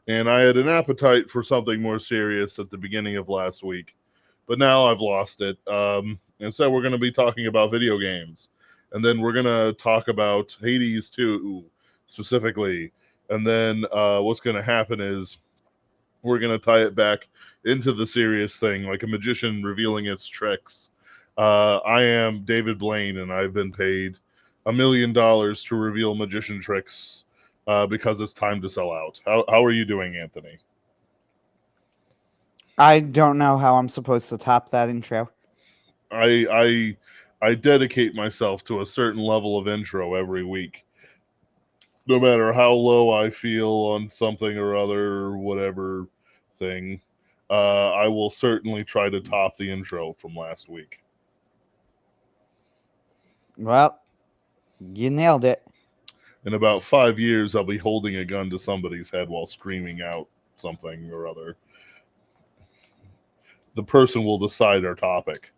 and I had an appetite for something more serious at the beginning of last week, but now I've lost it. And so we're going to be talking about video games, and then we're going to talk about Hades 2 specifically, and then what's going to happen is we're going to tie it back into the serious thing, like a magician revealing its tricks. I am David Blaine, and I've been paid $1 million to reveal magician tricks because it's time to sell out. How are you doing, Anthony? I don't know how I'm supposed to top that intro. I dedicate myself to a certain level of intro every week, no matter how low I feel on something or other, or whatever thing. I will certainly try to top the intro from last week. Well, you nailed it. In about 5 years, I'll be holding a gun to somebody's head while screaming out something or other. The person will decide our topic.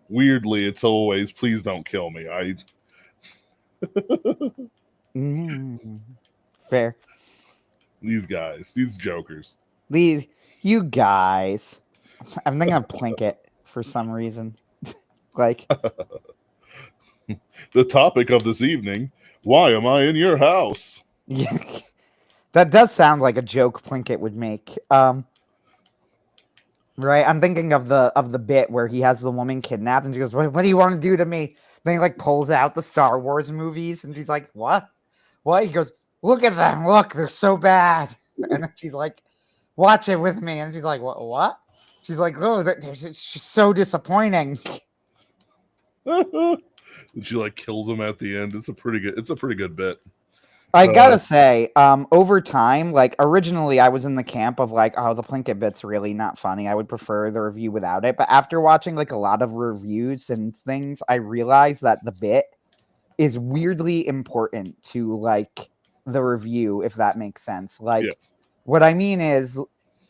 Weirdly, it's always, please don't kill me. Mm, fair. These guys, these jokers. These, you guys. I'm thinking of Plinkett for some reason. Like, The topic of this evening, why am I in your house? yeah, that does sound like a joke Plinkett would make. Right? I'm thinking of the bit where he has the woman kidnapped and she goes, what do you want to do to me? Then he like pulls out the Star Wars movies and she's like, what? What? He goes, look at them. Look, they're so bad. And then she's like, watch it with me. And she's like, what? She's like, oh, it's just so disappointing. And she like kills him at the end. It's a pretty good bit. I gotta say, over time, like originally I was in the camp of like, oh, the Plinkett bit's really not funny. I would prefer the review without it. But after watching like a lot of reviews and things, I realized that the bit is weirdly important to like the review, if that makes sense. Like, Yes. what I mean is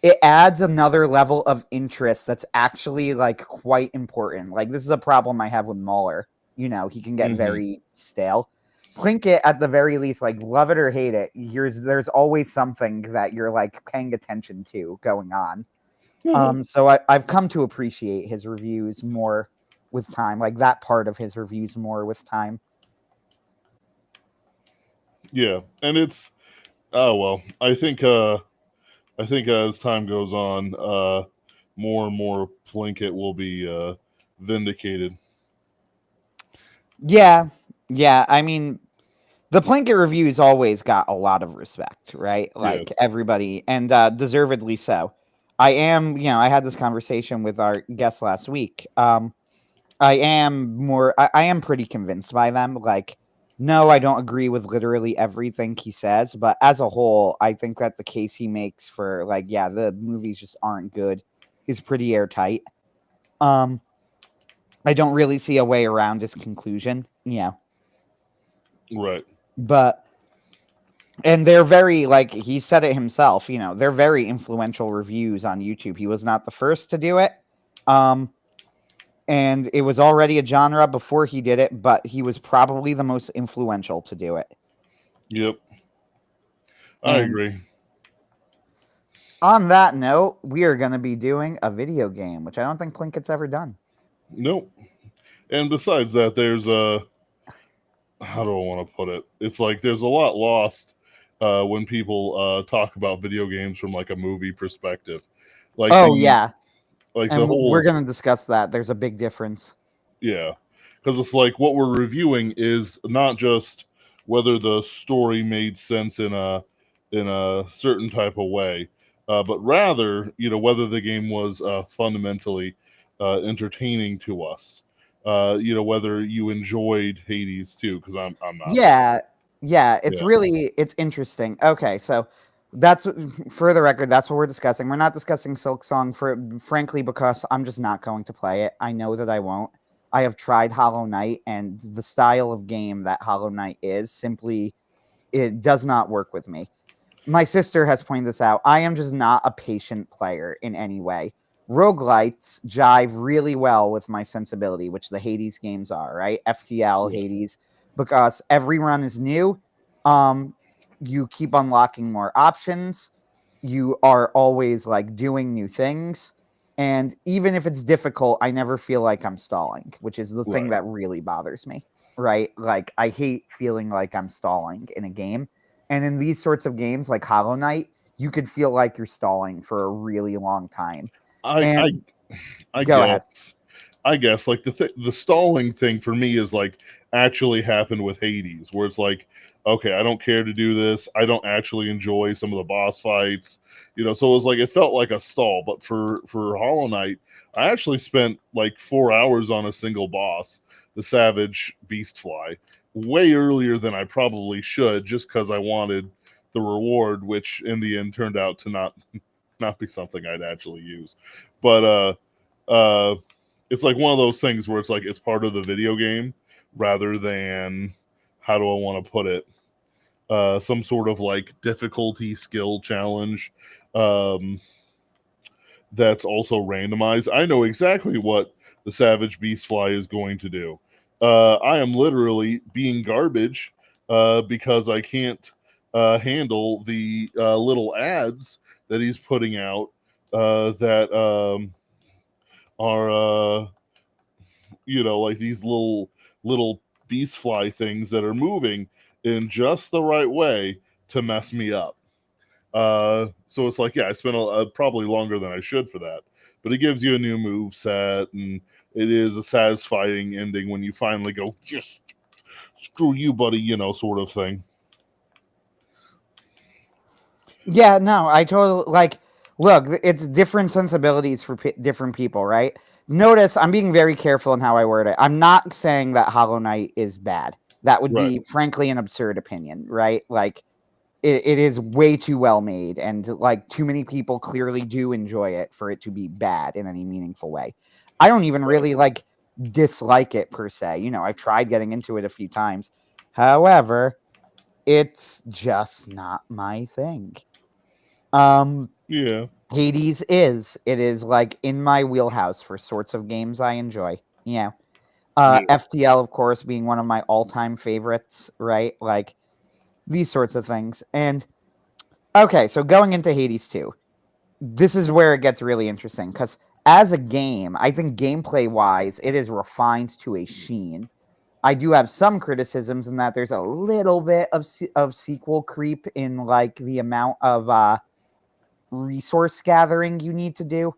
it adds another level of interest that's actually like quite important. Like, this is a problem I have with Mahler. You know, he can get very stale. Plinkett, at the very least, like love it or hate it, there's always something that you're like paying attention to going on. So I've come to appreciate his reviews more with time, like that part of his reviews more with time. Yeah, and it's well, I think as time goes on, more and more Plinkett will be vindicated. Yeah, yeah. I mean, the Plinkett reviews always got a lot of respect, right? Like Yes. everybody, and deservedly so. I had this conversation with our guest last week. I am pretty convinced by them. Like, no, I don't agree with literally everything he says, but as a whole, I think that the case he makes for like, yeah, the movies just aren't good is pretty airtight. Um, I don't really see a way around his conclusion. Yeah, Right. but and they're very like he said it himself. They're very influential reviews on YouTube. He was not the first to do it. Um, and it was already a genre before he did it, but he was probably the most influential to do it. Yep. I And agree. on that note, we are going to be doing a video game, which I don't think Plinkett's ever done. Nope. And besides that, there's how do I want to put it? It's like there's a lot lost when people talk about video games from like a movie perspective. Like Oh, the yeah. like the And we're whole going to discuss that. There's a big difference. yeah, because it's like what we're reviewing is not just whether the story made sense in a certain type of way, but rather whether the game was fundamentally entertaining to us. Whether you enjoyed Hades too, because I'm not a fan. Yeah. Yeah. Yeah. It's interesting. Okay. So that's for the record, that's what we're discussing. We're not discussing Silk Song frankly, because I'm just not going to play it. I know that I won't. I have tried Hollow Knight, and the style of game that Hollow Knight is simply, it does not work with me. My sister has pointed this out. I am just not a patient player in any way. Roguelites jive really well with my sensibility, which the Hades games are, right? FTL, Yeah. Hades, because every run is new. Um, you keep unlocking more options. you are always like doing new things. And even if it's difficult, I never feel like I'm stalling, which is the thing Right. that really bothers me. Right? Like I hate feeling like I'm stalling in a game. And in these sorts of games like Hollow Knight, you could feel like you're stalling for a really long time. I And I I go ahead. guess. I guess like the stalling thing for me is like actually happened with Hades, where it's like, okay, I don't care to do this. I don't actually enjoy some of the boss fights, So it was like it felt like a stall. But for Hollow Knight, I actually spent like 4 hours on a single boss, the Savage Beastfly, way earlier than I probably should, just because I wanted the reward, which in the end turned out to not be something I'd actually use. But it's like one of those things where it's like it's part of the video game rather than, how do I want to put it, some sort of like difficulty skill challenge um, that's also randomized. I know exactly what the Savage Beastfly is going to do. I am literally being garbage because I can't handle the little ads that he's putting out that are like these little beast fly things that are moving in just the right way to mess me up. So it's like, yeah, I spent probably longer than I should for that, but it gives you a new move set, and it is a satisfying ending when you finally go, yes, screw you, buddy, sort of thing. Yeah, no, I totally like. Look, it's different sensibilities for different people, right? Notice I'm being very careful in how I word it. I'm not saying that Hollow Knight is bad. That would Right. be, frankly, an absurd opinion, right? Like, it is way too well made, and like too many people clearly do enjoy it for it to be bad in any meaningful way. I don't even Right. really like dislike it per se. I've tried getting into it a few times. However, it's just not my thing. Um, Yeah. Hades is. It is like in my wheelhouse for sorts of games I enjoy. Yeah. Yeah. FTL, of course, being one of my all-time favorites, right? Like these sorts of things. And okay, so going into Hades 2, this is where it gets really interesting because as a game, I think gameplay-wise, it is refined to a sheen. I do have some criticisms in that there's a little bit of sequel creep in like the amount of resource gathering you need to do.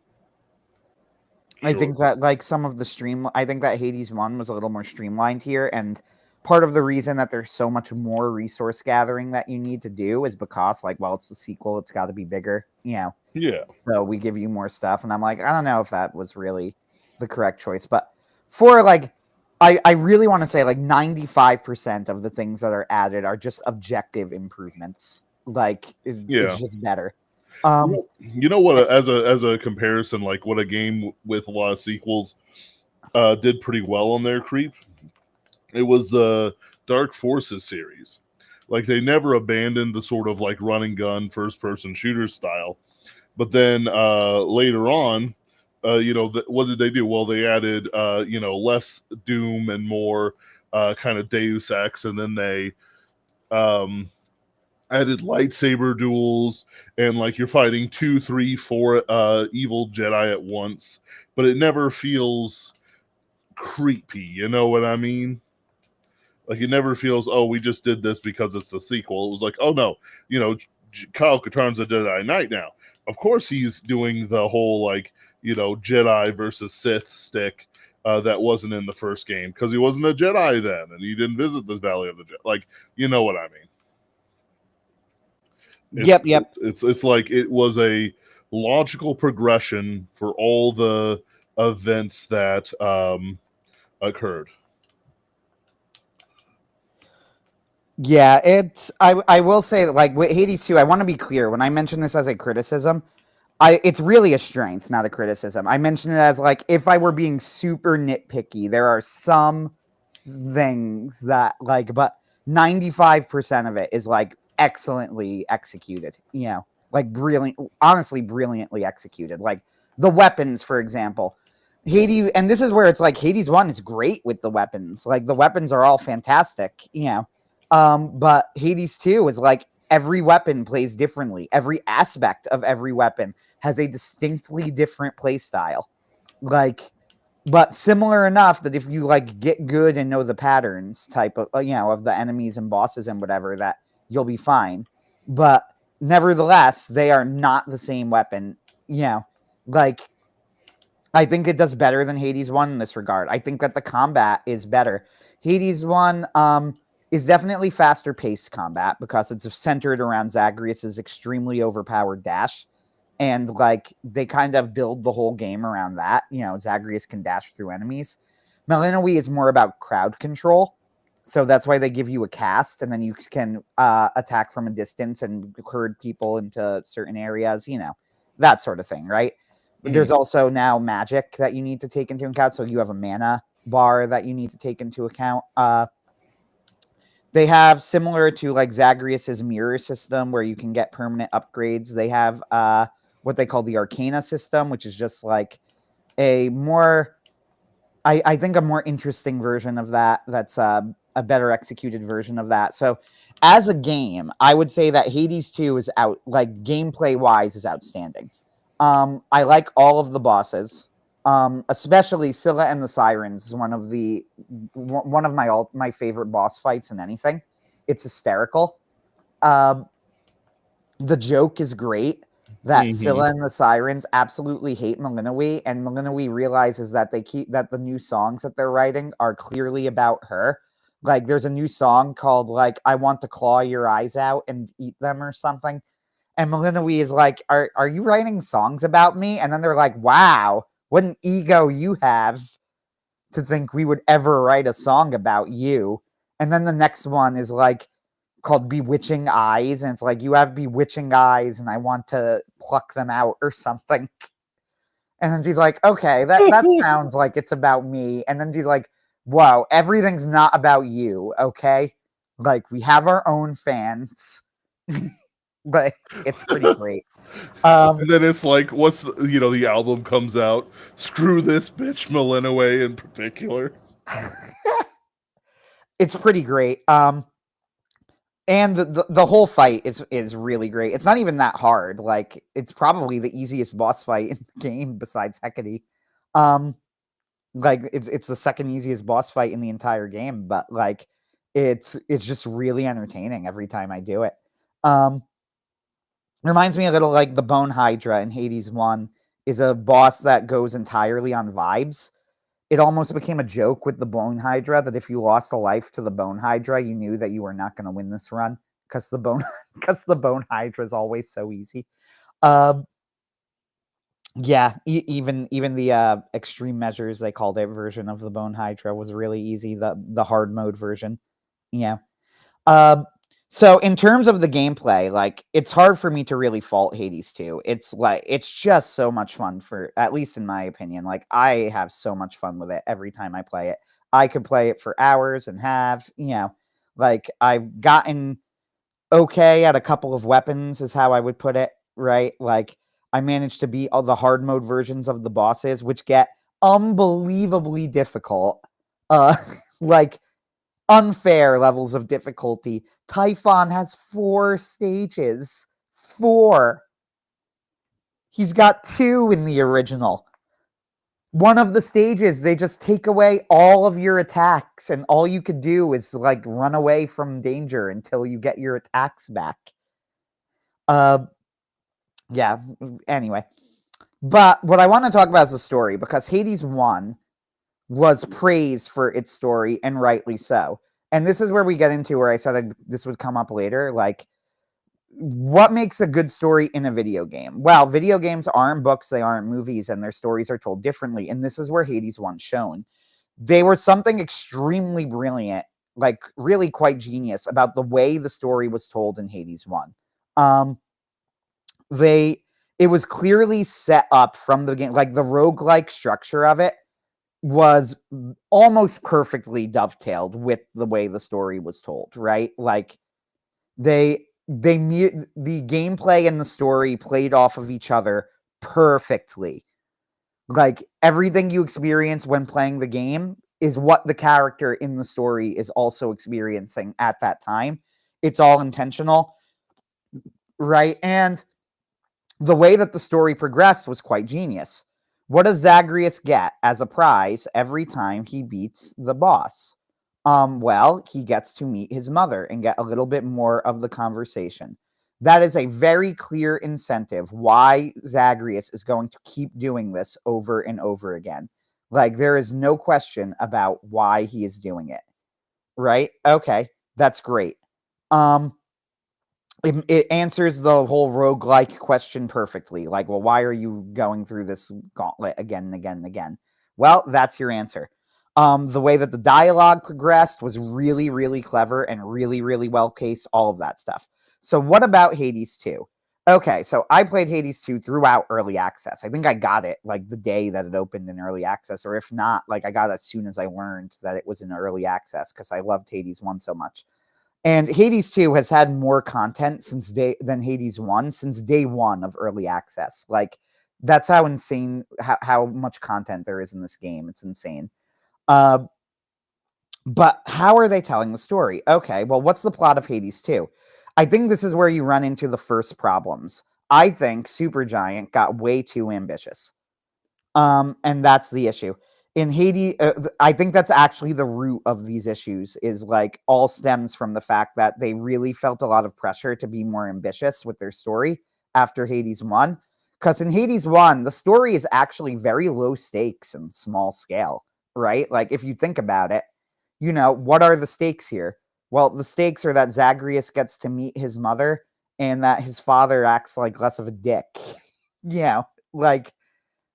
I Sure. think that like some of the I think that Hades 1 was a little more streamlined here, and part of the reason that there's so much more resource gathering that you need to do is because like, well, it's the sequel, it's got to be bigger, Yeah. so we give you more stuff, and I'm like, I don't know if that was really the correct choice, but for like I really want to say like 95% of the things that are added are just objective improvements. Like Yeah. it's just better. You know what? As a comparison, like what a game with a lot of sequels did pretty well on their creep. It was the Dark Forces series. Like they never abandoned the sort of like run and gun first person shooter style. But then later on, what did they do? Well, they added less Doom and more kind of Deus Ex, and then they um, added lightsaber duels, and like you're fighting 2, 3, 4 evil Jedi at once, but it never feels creepy. You know what I mean? Like it never feels, oh, we just did this because it's the sequel. It was like, oh no, Kyle Katarn's a Jedi Knight now. Of course, he's doing the whole like Jedi versus Sith stick that wasn't in the first game because he wasn't a Jedi then, and he didn't visit the Valley of the Jedi. Like, you know what I mean? It's Yep. it's like it was a logical progression for all the events that occurred. Yeah, I will say that, like with Hades 2, I want to be clear when I mention this as a criticism, it's really a strength, not a criticism. I mention it as like if I were being super nitpicky, there are some things that like, but 95% of it is like excellently executed, like brilliant, honestly brilliantly executed. Like the weapons, for example. Hades, and this is where it's like Hades 1 is great with the weapons. Like the weapons are all fantastic, but Hades 2 is like every weapon plays differently. Every aspect of every weapon has a distinctly different play style. Like, but similar enough that if you like get good and know the patterns type of of the enemies and bosses and whatever, that you'll be fine. But nevertheless, they are not the same weapon. Like, I think it does better than Hades 1 in this regard. I think that the combat is better. Hades 1 is definitely faster paced combat because it's centered around Zagreus's extremely overpowered dash. And like they kind of build the whole game around that. Zagreus can dash through enemies. Melinoe is more about crowd control. So that's why they give you a cast, and then you can attack from a distance and herd people into certain areas, that sort of thing, right? But there's also now magic that you need to take into account. So you have a mana bar that you need to take into account. They have, similar to like Zagreus's mirror system, where you can get permanent upgrades. They have what they call the Arcana system, which is just like a more, I think, a more interesting version of that. That's a better executed version of that. So as a game, I would say that Hades 2 is out, like gameplay wise, is outstanding. I like all of the bosses, especially Scylla and the Sirens is one of my favorite boss fights in anything. It's hysterical. The joke is great that Scylla and the Sirens absolutely hate Melinoe, and Melinoe realizes that that the new songs that they're writing are clearly about her. Like, there's a new song called like "I Want to Claw Your Eyes Out and Eat Them" or something. And Melinoe is like, are you writing songs about me? And then they're like, wow, what an ego you have to think we would ever write a song about you. And then the next one is like called Bewitching Eyes. And it's like, you have bewitching eyes and I want to pluck them out or something. And then she's like, okay, that sounds like it's about me. And then she's like, whoa, everything's not about you, okay? Like, we have our own fans. But it's pretty great. And then it's like, what's the album comes out, screw this bitch Melinoe in particular. It's pretty great. And the whole fight is really great. It's not even that hard. Like, it's probably the easiest boss fight in the game besides Hecate. Like, it's the second easiest boss fight in the entire game, but like it's just really entertaining every time I do it. Reminds me a little like the Bone Hydra in Hades 1 is a boss that goes entirely on vibes. It almost became a joke with the Bone Hydra that if you lost a life to the Bone Hydra, you knew that you were not going to win this run because the Bone Hydra is always so easy. Yeah, even the extreme measures, they called it, version of the Bone Hydra was really easy. The hard mode version, yeah. So in terms of the gameplay, like, it's hard for me to really fault Hades 2. It's like, it's just so much fun, for at least in my opinion. Like, I have so much fun with it every time I play it. I could play it for hours and like, I've gotten okay at a couple of weapons is how I would put it, right? Like, I managed to beat all the hard mode versions of the bosses, which get unbelievably difficult. Like, unfair levels of difficulty. Typhon has 4 stages. 4. He's got 2 in the original. One of the stages, they just take away all of your attacks, and all you could do is like run away from danger until you get your attacks back. Yeah, anyway. But what I want to talk about is the story, because Hades 1 was praised for its story, and rightly so. And this is where we get into where I said this would come up later. Like, what makes a good story in a video game? Well, video games aren't books, they aren't movies, and their stories are told differently. And this is where Hades 1 shone. They were something extremely brilliant, like really quite genius about the way the story was told in Hades 1. It was clearly set up from the game, like the roguelike structure of it was almost perfectly dovetailed with the way the story was told, right? Like, the gameplay and the story played off of each other perfectly. Like, everything you experience when playing the game is what the character in the story is also experiencing at that time. It's all intentional. right? And the way that the story progressed was quite genius. What does Zagreus get as a prize every time he beats the boss? Well, he gets to meet his mother and get a little bit more of the conversation. That is a very clear incentive why Zagreus is going to keep doing this over and over again. Like, there is no question about why he is doing it. Right? Okay, that's great. Um, it answers the whole roguelike question perfectly. Like, well, why are you going through this gauntlet again and again and again? Well, that's your answer. The way that the dialogue progressed was really, really clever and really, really well paced, all of that stuff. So, what about Hades 2? Okay, so I played Hades 2 throughout early access. I think I got it like the day that it opened in early access, or if not, like I got it as soon as I learned that it was in early access because I loved Hades 1 so much. And Hades 2 has had more content than Hades 1 since day one of early access. Like, that's how insane, how much content there is in this game. It's insane. Uh, but how are they telling the story? Okay, well, what's the plot of Hades 2? I think this is where you run into the first problems. I think Supergiant got way too ambitious. And that's the issue. In Hades, I think that's actually the root of these issues is like all stems from the fact that they really felt a lot of pressure to be more ambitious with their story after Hades 1. Because in Hades 1, the story is actually very low stakes and small scale, right? Like, if you think about it, what are the stakes here? Well, the stakes are that Zagreus gets to meet his mother and that his father acts like less of a dick. Like,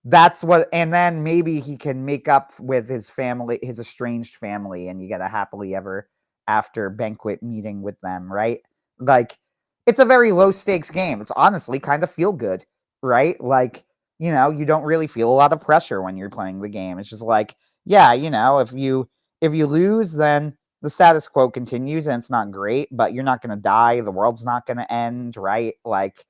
that's what, and then maybe he can make up with his family, his estranged family, and you get a happily ever after banquet meeting with them, right? Like, it's a very low stakes game. It's honestly kind of feel good, right? Like, you don't really feel a lot of pressure when you're playing the game. It's just like, yeah, if you lose, then the status quo continues and it's not great, but you're not going to die. The world's not going to end, right? Like,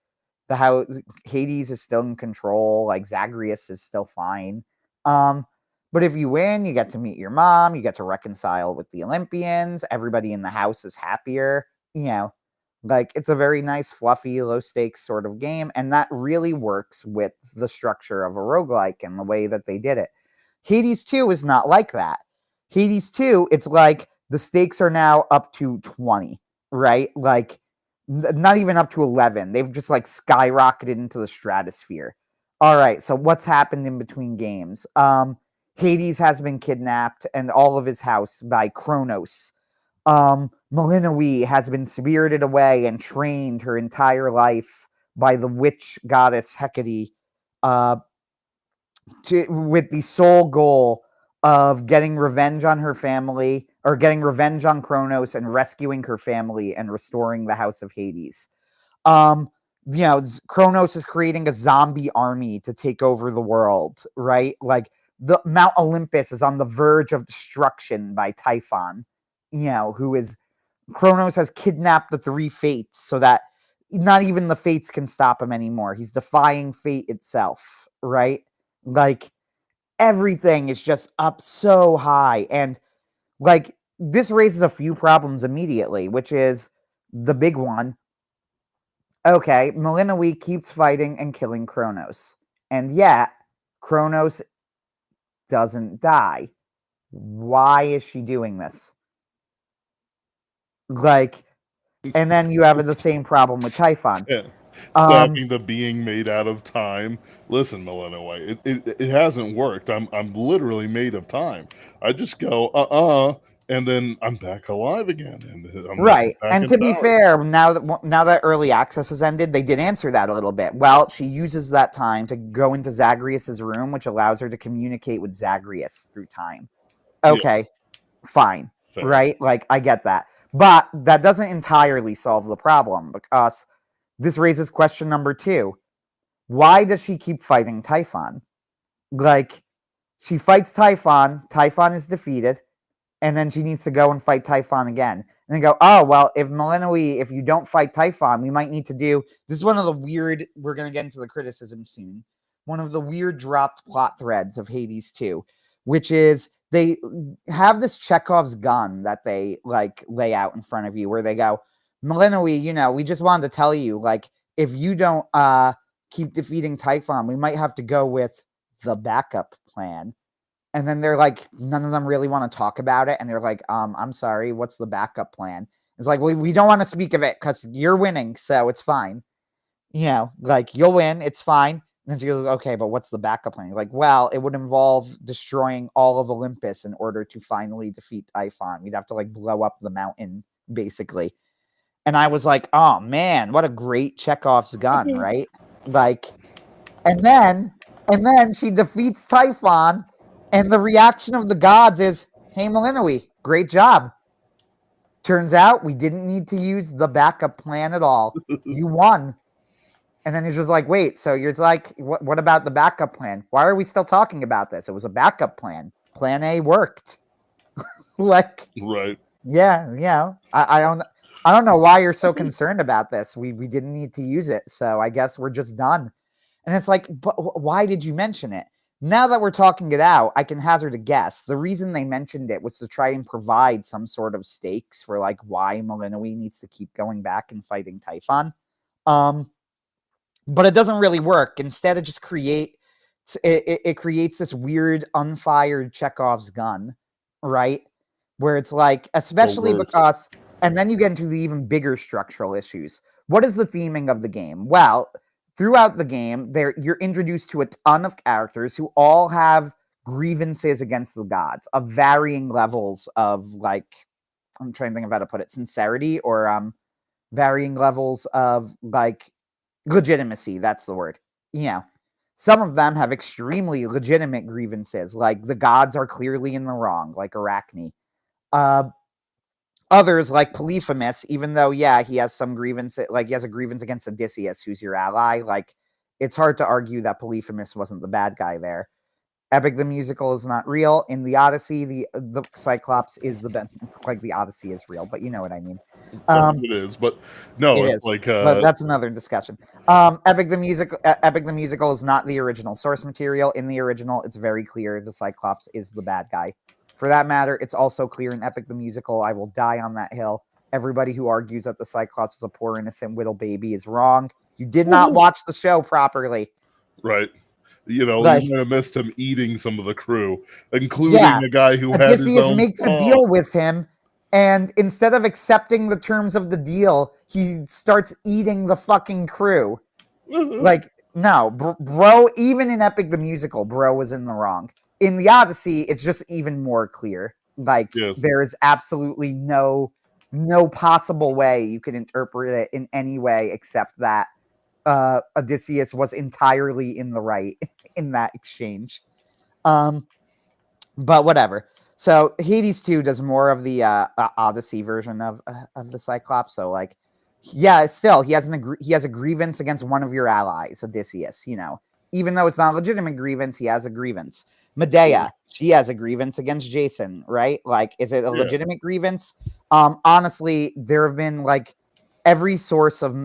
how Hades is still in control, like Zagreus is still fine. But if you win, you get to meet your mom, you get to reconcile with the Olympians, everybody in the house is happier, like it's a very nice, fluffy, low stakes sort of game, and that really works with the structure of a roguelike and the way that they did it. Hades 2 is not like that. Hades 2, it's like the stakes are now up to 20, right? Like, not even up to 11. They've just like skyrocketed into the stratosphere. All right, so what's happened in between games? Hades has been kidnapped and all of his house by Kronos. Melinoe has been spirited away and trained her entire life by the witch goddess Hecate uh, with the sole goal of getting revenge on her family, or getting revenge on Kronos and rescuing her family and restoring the House of Hades. Um, Kronos is creating a zombie army to take over the world, right? Like, the Mount Olympus is on the verge of destruction by Typhon, who is Kronos has kidnapped the three fates so that not even the fates can stop him anymore. He's defying fate itself, right? Like, everything is just up so high. And like, this raises a few problems immediately, which is the big one. Okay, Melinoe keeps fighting and killing Kronos. And yet, Kronos doesn't die. Why is she doing this? Like, and then you have the same problem with Typhon. Yeah. Um, Stacking the being made out of time. Listen, Melinoe, it hasn't worked. I'm literally made of time. I just go and then I'm back alive again, and I'm then right. back And in to be power. fair, now that early access has ended, they did answer that a little bit. Well, she uses that time to go into Zagreus's room, which allows her to communicate with Zagreus through time. Yeah, Okay, fine, fair. right? Like, I get that. But that doesn't entirely solve the problem, because this raises question number 2. Why does she keep fighting Typhon? Like, she fights Typhon, Typhon is defeated, and then she needs to go and fight Typhon again. And they go, oh, well, if you don't fight Typhon, we might need to do, this is one of the weird, we're going to get into the criticism soon, one of the weird dropped plot threads of Hades 2, which is they have this Chekhov's gun that they like lay out in front of you where they go, Melinoe, we just wanted to tell you, like, if you don't keep defeating Typhon, we might have to go with the backup plan. And then they're like, none of them really want to talk about it. And they're like, I'm sorry, what's the backup plan? It's like, we don't want to speak of it because you're winning, so it's fine. You know, like, you'll win, it's fine. And then she goes, okay, but what's the backup plan? You're like, well, it would involve destroying all of Olympus in order to finally defeat Typhon. We'd have to, like, blow up the mountain, basically. And I was like, oh, man, what a great Chekhov's gun, right? Like, and then she defeats Typhon, and the reaction of the gods is, hey, Malinois, great job. Turns out we didn't need to use the backup plan at all. You won. And then he's just like, wait, so you're like, what about the backup plan? Why are we still talking about this? It was a backup plan. Plan A worked. Like, right. Yeah. I don't know why you're so concerned about this. We didn't need to use it, so I guess we're just done. And it's like, but why did you mention it? Now that we're talking it out, I can hazard a guess. The reason they mentioned it was to try and provide some sort of stakes for, like, why Malinois needs to keep going back and fighting Typhon. But it doesn't really work. Instead, it just creates this weird unfired Chekhov's gun, right? Where it's like, especially because, and then you get into the even bigger structural issues. What is the theming of the game? Well, throughout the game, you're introduced to a ton of characters who all have grievances against the gods of varying levels of, like, I'm trying to think of how to put it, sincerity, or varying levels of, like, legitimacy. That's the word. You know, some of them have extremely legitimate grievances, like the gods are clearly in the wrong, like Arachne. Others, like Polyphemus, even though, yeah, he has some grievance, like he has a grievance against Odysseus, who's your ally, like, it's hard to argue that Polyphemus wasn't the bad guy there. Epic the Musical is not real. In the Odyssey, the Cyclops is the best. Like, the Odyssey is real, but you know what I mean. It is, but no, it it's is. like But that's another discussion. Epic the Musical is not the original source material. In the original, it's very clear the Cyclops is the bad guy. For that matter, it's also clear in Epic the Musical. I will die on that hill. Everybody who argues that the Cyclops is a poor innocent little baby is wrong. You did not watch the show properly. Right. You know, Like, you might have missed him eating some of the crew, including the guy who had his Odysseus own makes song. a deal with him, and instead of accepting the terms of the deal, he starts eating the fucking crew. Like, no, bro, even in Epic the Musical, bro was in the wrong. In the Odyssey, it's just even more clear. Like, there is absolutely no possible way you could interpret it in any way except that Odysseus was entirely in the right in that exchange. But whatever. So Hades 2 does more of the Odyssey version of the Cyclops. So, like, yeah, still he has a grievance against one of your allies, Odysseus. You know, even though it's not a legitimate grievance, he has a grievance. Medea, she has a grievance against Jason, right? Like, is it a legitimate grievance? Honestly, there have been, like, every source of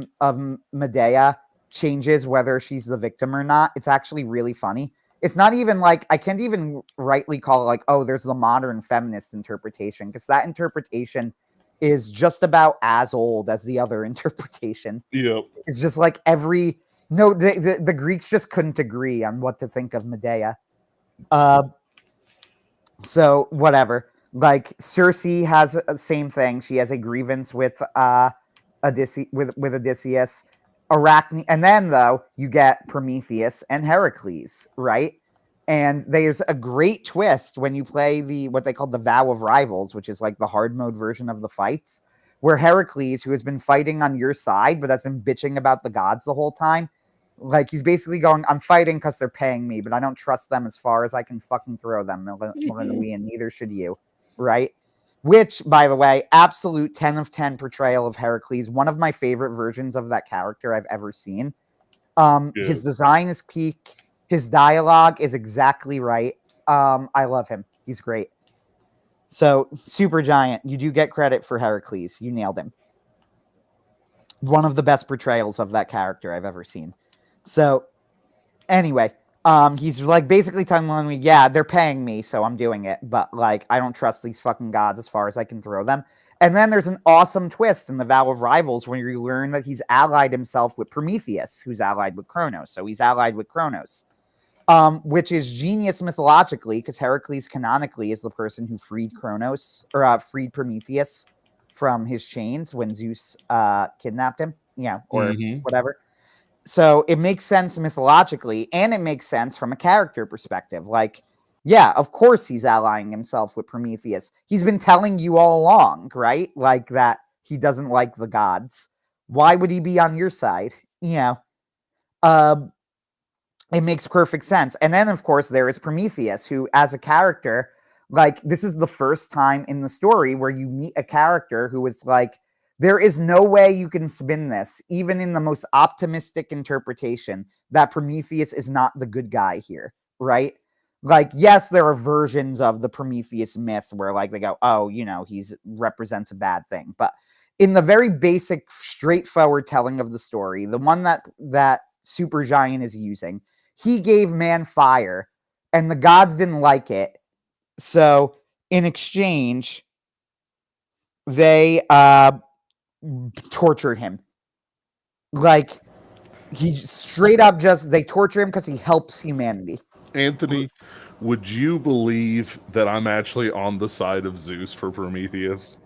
Medea changes whether she's the victim or not. It's actually really funny. It's not even like, I can't even rightly call it like, oh, there's the modern feminist interpretation, because that interpretation is just about as old as the other interpretation. Yep. It's just like the Greeks just couldn't agree on what to think of Medea. So whatever. Like, Circe has the same thing. She has a grievance with Odysseus. Arachne, and then, though, you get Prometheus and Heracles, right? And there's a great twist when you play what they call the Vow of Rivals, which is like the hard mode version of the fights, where Heracles, who has been fighting on your side but has been bitching about the gods the whole time, like, he's basically going, I'm fighting because they're paying me, but I don't trust them as far as I can fucking throw them, Malinois, and neither should you, right? Which, by the way, absolute 10 of 10 portrayal of Heracles. One of my favorite versions of that character I've ever seen. His design is peak. His dialogue is exactly right. I love him. He's great. So, Supergiant, you do get credit for Heracles. You nailed him. One of the best portrayals of that character I've ever seen. So, anyway, he's like basically telling me, yeah, they're paying me, so I'm doing it, but, like, I don't trust these fucking gods as far as I can throw them. And then there's an awesome twist in the Vow of Rivals when you learn that he's allied himself with Prometheus, who's allied with Kronos. So he's allied with Kronos, which is genius mythologically, because Heracles canonically is the person who freed Kronos, or freed Prometheus from his chains when Zeus kidnapped him, or whatever. So it makes sense mythologically, and it makes sense from a character perspective. Like, yeah, of course he's allying himself with Prometheus. He's been telling you all along, right? Like that he doesn't like the gods. Why would he be on your side? It makes perfect sense. And then, of course, there is Prometheus, who, as a character, like, this is the first time in the story where you meet a character who is like, there is no way you can spin this, even in the most optimistic interpretation, that Prometheus is not the good guy here, right? Like, yes, there are versions of the Prometheus myth where, like, they go, oh, he's represents a bad thing. But in the very basic, straightforward telling of the story, the one that Supergiant is using, he gave man fire, and the gods didn't like it. So, in exchange, they tortured him. Like, he straight up they torture him because he helps humanity. Anthony, would you believe that I'm actually on the side of Zeus for Prometheus?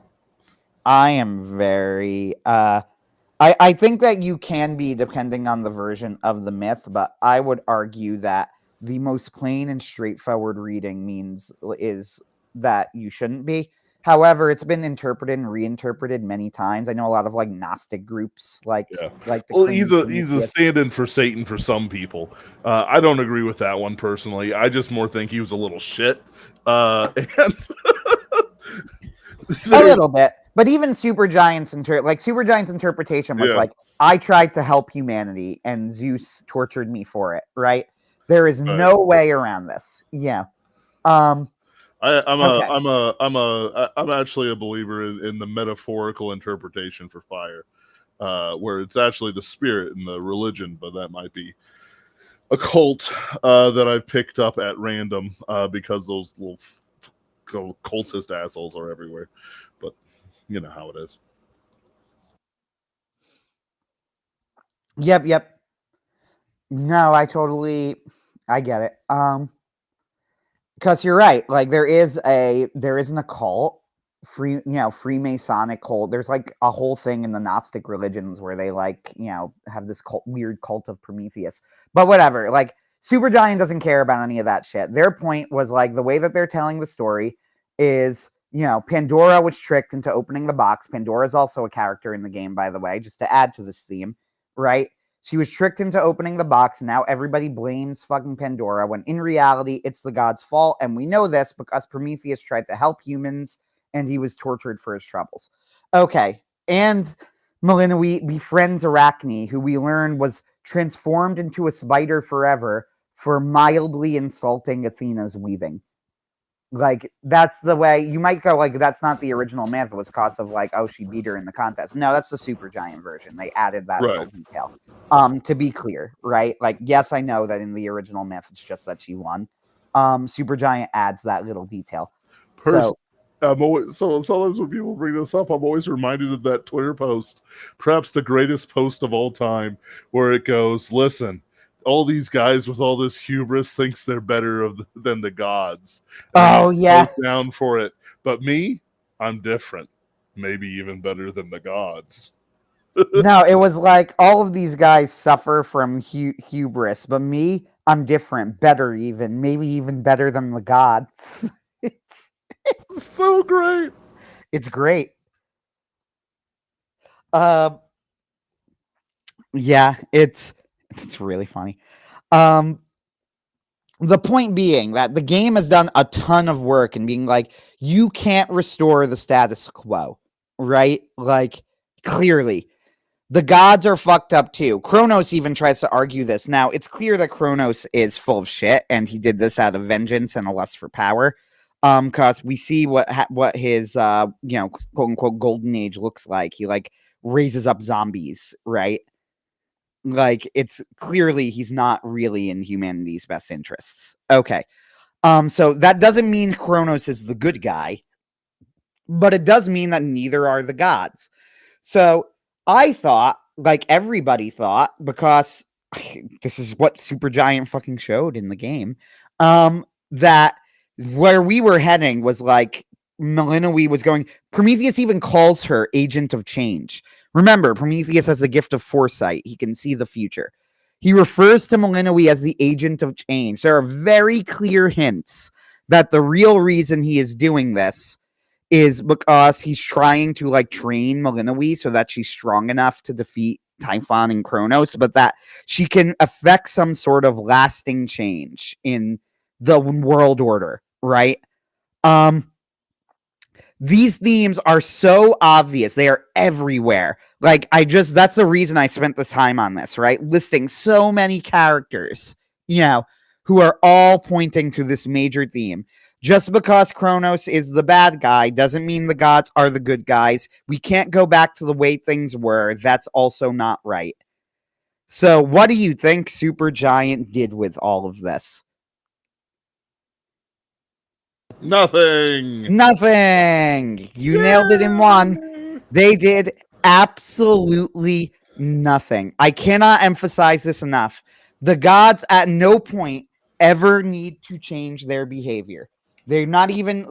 I am very I think that you can be, depending on the version of the myth, but I would argue that the most plain and straightforward reading is that you shouldn't be. However, it's been interpreted and reinterpreted many times. I know a lot of like Gnostic groups like to well, he's a stand-in for Satan for some people. I don't agree with that one personally. I just more think he was a little shit. And a little bit. But even Supergiant's interpretation was like, I tried to help humanity and Zeus tortured me for it, right? There is no way around this. Yeah. I'm actually a believer in the metaphorical interpretation for fire, where it's actually the spirit and the religion, but that might be a cult that I've picked up at random because those little cultist assholes are everywhere. But you know how it is. Yep. No, I get it. Because you're right. Like there is an occult, Freemasonic cult. There's like a whole thing in the Gnostic religions where they like, have this weird cult of Prometheus. But whatever. Like Supergiant doesn't care about any of that shit. Their point was like the way that they're telling the story is, Pandora was tricked into opening the box. Pandora is also a character in the game, by the way, just to add to this theme, right? She was tricked into opening the box, and now everybody blames fucking Pandora, when in reality, it's the god's fault, and we know this because Prometheus tried to help humans, and he was tortured for his troubles. Okay, and Melina befriends Arachne, who we learn was transformed into a spider forever for mildly insulting Athena's weaving. Like, that's the way you might go, like, that's not the original myth. It was cause of, like, oh, she beat her in the contest. No, that's the Supergiant version. They added that little detail. To be clear, right? Like, yes, I know that in the original myth, it's just that she won. Supergiant adds that little detail. So sometimes when people bring this up, I'm always reminded of that Twitter post, perhaps the greatest post of all time, where it goes, listen, all these guys with all this hubris thinks they're better than the gods. And down for it. But me, I'm different. Maybe even better than the gods. No, it was like all of these guys suffer from hubris, but me, I'm different, better even, maybe even better than the gods. It's so great. It's great. Yeah, it's really funny. The point being that the game has done a ton of work in being like, you can't restore the status quo, right? Like, clearly. The gods are fucked up too. Kronos even tries to argue this. Now, it's clear that Kronos is full of shit, and he did this out of vengeance and a lust for power. Because we see what his quote unquote golden age looks like. He like raises up zombies, right? Like, it's clearly he's not really in humanity's best interests. Okay. So that doesn't mean Kronos is the good guy, but it does mean that neither are the gods. So I thought, like everybody thought, because this is what Supergiant fucking showed in the game, that where we were heading was like Melinoe was going. Prometheus even calls her agent of change. Remember, Prometheus has the gift of foresight. He can see the future. He refers to Melinoe as the agent of change. There are very clear hints that the real reason he is doing this is because he's trying to like train Melinoe so that she's strong enough to defeat Typhon and Kronos, but that she can affect some sort of lasting change in the world order, right? These themes are so obvious. They are everywhere. Like, that's the reason I spent this time on this, right? Listing so many characters, who are all pointing to this major theme. Just because Kronos is the bad guy doesn't mean the gods are the good guys. We can't go back to the way things were. That's also not right. So, what do you think Supergiant did with all of this? Nothing. You nailed it in one. They did absolutely nothing. I cannot emphasize this enough. The gods at no point ever need to change their behavior. They're not even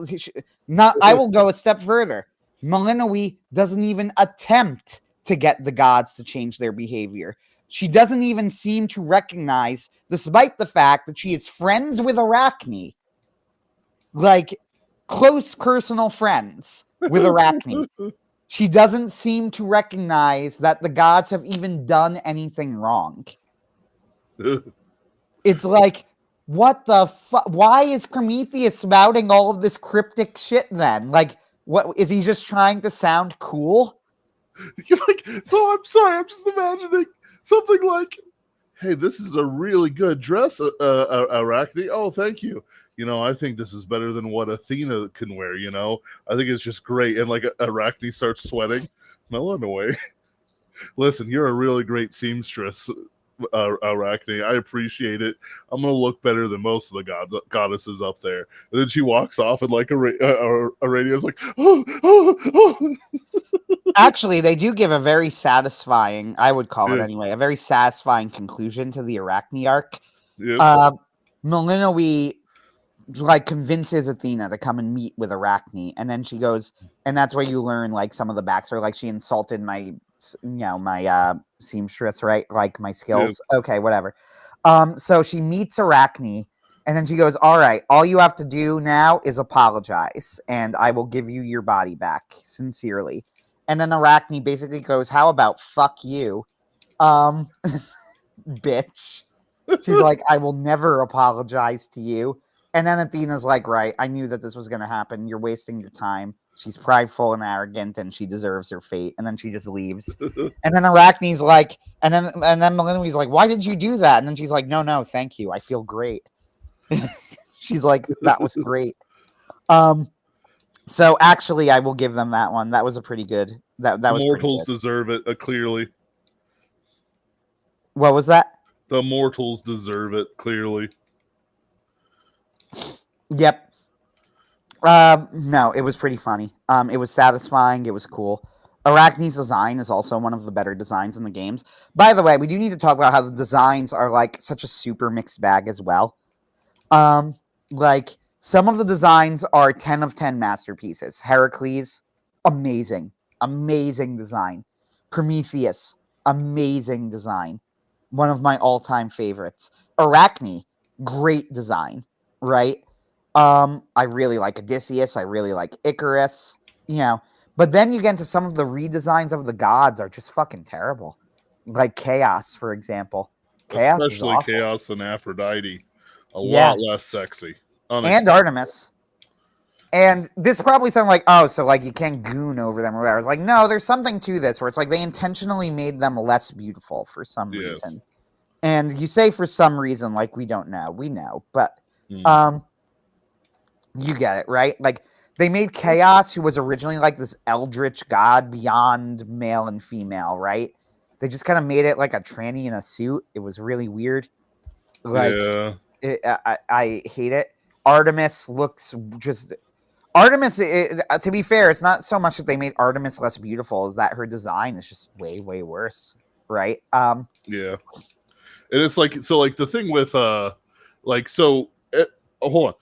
I will go a step further. Melinoe doesn't even attempt to get the gods to change their behavior. She doesn't even seem to recognize, despite the fact that she is friends with Arachne, like close personal friends with Arachne. She doesn't seem to recognize that the gods have even done anything wrong. It's like, what the fuck? Why is Prometheus spouting all of this cryptic shit then? Like, what is he just trying to sound cool? So I'm sorry, I'm just imagining something like, hey, this is a really good dress, Arachne. Oh, thank you. I think this is better than what Athena can wear, I think it's just great. And like Arachne starts sweating. Melinoe, listen, you're a really great seamstress, Arachne. I appreciate it. I'm going to look better than most of the goddesses up there. And then she walks off and like Aranea's like, oh. Actually, they do give a very satisfying, I would call it Yes. anyway, a very satisfying conclusion to the Arachne arc. Yes. Melinoe like convinces Athena to come and meet with Arachne, and then she goes, and that's where you learn like some of the backstory. Like, she insulted my seamstress, right? Like my skills. Yes. Okay, whatever. So she meets Arachne, and then she goes, all right, all you have to do now is apologize, and I will give you your body back, sincerely. And then Arachne basically goes, how about fuck you? Bitch. She's like, I will never apologize to you. And then Athena's like, right, I knew that this was going to happen. You're wasting your time. She's prideful and arrogant, and she deserves her fate. And then she just leaves. And then Arachne's like, and then Melinoe's like, why did you do that? And then she's like, no, thank you. I feel great. She's like, that was great. So actually, I will give them that one. That was a pretty good. That was Mortals deserve it, clearly. What was that? The mortals deserve it, clearly. Yep. No, it was pretty funny. It was satisfying. It was cool. Arachne's design is also one of the better designs in the games. By the way, we do need to talk about how the designs are like such a super mixed bag as well. Like some of the designs are 10 of 10 masterpieces. Heracles, amazing design. Prometheus, amazing design. One of my all-time favorites. Arachne, great design, right? I really like Odysseus. I really like Icarus, But then you get into some of the redesigns of the gods are just fucking terrible. Like Chaos, for example. Chaos Especially is awful. Chaos and Aphrodite. A lot less sexy. And Artemis. And this probably sounds like, oh, so like you can't goon over them or whatever. It's like, no, there's something to this where it's like they intentionally made them less beautiful for some reason. And you say for some reason, like we don't know. We know. But you get it, right? Like they made Chaos, who was originally like this eldritch god beyond male and female, right? They just kind of made it like a tranny in a suit. It was really weird. Like, I hate it. Artemis looks just Artemis, to be fair, it's not so much that they made Artemis less beautiful, is that her design is just way, way worse, right? Yeah, and it's like so. Like the thing with like so. Oh, hold on.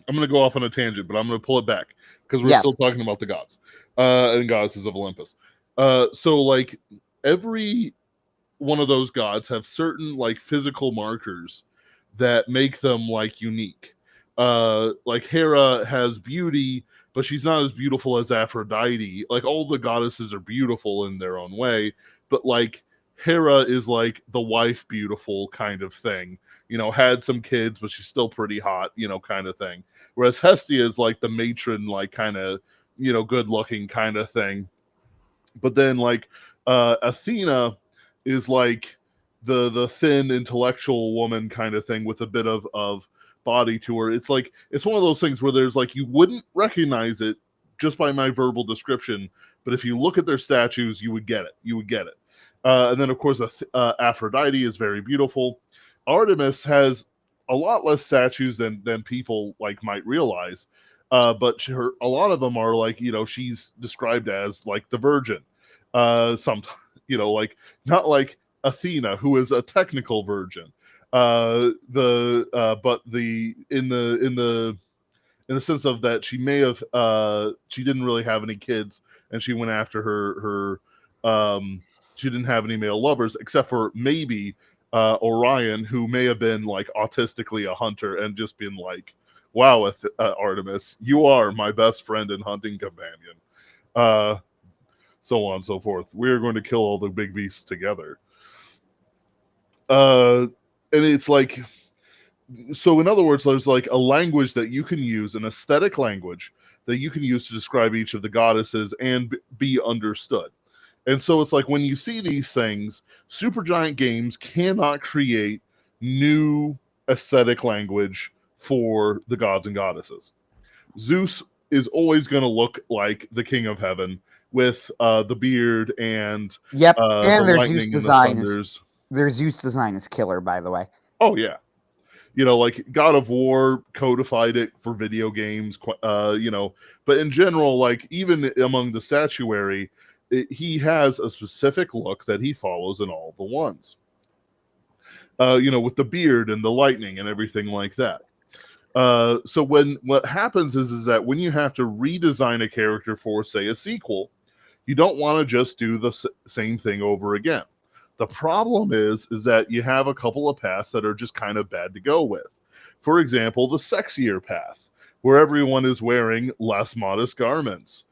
I'm gonna go off on a tangent, but I'm gonna pull it back because we're still Yes. talking about the gods and goddesses of Olympus. So like every one of those gods have certain like physical markers that make them like unique. Like Hera has beauty, but she's not as beautiful as Aphrodite. Like all the goddesses are beautiful in their own way, but like Hera is like the wife beautiful kind of thing. You know, had some kids, but she's still pretty hot, you know, kind of thing. Whereas Hestia is like the matron, like kind of, you know, good looking kind of thing. But then like Athena is like the thin intellectual woman kind of thing with a bit of body to her. It's like it's one of those things where there's like you wouldn't recognize it just by my verbal description, but if you look at their statues, you would get it. You would get it. And then of course Aphrodite is very beautiful. Artemis has a lot less statues than people like might realize. But a lot of them are like, you know, she's described as like the virgin. Sometimes, you know, like not like Athena, who is a technical virgin. But the in the sense of that she may have she didn't really have any kids, and she went after her she didn't have any male lovers except for maybe Orion, who may have been like autistically a hunter and just been like, wow, Artemis, you are my best friend and hunting companion. Uh, so on and so forth. We're going to kill all the big beasts together. And it's like, so in other words, there's like a language that you can use, an aesthetic language that you can use to describe each of the goddesses and be understood. And so it's like when you see these things, Supergiant Games cannot create new aesthetic language for the gods and goddesses. Zeus is always going to look like the king of heaven with the beard and Yep. the And lightning and the thunders. their Zeus design is killer, by the way. Oh yeah, you know, like God of War codified it for video games, you know, but in general, like even among the statuary, he has a specific look that he follows in all the ones. You know, with the beard and the lightning and everything like that. So when what happens is that when you have to redesign a character for, say, a sequel, you don't want to just do the same thing over again. The problem is that you have a couple of paths that are just kind of bad to go with. For example, the sexier path, where everyone is wearing less modest garments.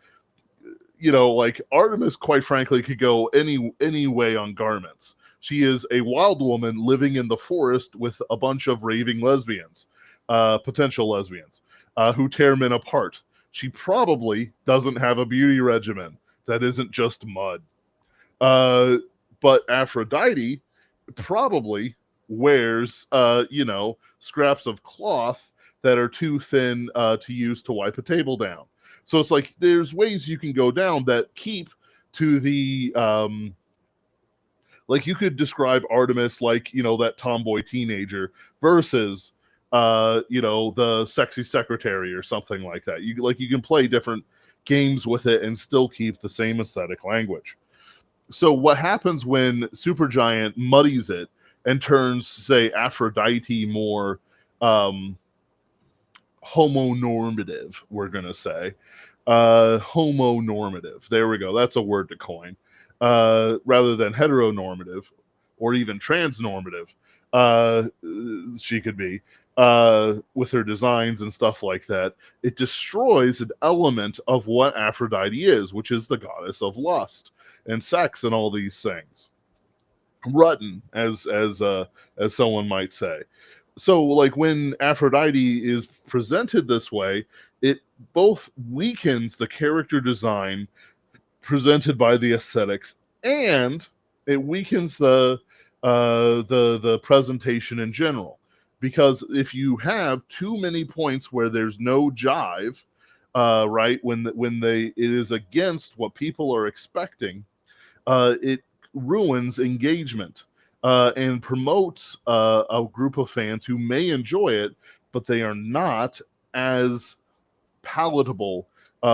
You know, like Artemis, quite frankly, could go any way on garments. She is a wild woman living in the forest with a bunch of raving lesbians, potential lesbians, who tear men apart. She probably doesn't have a beauty regimen that isn't just mud. Uh, but Aphrodite probably wears, you know, scraps of cloth that are too thin to use to wipe a table down. So it's like there's ways you can go down that keep to the like you could describe Artemis like, you know, that tomboy teenager versus you know, the sexy secretary or something like that. You can play different games with it and still keep the same aesthetic language. So what happens when Supergiant muddies it and turns, say, Aphrodite more homonormative, we're going to say. Homonormative. There we go. That's a word to coin. Rather than heteronormative or even transnormative, uh, she could be, with her designs and stuff like that. It destroys an element of what Aphrodite is, which is the goddess of lust and sex and all these things. Rotten, as someone might say. So like when Aphrodite is presented this way, it both weakens the character design presented by the aesthetics, and it weakens the presentation in general. Because if you have too many points where there's no jive, right, when they it is against what people are expecting, it ruins engagement and promotes a group of fans who may enjoy it, but they are not as palatable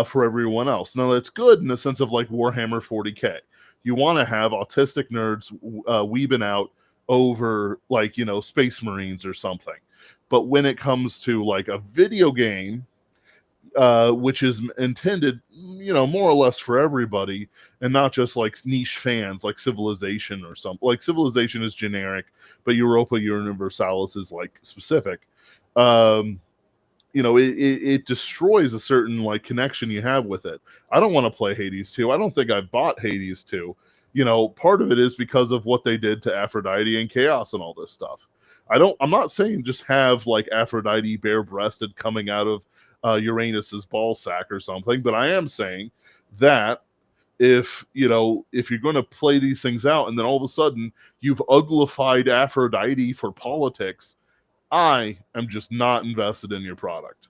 for everyone else. Now that's good in the sense of like Warhammer 40K. You want to have autistic nerds weebing out over like Space Marines or something. But when it comes to like a video game, which is intended, more or less for everybody, and not just like niche fans, like Civilization or something. Like Civilization is generic, but Europa Universalis is like specific. Um, it destroys a certain like connection you have with it. I don't want to play Hades 2. I don't think I bought Hades 2. Part of it is because of what they did to Aphrodite and Chaos and all this stuff. I'm not saying just have like Aphrodite bare-breasted coming out of Uranus's ball sack or something, but I am saying that if you're going to play these things out and then all of a sudden you've uglified Aphrodite for politics, I am just not invested in your product.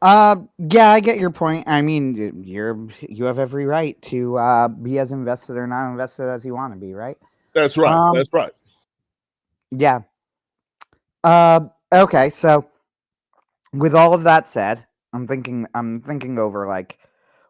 Yeah, I get your point. I mean, you have every right to be as invested or not invested as you want to be, right? That's right. That's right. Yeah. Okay, so with all of that said, I'm thinking over like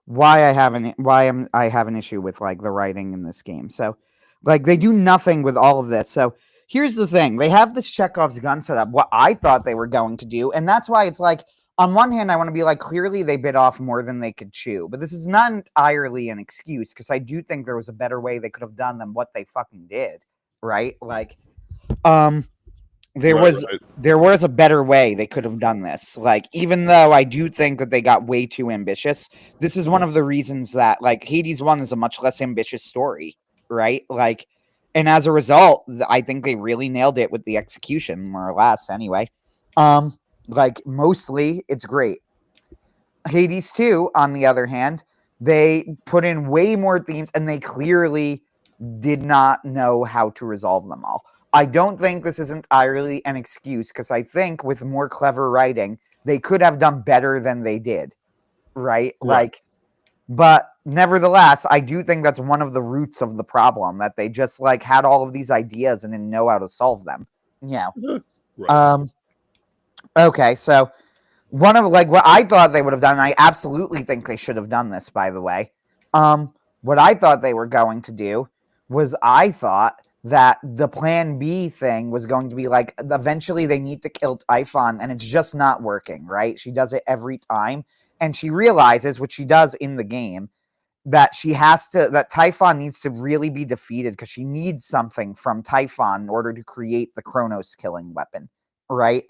why I have an issue with like the writing in this game. So like they do nothing with all of this. So here's the thing. They have this Chekhov's gun set up, what I thought they were going to do, and that's why it's like on one hand I want to be like clearly they bit off more than they could chew. But this is not entirely an excuse because I do think there was a better way they could have done than what they fucking did, right? Like there was a better way they could have done this. Like, even though I do think that they got way too ambitious, this is one of the reasons that like Hades 1 is a much less ambitious story, right? Like, and as a result, I think they really nailed it with the execution, more or less, anyway. Like mostly it's great. Hades 2, on the other hand, they put in way more themes and they clearly did not know how to resolve them all. I don't think this is entirely an excuse because I think with more clever writing, they could have done better than they did, right? Like, but nevertheless, I do think that's one of the roots of the problem, that they just like had all of these ideas and didn't know how to solve them. Okay, so one of like what I thought they would have done, and I absolutely think they should have done this, by the way. What I thought they were going to do was I thought that the plan B thing was going to be like eventually they need to kill Typhon and it's just not working, right? She does it every time and she realizes, which she does in the game, that that Typhon needs to really be defeated because she needs something from Typhon in order to create the Kronos killing weapon, right?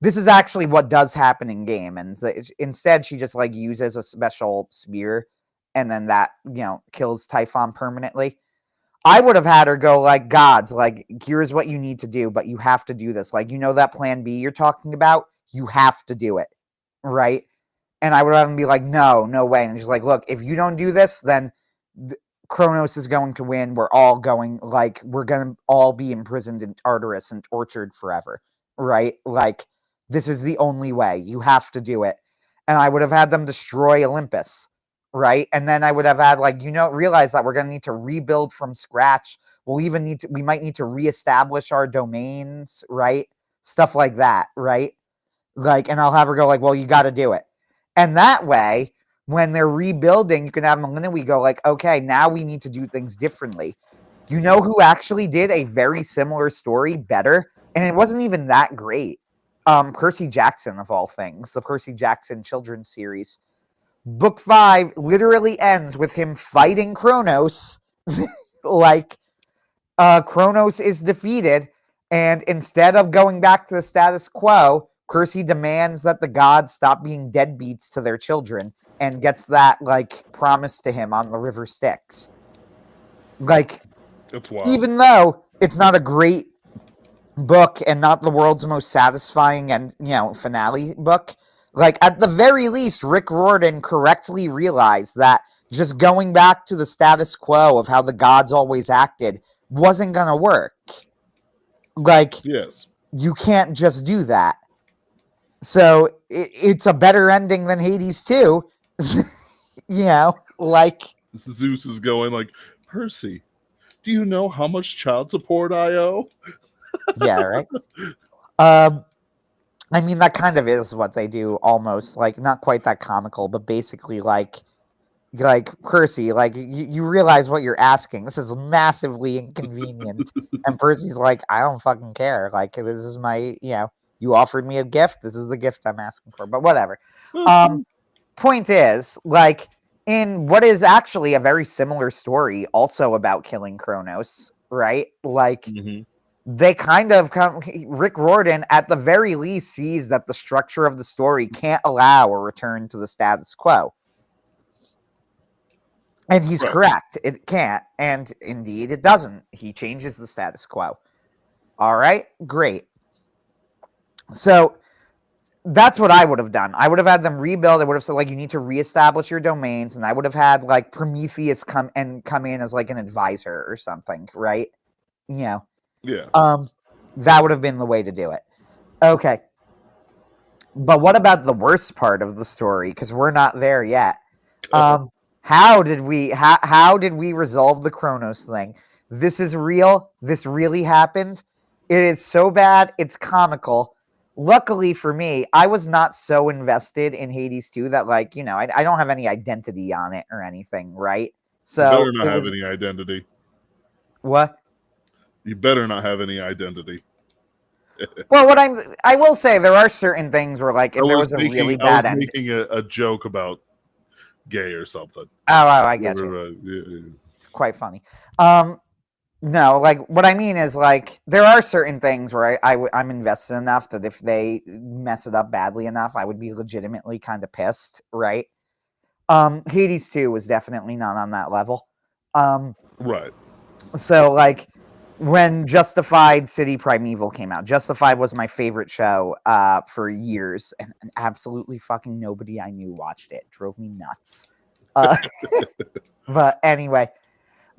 This is actually what does happen in game, and instead she just like uses a special spear and then that kills Typhon permanently. I would have had her go like, gods, like, here's what you need to do, but you have to do this. Like, that plan B you're talking about? You have to do it, right? And I would have them be like, no way. And just like, look, if you don't do this, then Kronos is going to win. We're all going, like, we're going to all be imprisoned in Tartarus and tortured forever, right? Like, this is the only way. You have to do it. And I would have had them destroy Olympus. Right. And then I would have had like, realize that we're going to need to rebuild from scratch. We might need to reestablish our domains. Right. Stuff like that. Right. Like, and I'll have her go like, well, you got to do it. And that way, when they're rebuilding, you can have we go like, okay, now we need to do things differently. You know who actually did a very similar story better? And it wasn't even that great. Percy Jackson, of all things, the Percy Jackson children's series. Book 5 literally ends with him fighting Kronos. Like, Kronos is defeated, and instead of going back to the status quo, Percy demands that the gods stop being deadbeats to their children and gets that, like, promised to him on the river Styx. Like, even though it's not a great book and not the world's most satisfying and, finale book, like, at the very least, Rick Riordan correctly realized that just going back to the status quo of how the gods always acted wasn't going to work. Like, yes, you can't just do that. So, it's a better ending than Hades 2. Like... Zeus is going like, Percy, do you know how much child support I owe? Yeah, right? I mean, that kind of is what they do, almost. Like, not quite that comical, but basically, like Percy, like you realize what you're asking. This is massively inconvenient. And Percy's like, I don't fucking care. Like, this is my, you offered me a gift. This is the gift I'm asking for. But whatever. Point is, like, in what is actually a very similar story, also about killing Kronos, right? Like, Mm-hmm. they kind of come. Rick Riordan, at the very least, sees that the structure of the story can't allow a return to the status quo. And he's Right. correct. It can't. And indeed, it doesn't. He changes the status quo. All right, great. So that's what I would have done. I would have had them rebuild. I would have said, like, you need to reestablish your domains. And I would have had, like, Prometheus come in as, like, an advisor or something, right? Yeah. That would have been the way to do it. Okay. But what about the worst part of the story? Because we're not there yet. How did we resolve the Kronos thing? This is real. This really happened. It is so bad. It's comical. Luckily for me, I was not so invested in Hades 2 that, like, I don't have any identity on it or anything, right? You better So not it have was any identity. what? You better not have any identity. Well, I will say there are certain things where, like, if there was a really I was bad end. making a joke about gay or something. Oh, I get you. It's quite funny. No, like, what I mean is, like, there are certain things where I'm invested enough that if they mess it up badly enough, I would be legitimately kind of pissed, right? Hades 2 was definitely not on that level. Right. So, like, when Justified City Primeval came out, Justified was my favorite show for years, and absolutely fucking nobody I knew watched it. Drove me nuts. But anyway,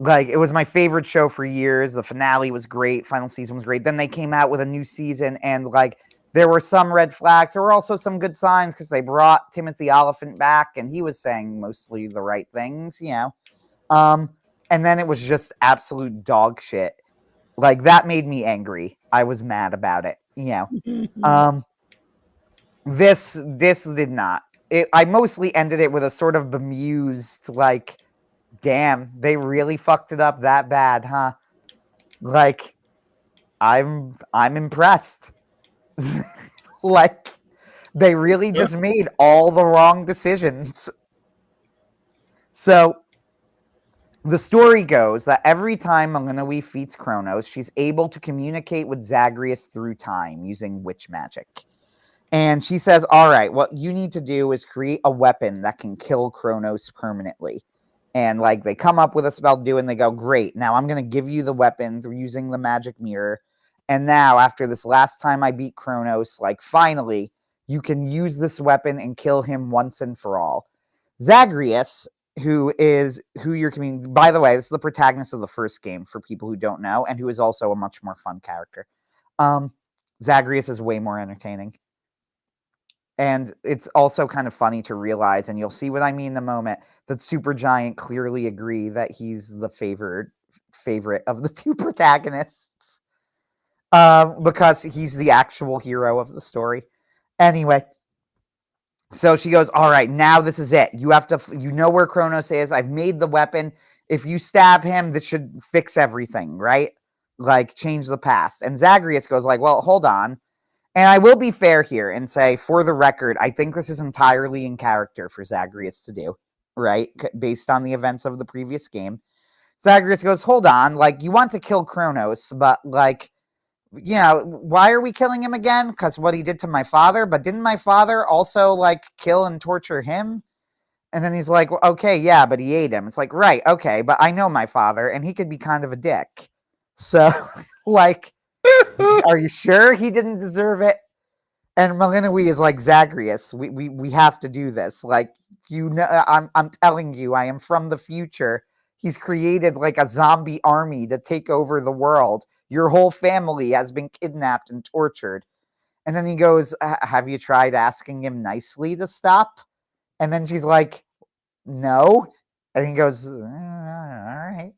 like, it was my favorite show for years. The finale was great. Final season was great. Then they came out with a new season, and, like, there were some red flags. There were also some good signs because they brought Timothy Olyphant back, and he was saying mostly the right things, and then it was just absolute dog shit. Like, that made me angry. I was mad about it, This did not. I mostly ended it with a sort of bemused, like, damn, they really fucked it up that bad, huh? Like, I'm impressed. Like, they really just made all the wrong decisions. So the story goes that every time Melinoe defeats Kronos, she's able to communicate with Zagreus through time using witch magic. And she says, all right, what you need to do is create a weapon that can kill Kronos permanently. And, like, they come up with a spell to do, and they go, great, now I'm going to give you the weapons using the magic mirror. And now, after this last time I beat Kronos, like, finally, you can use this weapon and kill him once and for all. Zagreus, who you're coming. By the way, this is the protagonist of the first game for people who don't know, and who is also a much more fun character. Zagreus is way more entertaining. And it's also kind of funny to realize, and you'll see what I mean in a moment, that Supergiant clearly agree that he's the favorite of the two protagonists. Because he's the actual hero of the story. Anyway, so she goes, all right, now this is it. You have to, where Kronos is. I've made the weapon. If you stab him, this should fix everything, right? Like, change the past. And Zagreus goes like, well, hold on. And I will be fair here and say, for the record, I think this is entirely in character for Zagreus to do, right? Based on the events of the previous game. Zagreus goes, hold on, like, you want to kill Kronos, but, like, why are we killing him again? Because what he did to my father, but didn't my father also, like, kill and torture him? And then he's like, well, okay, yeah, but he ate him. It's like, right, okay, but I know my father, and he could be kind of a dick. So, like, are you sure he didn't deserve it? And Melinoe is like, Zagreus, we have to do this. Like, I'm telling you, I am from the future. He's created, like, a zombie army to take over the world. Your whole family has been kidnapped and tortured. And then he goes, have you tried asking him nicely to stop? And then she's like, no. And he goes, all right.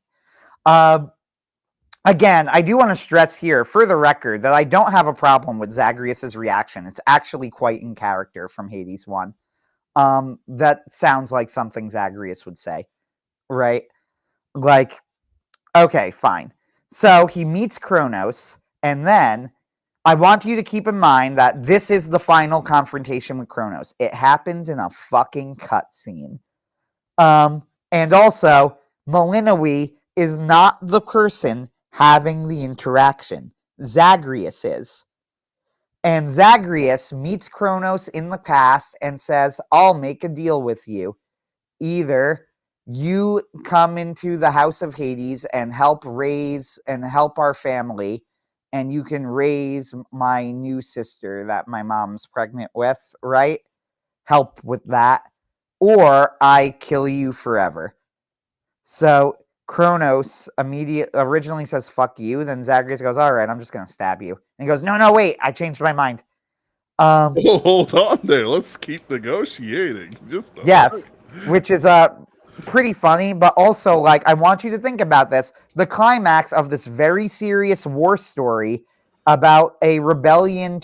Again, I do want to stress here, for the record, that I don't have a problem with Zagreus's reaction. It's actually quite in character from Hades 1. That sounds like something Zagreus would say, right? Like, okay, fine. So he meets Kronos, and then I want you to keep in mind that this is the final confrontation with Kronos. It happens in a fucking cutscene. And also, Malinois is not the person having the interaction. Zagreus is. And Zagreus meets Kronos in the past and says, I'll make a deal with you. Either you come into the house of Hades and help our family, and you can raise my new sister that my mom's pregnant with, right? Help with that. Or I kill you forever. So Kronos originally says fuck you, then Zagreus goes, all right, I'm just gonna stab you. And he goes, no, wait, I changed my mind. Hold on there. Let's keep negotiating. Just a Yes, second. which is pretty funny, but also like I want you to think about this. The climax of this very serious war story about a rebellion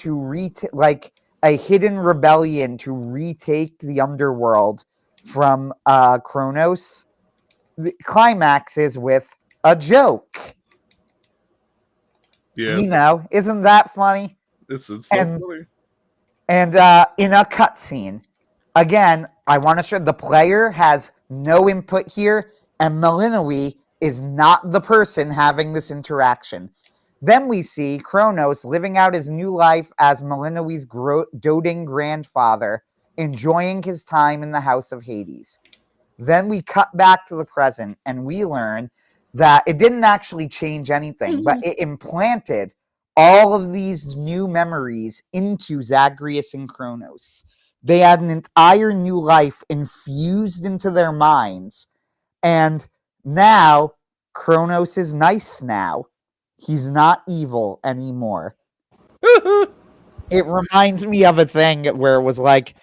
like a hidden rebellion to retake the underworld from Kronos. The climax is with a joke. Yeah, You know, isn't that funny? this is so And funny. and in a cutscene, again, I want to show the player has no input here, and Malinois is not the person having this interaction. Then we see Kronos living out his new life as Malinois' doting grandfather, enjoying his time in the House of Hades. Then we cut back to the present, and we learn that it didn't actually change anything, but it implanted all of these new memories into Zagreus and Kronos. They had an entire new life infused into their minds. And now Kronos is nice now. He's not evil anymore. It reminds me of a thing where it was like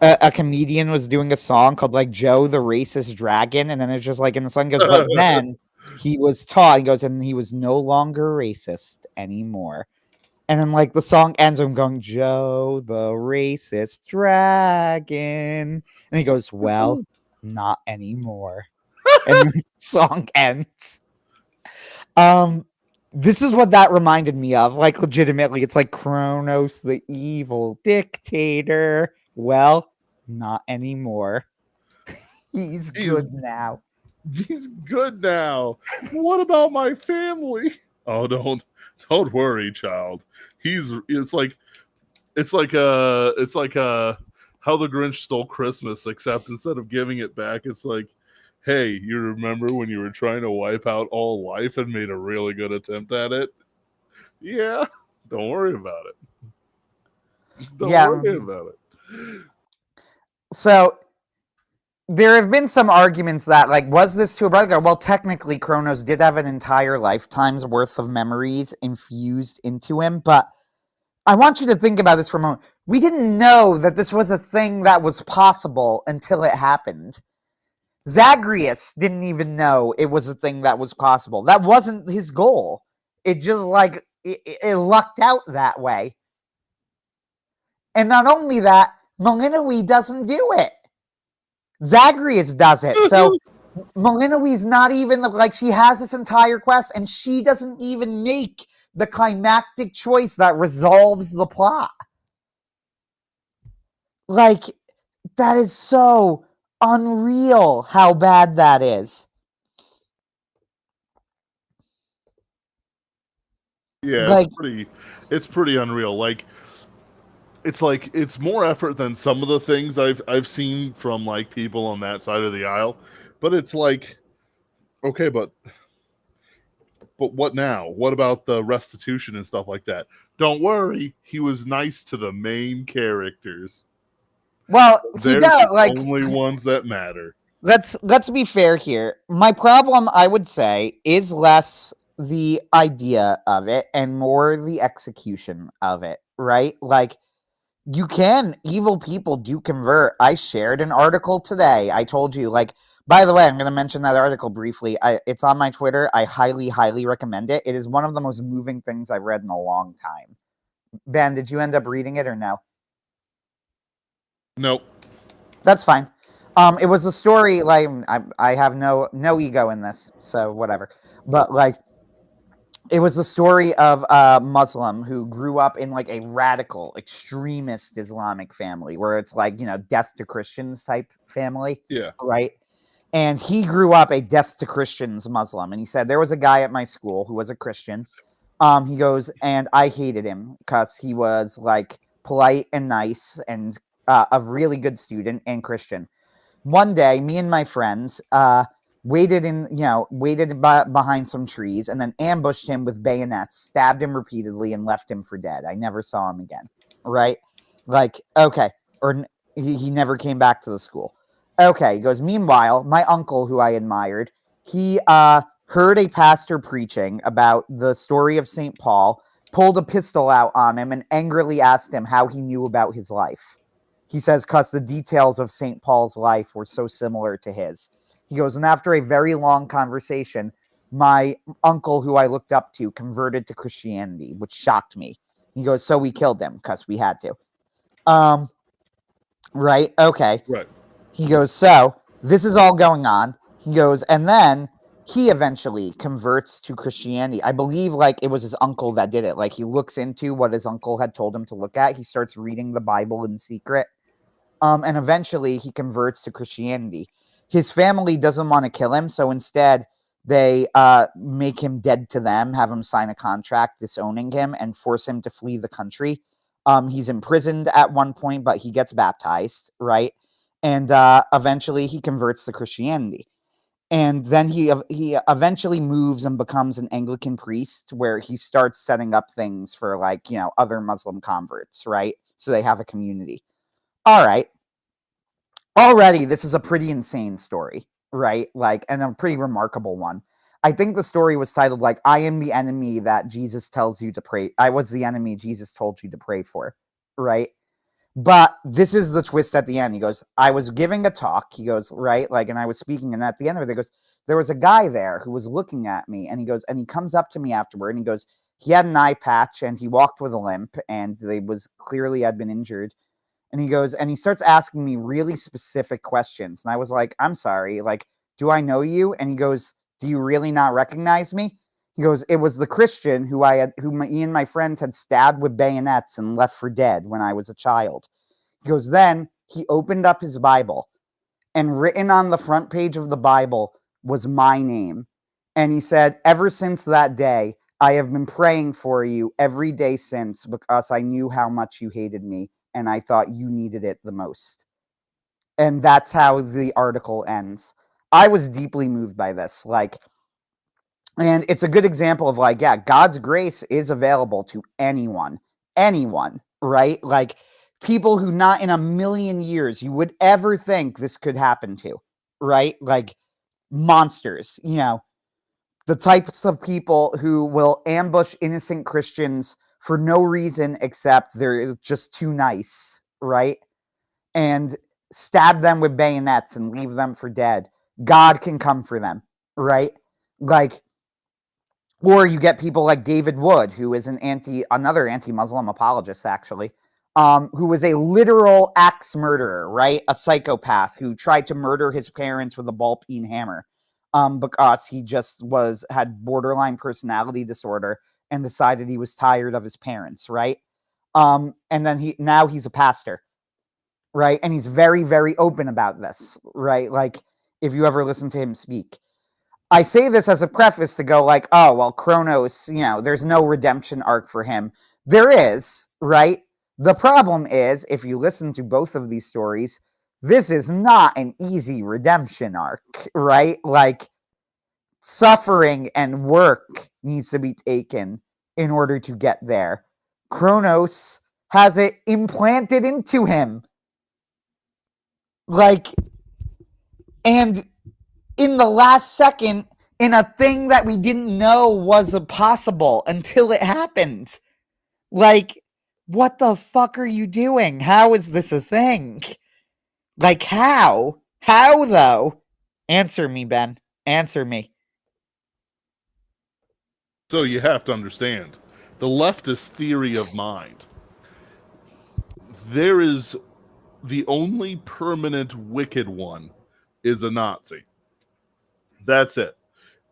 a comedian was doing a song called like Joe the Racist Dragon, and then it's just like in the song goes, but then he was taught, he goes, and he was no longer racist anymore. And then like the song ends, I'm going, Joe the Racist Dragon. And he goes, well, not anymore. And then the song ends. This is what that reminded me of. Like legitimately, it's like Kronos the evil dictator. Well, not anymore. He's good now. He's good now. What about my family? Oh, don't worry, child. It's like How the Grinch Stole Christmas, except instead of giving it back, it's like, hey, you remember when you were trying to wipe out all life and made a really good attempt at it? Yeah, don't worry about it. Just don't worry about it. So there have been some arguments that, like, was this too abrupt? Well, technically, Kronos did have an entire lifetime's worth of memories infused into him, but I want you to think about this for a moment. We didn't know that this was a thing that was possible until it happened. Zagreus didn't even know it was a thing that was possible. That wasn't his goal. It just, like, it lucked out that way. And not only that, Malinois doesn't do it. Zagreus does it. So Malinois not even like, she has this entire quest and she doesn't even make the climactic choice that resolves the plot. Like, that is so unreal how bad that is. Yeah, like, it's pretty unreal. It's more effort than some of the things I've seen from like people on that side of the aisle, but it's like, okay, but what now? What about the restitution and stuff like that? Don't worry, he was nice to the main characters. well, he They're does, the like, only ones that matter. let's be fair here. My problem, I would say, is less the idea of it and more the execution of it, right? Like, evil people do convert. I shared an article today. I told you, like, By the way, I'm going to mention that article briefly. It's on my Twitter. I highly, highly recommend it. It is one of the most moving things I've read in a long time. Ben, did you end up reading it or no? Nope. That's fine. It was a story, like, I have no ego in this, so whatever. But, like, it was the story of a Muslim who grew up in, like, a radical, extremist Islamic family where it's like, death to Christians type family. Yeah. Right? And he grew up a death to Christians Muslim. And he said, there was a guy at my school who was a Christian. He goes, and I hated him because he was, like, polite and nice and a really good student and Christian. One day, me and my friends waited behind some trees and then ambushed him with bayonets, stabbed him repeatedly, and left him for dead. I never saw him again. Right? Like, okay. Or he never came back to the school. Okay, he goes, meanwhile, my uncle, who I admired, he heard a pastor preaching about the story of St. Paul, pulled a pistol out on him, and angrily asked him how he knew about his life. He says, because the details of St. Paul's life were so similar to his. He goes, and after a very long conversation, my uncle, who I looked up to, converted to Christianity, which shocked me. He goes, so we killed him because we had to. Right? Okay. Right. He goes, so this is all going on. He goes, and then he eventually converts to Christianity. I believe, like, it was his uncle that did it. Like, he looks into what his uncle had told him to look at. He starts reading the Bible in secret. And eventually he converts to Christianity. His family doesn't want to kill him, so instead they make him dead to them, have him sign a contract disowning him, and force him to flee the country. He's imprisoned at one point, but he gets baptized, right? And eventually he converts to Christianity. And then he eventually moves and becomes an Anglican priest, where he starts setting up things for, like, other Muslim converts, right? So they have a community. All right. Already, this is a pretty insane story, right? Like, and a pretty remarkable one. I think the story was titled, like, I am the enemy that Jesus tells you to pray. I was the enemy Jesus told you to pray for, right? But this is the twist at the end. He goes, I was giving a talk. He goes, right? Like, and I was speaking. And at the end of it, he goes, there was a guy there who was looking at me. And he goes, and he comes up to me afterward. And he goes, he had an eye patch and he walked with a limp. And they was clearly had been injured. And he goes, and he starts asking me really specific questions. And I was like, I'm sorry. Like, do I know you? And he goes, do you really not recognize me? He goes, it was the Christian who me and my friends had stabbed with bayonets and left for dead when I was a child. He goes, then he opened up his Bible, and written on the front page of the Bible was my name. And he said, ever since that day, I have been praying for you every day since, because I knew how much you hated me, and I thought you needed it the most. And that's how the article ends. I was deeply moved by this. Like, and it's a good example of, like, yeah, God's grace is available to anyone, right? Like, people who not in a million years you would ever think this could happen to, right? Like, monsters, the types of people who will ambush innocent Christians for no reason except they're just too nice, right? And stab them with bayonets and leave them for dead. God can come for them, right? Like, or you get people like David Wood, who is another anti-Muslim apologist, actually, who was a literal axe murderer, right? A psychopath who tried to murder his parents with a ball-peen hammer, because he just had borderline personality disorder and decided he was tired of his parents, right? And then now he's a pastor, right? And he's very, very open about this, right? Like, if you ever listen to him speak. I say this as a preface to go, like, oh, well, Kronos, there's no redemption arc for him. There is, right? The problem is, if you listen to both of these stories, this is not an easy redemption arc, right? Like, suffering and work needs to be taken in order to get there. Kronos has it implanted into him. Like, and in the last second, in a thing that we didn't know was possible until it happened. Like, what the fuck are you doing? How is this a thing? Like, how? How, though? Answer me, Ben. Answer me. So you have to understand the leftist theory of mind. There is the only permanent wicked one is a Nazi. That's it.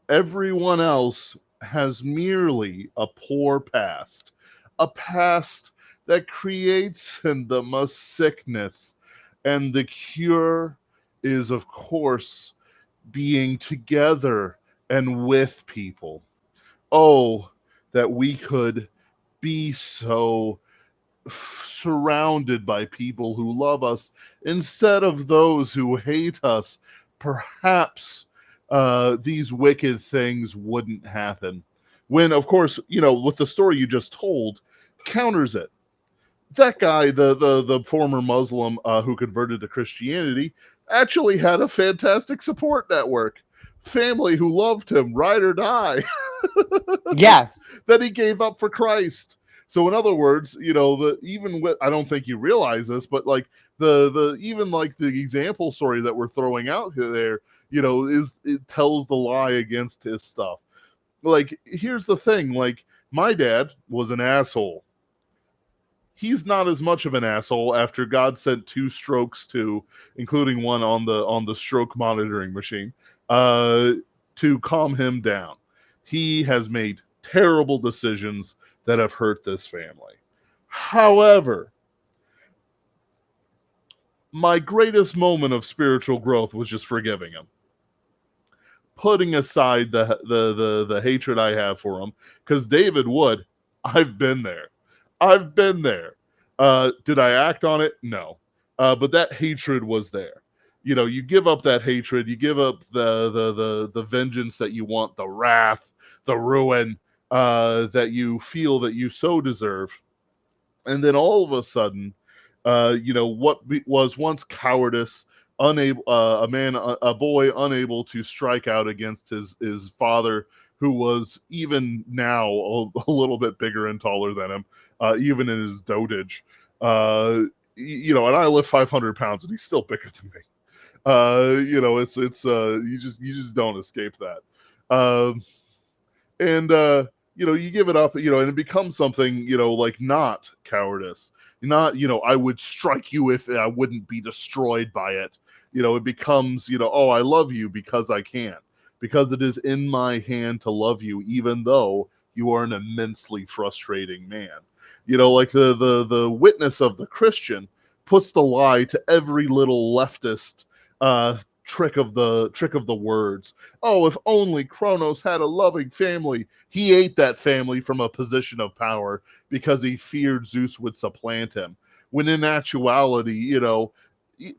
Everyone else has merely a poor past, a past that creates in them a sickness. And the cure is, of course, being together and with people. Oh, that we could be so surrounded by people who love us instead of those who hate us. Perhaps these wicked things wouldn't happen. When, of course, with the story you just told, counters it. That guy, the former Muslim who converted to Christianity, actually had a fantastic support network. Family who loved him, ride or die, Yeah. that he gave up for Christ. So in other words, even with, I don't think you realize this, but like the even like the example story that we're throwing out there, it tells the lie against his stuff. Like, here's the thing, like, my dad was an asshole. He's not as much of an asshole after God sent two strokes including one on the stroke monitoring machine, uh, to calm him down. He has made terrible decisions that have hurt this family. However, my greatest moment of spiritual growth was just forgiving him, putting aside the hatred I have for him. Because David Wood, I've been there. I've been there. Did I act on it? No. But that hatred was there. You give up that hatred, you give up the vengeance that you want, the wrath, the ruin that you feel that you so deserve, and then all of a sudden, what was once cowardice, unable, a boy unable to strike out against his father, who was even now a little bit bigger and taller than him, even in his dotage. And I lift 500 pounds, and he's still bigger than me. It's you just don't escape that. And you give it up, and it becomes something, like, not cowardice, not, I would strike you if I wouldn't be destroyed by it. It becomes, oh, I love you because I can, because it is in my hand to love you, even though you are an immensely frustrating man. Like the witness of the Christian puts the lie to every little leftist trick of the words. Oh, if only Kronos had a loving family. He ate that family from a position of power because he feared Zeus would supplant him. When in actuality,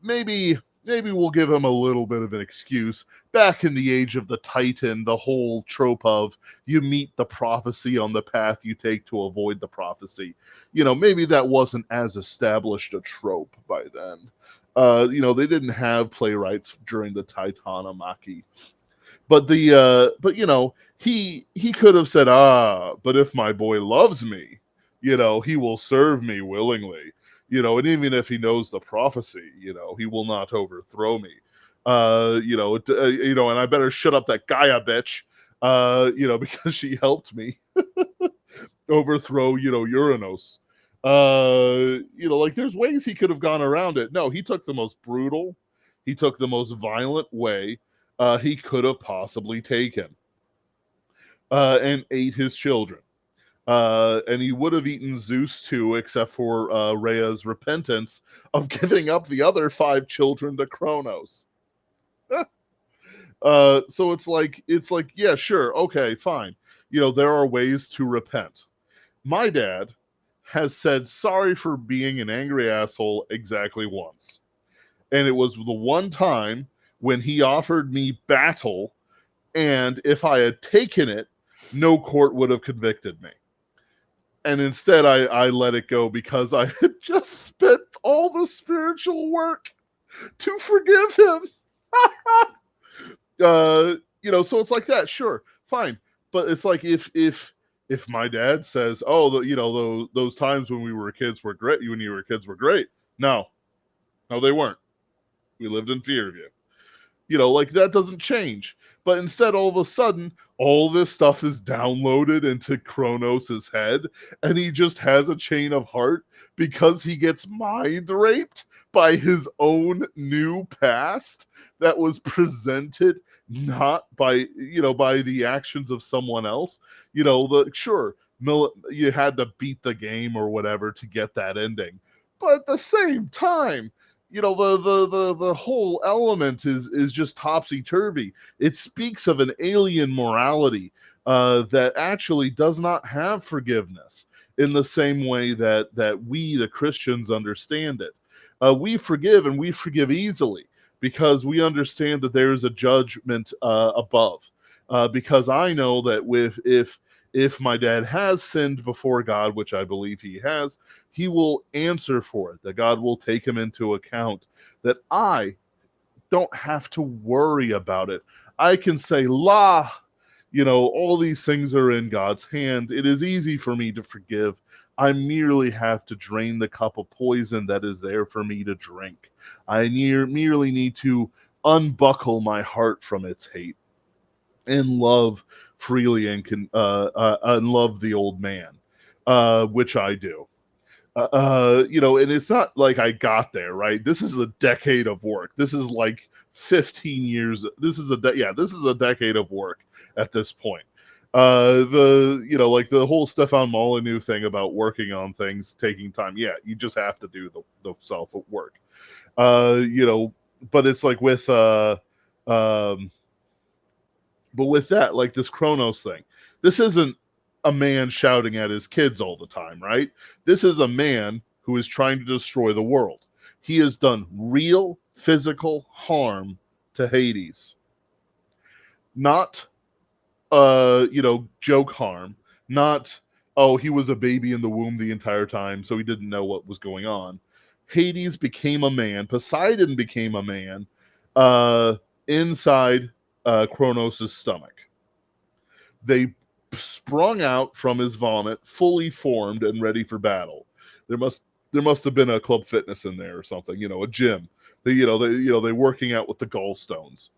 maybe we'll give him a little bit of an excuse. Back in the age of the Titan, the whole trope of you meet the prophecy on the path you take to avoid the prophecy. Maybe that wasn't as established a trope by then. They didn't have playwrights during the Titanomachy. But he could have said, but if my boy loves me, he will serve me willingly. And even if he knows the prophecy, he will not overthrow me. And I better shut up that Gaia bitch, because she helped me overthrow, Uranus. Like, there's ways he could have gone around it. No, he took the most brutal, he took the most violent way he could have possibly taken, and ate his children. And he would have eaten Zeus too, except for Rhea's repentance of giving up the other 5 children to Kronos. So it's like, yeah, sure, okay, fine. There are ways to repent. My dad has said sorry for being an angry asshole exactly once. And it was the one time when he offered me battle, and if I had taken it, no court would have convicted me. And instead, I let it go because I had just spent all the spiritual work to forgive him. So it's like that, sure, fine. But it's like, if my dad says, oh, those times when we were kids were great, when you were kids were great. No, they weren't. We lived in fear of you. Like that doesn't change. But instead, all of a sudden, all this stuff is downloaded into Kronos' head, and he just has a chain of heart because he gets mind raped by his own new past that was presented not by the actions of someone else. You had to beat the game or whatever to get that ending, but at the same time, the whole element is just topsy turvy. It speaks of an alien morality that actually does not have forgiveness in the same way that we the Christians understand it. We forgive, and we forgive easily because we understand that there is a judgment above. Because I know that if my dad has sinned before God, which I believe he has, he will answer for it, that God will take him into account, that I don't have to worry about it. I can say, all these things are in God's hand. It is easy for me to forgive. I merely have to drain the cup of poison that is there for me to drink. I merely need to unbuckle my heart from its hate and love freely and love the old man, which I do. And it's not like I got there, right? This is a decade of work. This is like 15 years. This is a decade of work at this point. Like the whole Stefan Molyneux thing about working on things taking time. Yeah, you just have to do the self work. But it's like um, with that, like this Kronos thing, this isn't a man shouting at his kids all the time, right? This is a man who is trying to destroy the world. He has done real physical harm to Hades. Not joke harm, not he was a baby in the womb the entire time, so he didn't know what was going on. Hades became a man, Poseidon became a man inside Kronos' stomach. They sprung out from his vomit, fully formed and ready for battle. There must have been a club fitness in there or something, a gym. They working out with the gallstones.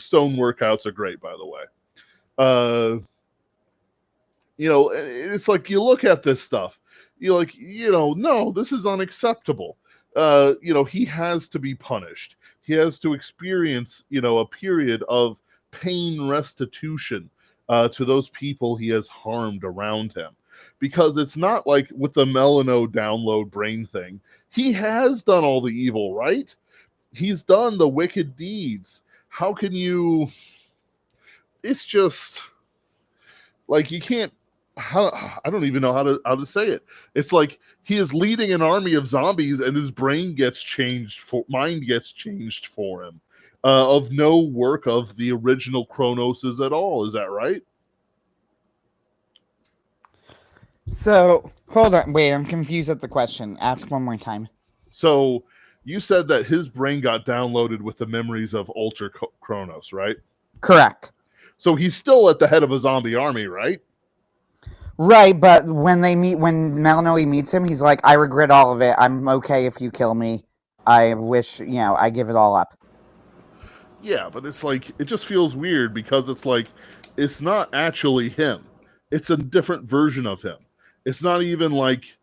Stone workouts are great, by the way. It's like you look at this stuff, you're like, no, this is unacceptable. He has to be punished. He has to experience, a period of pain restitution to those people he has harmed around him. Because it's not like with the Melano download brain thing. He has done all the evil, right? He's done the wicked deeds. How can you? It's just like you can't. I don't even know how to say it. It's like he is leading an army of zombies, and his mind gets changed for him, of no work of the original Chronoses at all. Is that right? So, hold on. Wait, I'm confused at the question. Ask one more time. So you said that his brain got downloaded with the memories of Ultra Chronos, right? Correct. So he's still at the head of a zombie army, right? Right, but when Melanoe meets him, he's like, I regret all of it. I'm okay if you kill me. I wish, I give it all up. Yeah, but it's like, it just feels weird because it's like, it's not actually him. It's a different version of him. It's not even like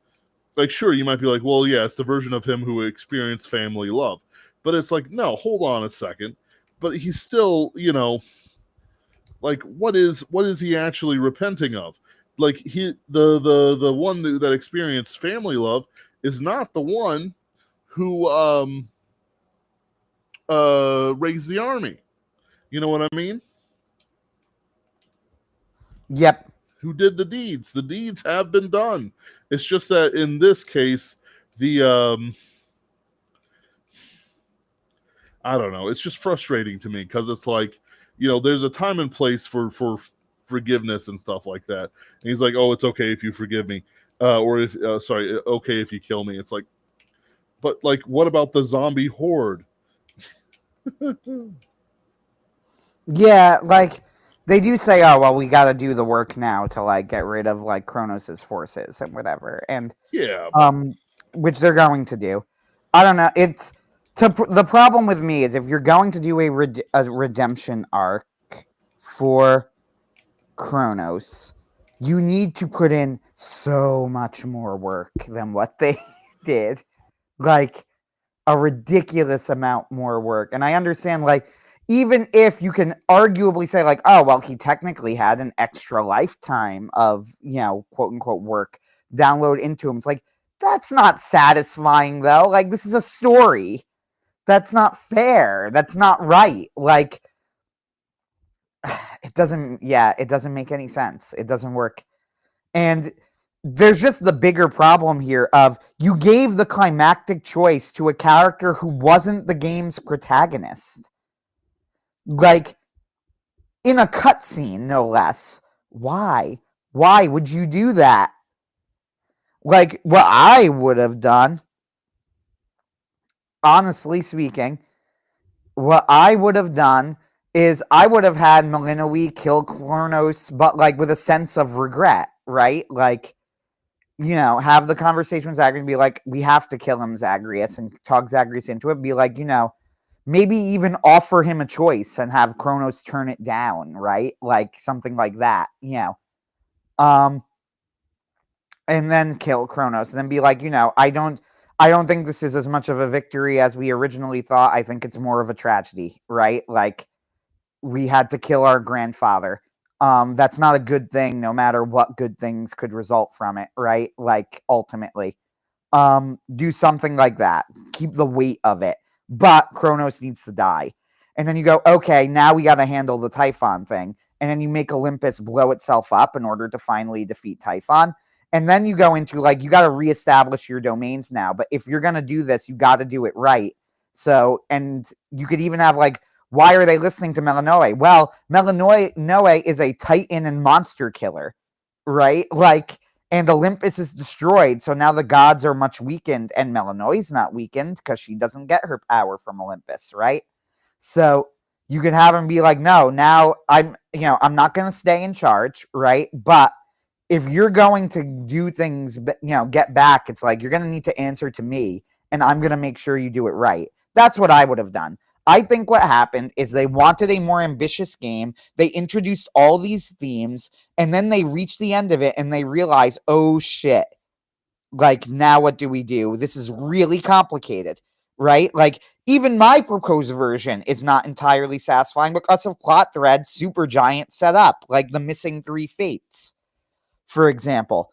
sure, you might be like, well, yeah, it's the version of him who experienced family love. But it's like, no, hold on a second. But he's still, like, what is he actually repenting of? Like the one that experienced family love is not the one who raised the army. You know what I mean? Yep. Who did the deeds? The deeds have been done. It's just that in this case, the I don't know. It's just frustrating to me because it's like, there's a time and place for forgiveness and stuff like that. And he's like, oh, it's okay if you forgive me, or if okay if you kill me. It's like, but like, what about the zombie horde? Yeah, like they do say, oh well, we got to do the work now to like get rid of like Kronos' forces and whatever, and Yeah, which they're going to do. I don't know. The problem with me is if you're going to do a redemption arc for Kronos, you need to put in so much more work than what they did. Like a ridiculous amount more work. And I understand, like, even if you can arguably say, like, oh, well, he technically had an extra lifetime of, quote unquote work download into him. It's like, that's not satisfying, though. Like, this is a story. That's not fair. That's not right. Like, it doesn't make any sense. It doesn't work. And there's just the bigger problem here of you gave the climactic choice to a character who wasn't the game's protagonist. Like, in a cutscene, no less. Why? Why would you do that? Like, what I would have done, honestly speaking, what I would have done is I would have had Malinois kill Kronos, but like with a sense of regret, right? Like, have the conversation with Zagreus and be like, we have to kill him, Zagreus, and talk Zagreus into it. Be like, maybe even offer him a choice and have Kronos turn it down, right? Like something like that, and then kill Kronos, and then be like, I don't think this is as much of a victory as we originally thought. I think it's more of a tragedy, right? Like, we had to kill our grandfather. That's not a good thing, no matter what good things could result from it, right? Like, ultimately. Do something like that. Keep the weight of it. But Kronos needs to die. And then you go, okay, now we got to handle the Typhon thing. And then you make Olympus blow itself up in order to finally defeat Typhon. And then you go into, like, you got to reestablish your domains now. But if you're going to do this, you got to do it right. So, and you could even have, like, why are they listening to Melinoe? Well, Melinoe is a titan and monster killer, right? Like, and Olympus is destroyed, so now the gods are much weakened, and Melinoe's not weakened because she doesn't get her power from Olympus, right? So you can have him be like, no, now I'm not going to stay in charge, right? But if you're going to do things, get back, it's like you're going to need to answer to me, and I'm going to make sure you do it right. That's what I would have done. I think what happened is they wanted a more ambitious game. They introduced all these themes, and then they reached the end of it and they realized, oh shit, like, now what do we do? This is really complicated, right? Like, even my proposed version is not entirely satisfying because of plot threads Supergiant set up, like the missing 3 fates, for example.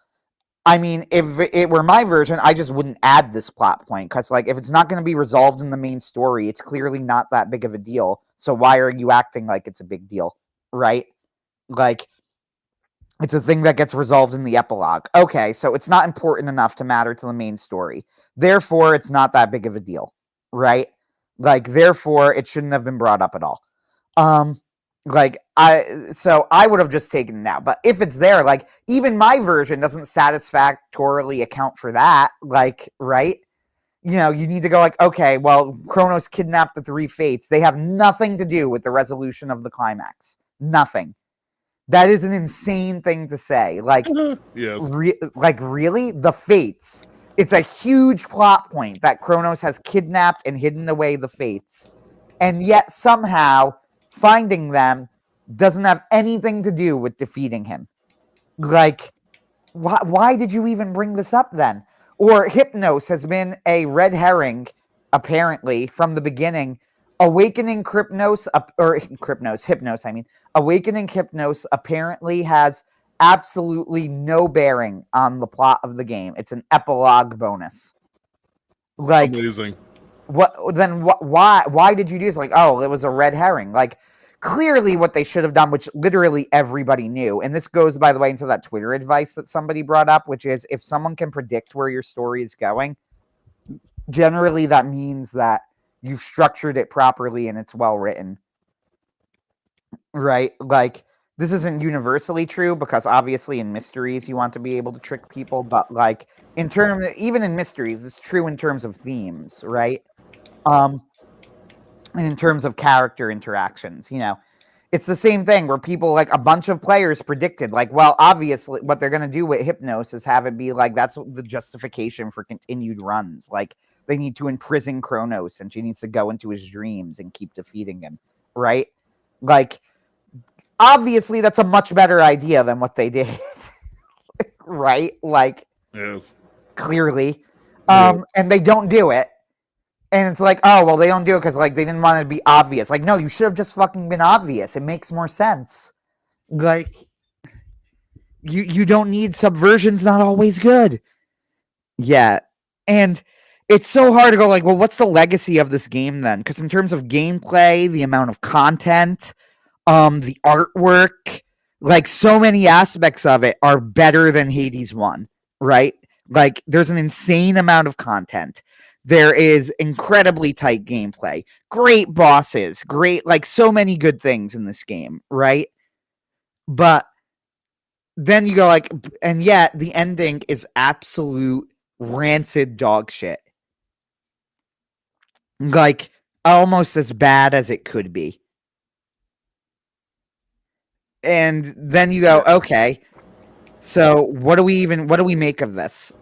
I mean, if it were my version, I just wouldn't add this plot point because, like, if it's not going to be resolved in the main story, it's clearly not that big of a deal. So why are you acting like it's a big deal, right? Like, it's a thing that gets resolved in the epilogue. Okay, so it's not important enough to matter to the main story. Therefore, it's not that big of a deal, right? Like, therefore, it shouldn't have been brought up at all. So I would have just taken it out. But if it's there, like, even my version doesn't satisfactorily account for that. Like, right? You need to go like, okay, well, Kronos kidnapped the 3 fates. They have nothing to do with the resolution of the climax. Nothing. That is an insane thing to say. Like, yes. Really? The fates. It's a huge plot point that Kronos has kidnapped and hidden away the fates. And yet somehow finding them doesn't have anything to do with defeating him. Like, why did you even bring this up then? Or Hypnos has been a red herring, apparently, from the beginning. Awakening Hypnos, Awakening Hypnos apparently has absolutely no bearing on the plot of the game. It's an epilogue bonus. Like, amazing. Why did you do this? Like, oh, it was a red herring. Like, clearly what they should have done, which literally everybody knew, and this goes, by the way, into that Twitter advice that somebody brought up, which is if someone can predict where your story is going, generally that means that you've structured it properly and it's well written, right? Like, this isn't universally true because obviously in mysteries you want to be able to trick people, but like even in mysteries, it's true in terms of themes, right? And in terms of character interactions, It's the same thing where people, like, a bunch of players predicted, like, well, obviously what they're going to do with Hypnos is have it be like that's the justification for continued runs. Like, they need to imprison Kronos and she needs to go into his dreams and keep defeating him, right? Like, obviously that's a much better idea than what they did. Right? Like, Yes. clearly. Yeah. And they don't do it. And it's like, oh, well, they don't do it because, like, they didn't want it to be obvious. Like, no, you should have just fucking been obvious. It makes more sense. Like, you don't need subversion's not always good. Yeah. And it's so hard to go, like, well, what's the legacy of this game then? Because in terms of gameplay, the amount of content, the artwork, like, so many aspects of it are better than Hades 1, right? Like, there's an insane amount of content. There is incredibly tight gameplay, great bosses, great, like, so many good things in this game, right? But then you go, like, and yet the ending is absolute rancid dog shit. Like, almost as bad as it could be. And then you go, okay, so what do we make of this?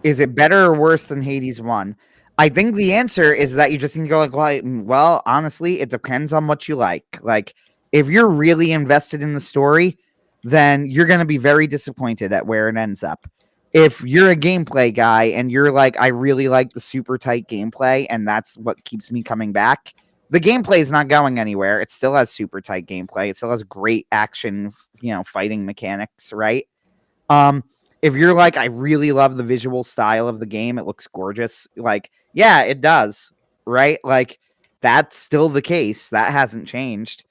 Is it better or worse than Hades 1? I think the answer is that you just need to go, like, well, honestly, it depends on what you like. Like, if you're really invested in the story, then you're going to be very disappointed at where it ends up. If you're a gameplay guy and you're like, I really like the super tight gameplay and that's what keeps me coming back, the gameplay is not going anywhere. It still has super tight gameplay. It still has great action, fighting mechanics, right? If you're like, I really love the visual style of the game, it looks gorgeous. Like, yeah, it does, right? Like, that's still the case. That hasn't changed.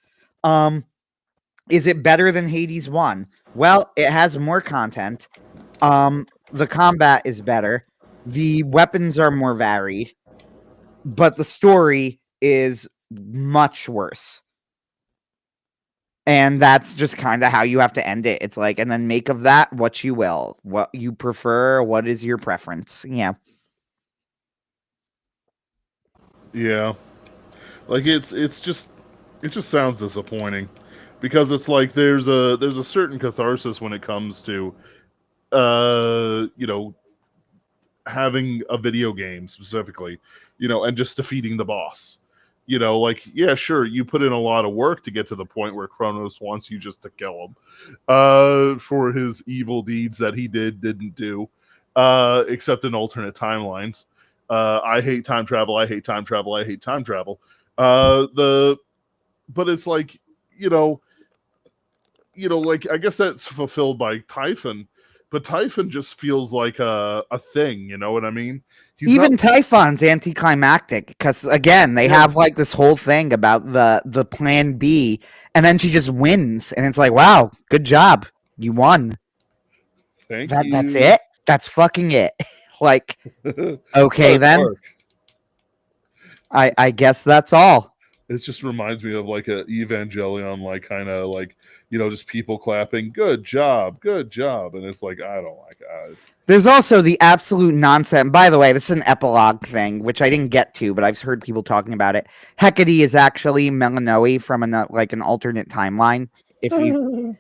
Is it better than Hades 1? Well, it has more content. The combat is better. The weapons are more varied, but the story is much worse. And that's just kind of how you have to end it. It's like, and then make of that what you will, what you prefer, what is your preference. Yeah. Yeah. Like it just sounds disappointing because it's like there's a certain catharsis when it comes to having a video game specifically, and just defeating the boss. Like, yeah, sure, you put in a lot of work to get to the point where Kronos wants you just to kill him for his evil deeds that he didn't do, except in alternate timelines. I hate time travel. I hate time travel. I hate time travel. But it's like, like, I guess that's fulfilled by Typhon, but Typhon just feels like a thing. You know what I mean? He's Even not, Typhon's anticlimactic because, again, they have like this whole thing about the plan B, and then she just wins, and it's like, wow, good job, you won. Thank That's you. it. That's fucking it. Like, okay, What a then dark. I guess that's all. It just reminds me of like a Evangelion, like kind of like, just people clapping, good job, and it's like, I don't like it. There's also the absolute nonsense. By the way, this is an epilogue thing, which I didn't get to, but I've heard people talking about it. Hecate is actually Melanoe from an alternate timeline. If you,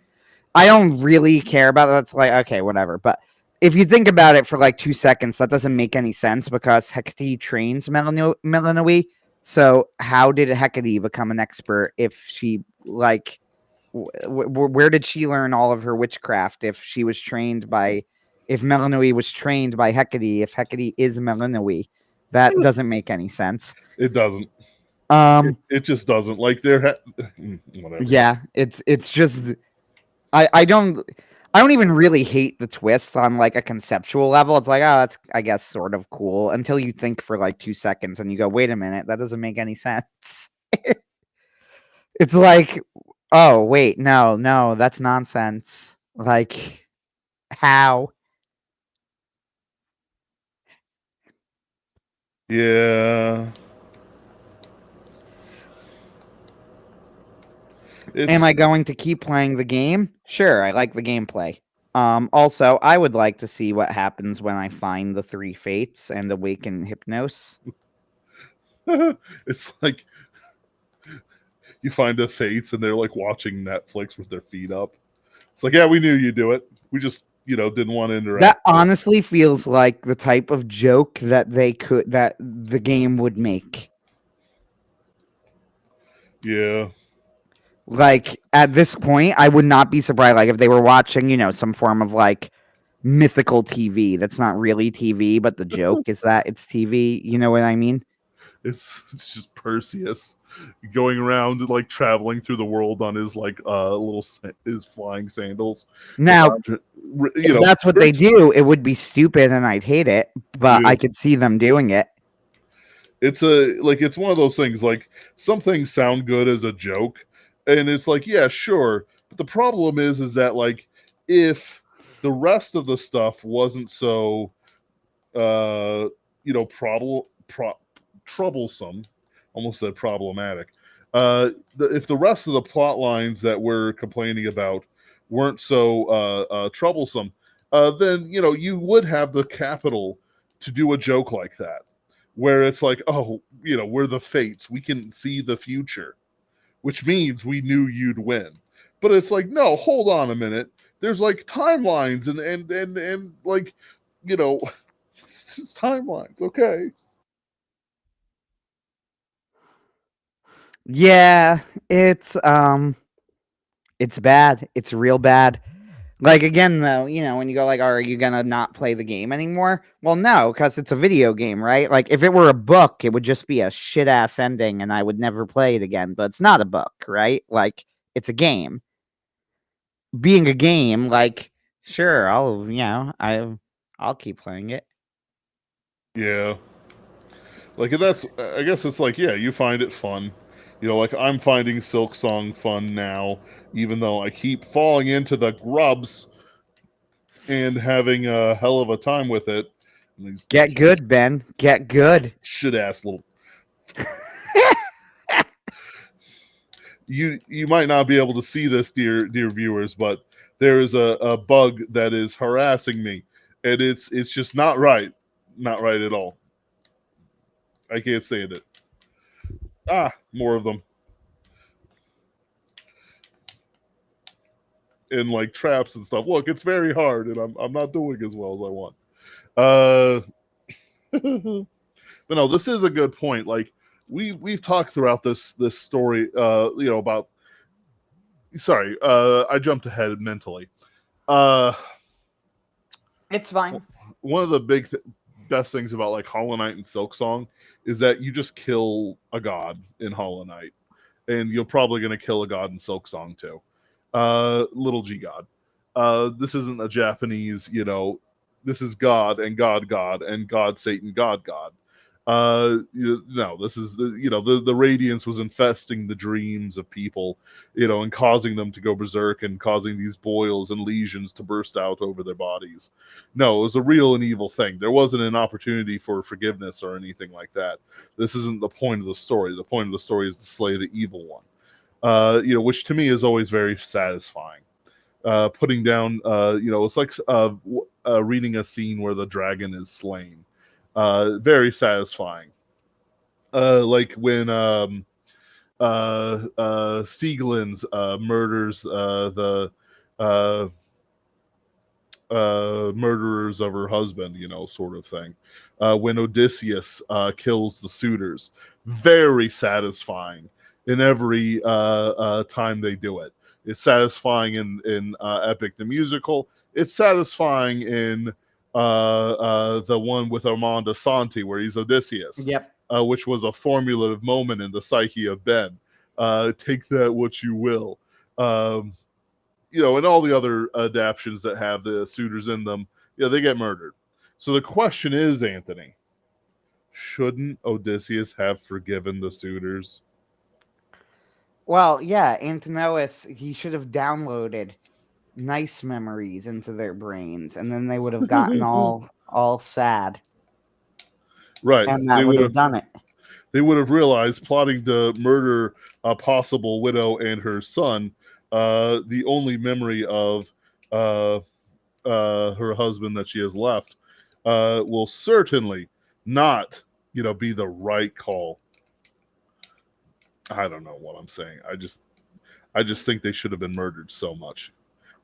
I don't really care about that. It's like, okay, whatever. But if you think about it for like 2 seconds, that doesn't make any sense because Hecate trains Melanoe. So how did Hecate become an expert if she like? Where did she learn all of her witchcraft if she was trained by? If Melanoe was trained by Hecate, if Hecate is Melanoe, that doesn't make any sense. It doesn't. It just doesn't. Like whatever. Yeah, it's just I don't even really hate the twist on like a conceptual level. It's like, oh, that's, I guess, sort of cool until you think for like 2 seconds and you go, wait a minute, that doesn't make any sense. It's like, oh wait, no, that's nonsense. Like, how? Yeah. Am I going to keep playing the game? Sure, I like the gameplay. Also, I would like to see what happens when I find the 3 fates and awaken Hypnos. It's like you find the Fates and they're like watching Netflix with their feet up. It's like, yeah, we knew you'd do it. We just, didn't want to That interact with it. honestly feels like the type of joke that the game would make. Yeah. Like at this point, I would not be surprised. Like if they were watching, some form of like mythical TV that's not really TV, but the joke is that it's TV. You know what I mean? It's just Perseus going around like traveling through the world on his like his flying sandals Now, around. if that's what they do, it would be stupid and I'd hate it, but I could see them doing it. It's one of those things like some things sound good as a joke, and it's like, yeah, sure, but the problem is that like if the rest of the stuff wasn't so uh troublesome, almost said problematic. If the rest of the plot lines that we're complaining about weren't so troublesome, then you would have the capital to do a joke like that, where it's like, oh, we're the Fates, we can see the future, which means we knew you'd win. But it's like, no, hold on a minute. There's like timelines and like, you know, it's just timelines, okay? Yeah, it's bad. It's real bad. Like again though, when you go like, are you gonna not play the game anymore? Well, no, because it's a video game, right? Like if it were a book, it would just be a shit ass ending and I would never play it again. But it's not a book, right? Like it's a game. Being a game, like, sure, I'll keep playing it. Yeah. Like that's I guess it's like, yeah, you find it fun. Like I'm finding Silk Song fun now, even though I keep falling into the grubs and having a hell of a time with it. And these Get good, Ben. Get good. shit ass little you might not be able to see this, dear viewers, but there is a bug that is harassing me, and it's just not right, not right at all. I can't stand it. More of them, and like traps and stuff. Look, it's very hard, and I'm not doing as well as I want. But no, this is a good point. Like we've talked throughout this story, about. Sorry, I jumped ahead mentally. Uh, It's fine. One of the best things about like Hollow Knight and Silk Song is that you just kill a god in Hollow Knight, and you're probably going to kill a god in Silk Song too. Little G God. This isn't a Japanese, this is God and God God and God Satan God God. No, this is the radiance was infesting the dreams of people, and causing them to go berserk and causing these boils and lesions to burst out over their bodies. No, it was a real and evil thing. There wasn't an opportunity for forgiveness or anything like that. This isn't the point of the story. The point of the story is to slay the evil one. Which to me is always very satisfying. Putting down, it's like reading a scene where the dragon is slain. Very satisfying. Like when Sieglins murders the uh, murderers of her husband, sort of thing. When Odysseus kills the suitors, very satisfying in every time they do it. It's satisfying in Epic the Musical. It's satisfying in the one with Armand Asante where he's Odysseus, Yep. which was a formulative moment in the psyche of Ben. Take that what you will. And all the other adaptions that have the suitors in them, they get murdered. So the question is, Anthony, shouldn't Odysseus have forgiven the suitors? Well, yeah, Antinous, he should have downloaded nice memories into their brains, and then they would have gotten all sad, Right. and that would have done it. They would have realized plotting to murder a possible widow and her son, the only memory of uh, her husband that she has left, will certainly not, be the right call. I don't know what I'm saying. I just think they should have been murdered so much.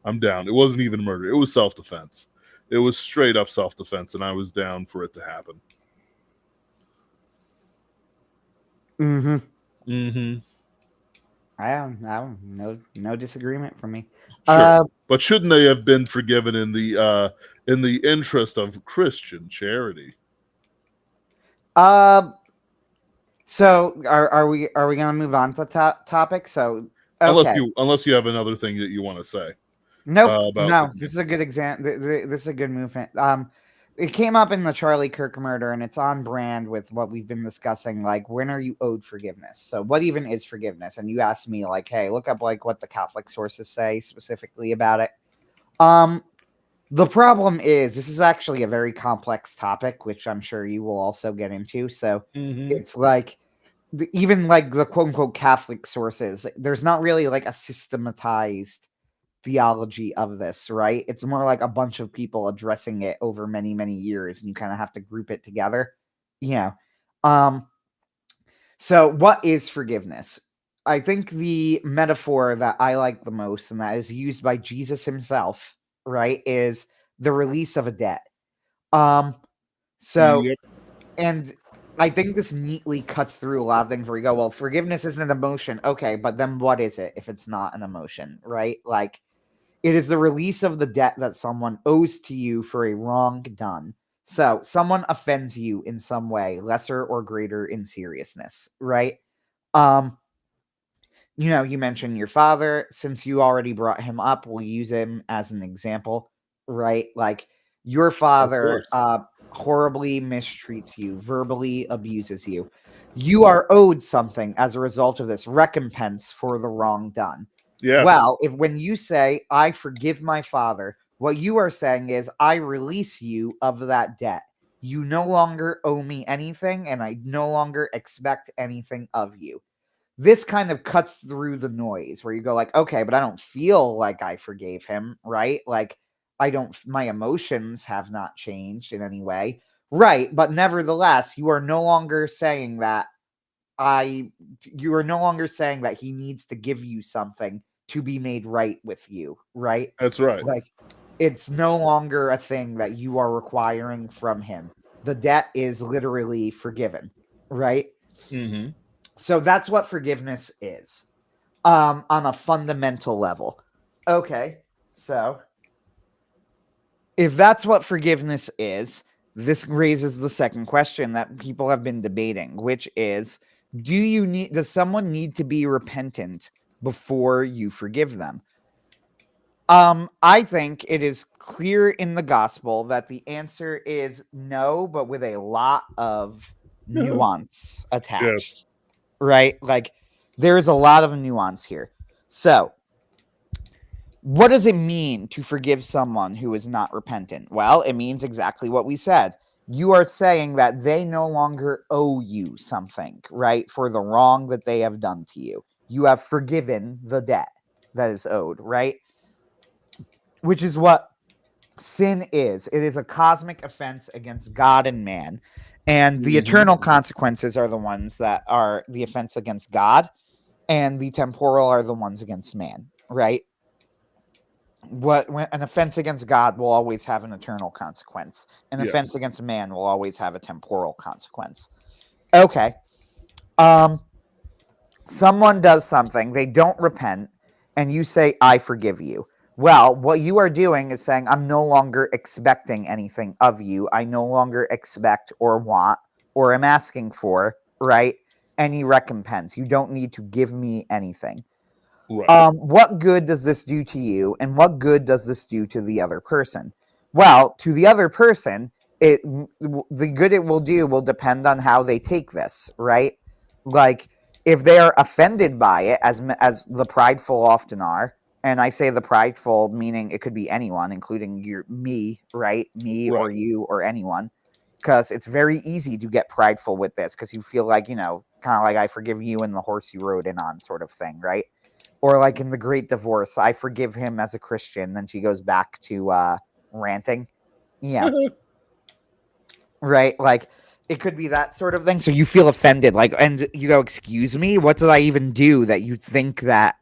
I'm down. It wasn't even murder. It was self-defense. It was straight up self-defense, and I was down for it to happen. Mm-hmm. Mm-hmm. No disagreement from me. Sure. But shouldn't they have been forgiven in the interest of Christian charity? Uh, so are we gonna move on to the topic? So okay. Unless you have another thing that you want to say Nope. about the No, this game. is a good example. This is a good movement. It came up in the Charlie Kirk murder, and it's on brand with what we've been discussing. Like, when are you owed forgiveness? So, what even is forgiveness? And you asked me, like, hey, look up like what the Catholic sources say specifically about it. Um, the problem is this is actually a very complex topic, which I'm sure you will also get into. So, Mm-hmm. it's like even like the quote unquote Catholic sources, there's not really like a systematized theology of this, right? It's more like a bunch of people addressing it over many, many years, and you kind of have to group it together. Yeah. Um, so what is forgiveness? I think the metaphor that I like the most and that is used by Jesus himself, right, is the release of a debt. Um, so Yep. and I think this neatly cuts through a lot of things where you go, well, forgiveness isn't an emotion. Okay, but then what is it if it's not an emotion, right? Like it is the release of the debt that someone owes to you for a wrong done. So, someone offends you in some way, lesser or greater in seriousness, right? Um, you mentioned your father. Since you already brought him up, we'll use him as an example, right? Like your Of father course. horribly mistreats you, verbally abuses you. You are owed something as a result of this recompense for the wrong done. Yeah, Well, if when you say, I forgive my father, what you are saying is, I release you of that debt. You no longer owe me anything, and I no longer expect anything of you. This kind of cuts through the noise where you go like, okay, but I don't feel like I forgave him, right? Like I don't my emotions have not changed in any way. Right, but nevertheless, I you are no longer saying that he needs to give you something to be made right with you, right? that's right. Like it's no longer a thing that you are requiring from him. The debt is literally forgiven, right? Mm-hmm. So that's what forgiveness is on a fundamental level. Okay, so if that's what forgiveness is, this raises the second question that people have been debating, which is does someone need to be repentant before you forgive them? I think it is clear in the gospel that the answer is no, but with a lot of nuance Yes. attached, right? Like there is a lot of nuance here. So, what does it mean to forgive someone who is not repentant? Well, it means exactly what we said. You are saying that they no longer owe you something, right? For the wrong that they have done to you. You have forgiven the debt that is owed, right? Which is what sin is. It is a cosmic offense against God and man. And the Mm-hmm. eternal consequences are the ones that are the offense against God, and the temporal are the ones against man, right? When an offense against God will always have an eternal consequence. An offense Yes. against man will always have a temporal consequence. Okay. Um someone does something, they don't repent, and you say, I forgive you. Well, what you are doing is saying, I'm no longer expecting anything of you. I no longer expect or want or am asking for, right? Any recompense. You don't need to give me anything. Right. What good does this do to you, and what good does this do to the other person? Well, to the other person, the good it will do will depend on how they take this, right? Like if they are offended by it, as the prideful often are, and I say the prideful meaning it could be anyone, including me, right? Me or Right. you or anyone, because it's very easy to get prideful with this because you feel like kind of like I forgive you and the horse you rode in on, sort of thing, right? Or like in the Great Divorce, I forgive him as a Christian. Then she goes back to ranting. Yeah, right. Like It could be that sort of thing. So you feel offended, like, and you go, "Excuse me, what did I even do that you think that